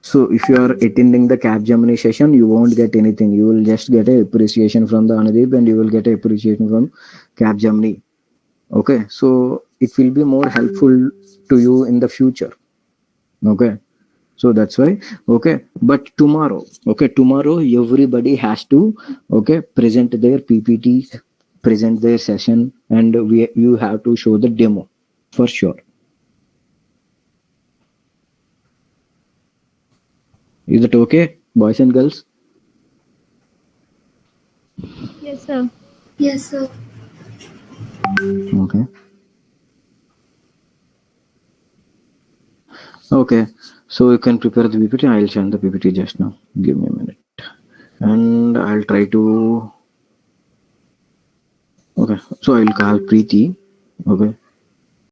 So if you are attending the Capgemini session, you won't get anything. You will just get a appreciation from the Anudeep and you will get a appreciation from Capgemini. Okay, so it will be more helpful to you in the future. Okay, so that's why. Okay, but tomorrow, everybody has to present their PPT, present their session, and you have to show the demo for sure. Is it okay, boys and girls? Yes, sir. Yes, sir. Okay. Okay. So you can prepare the PPT. I'll send the PPT just now. Give me a minute. And I'll try to. Okay. So I'll call Preeti. Okay.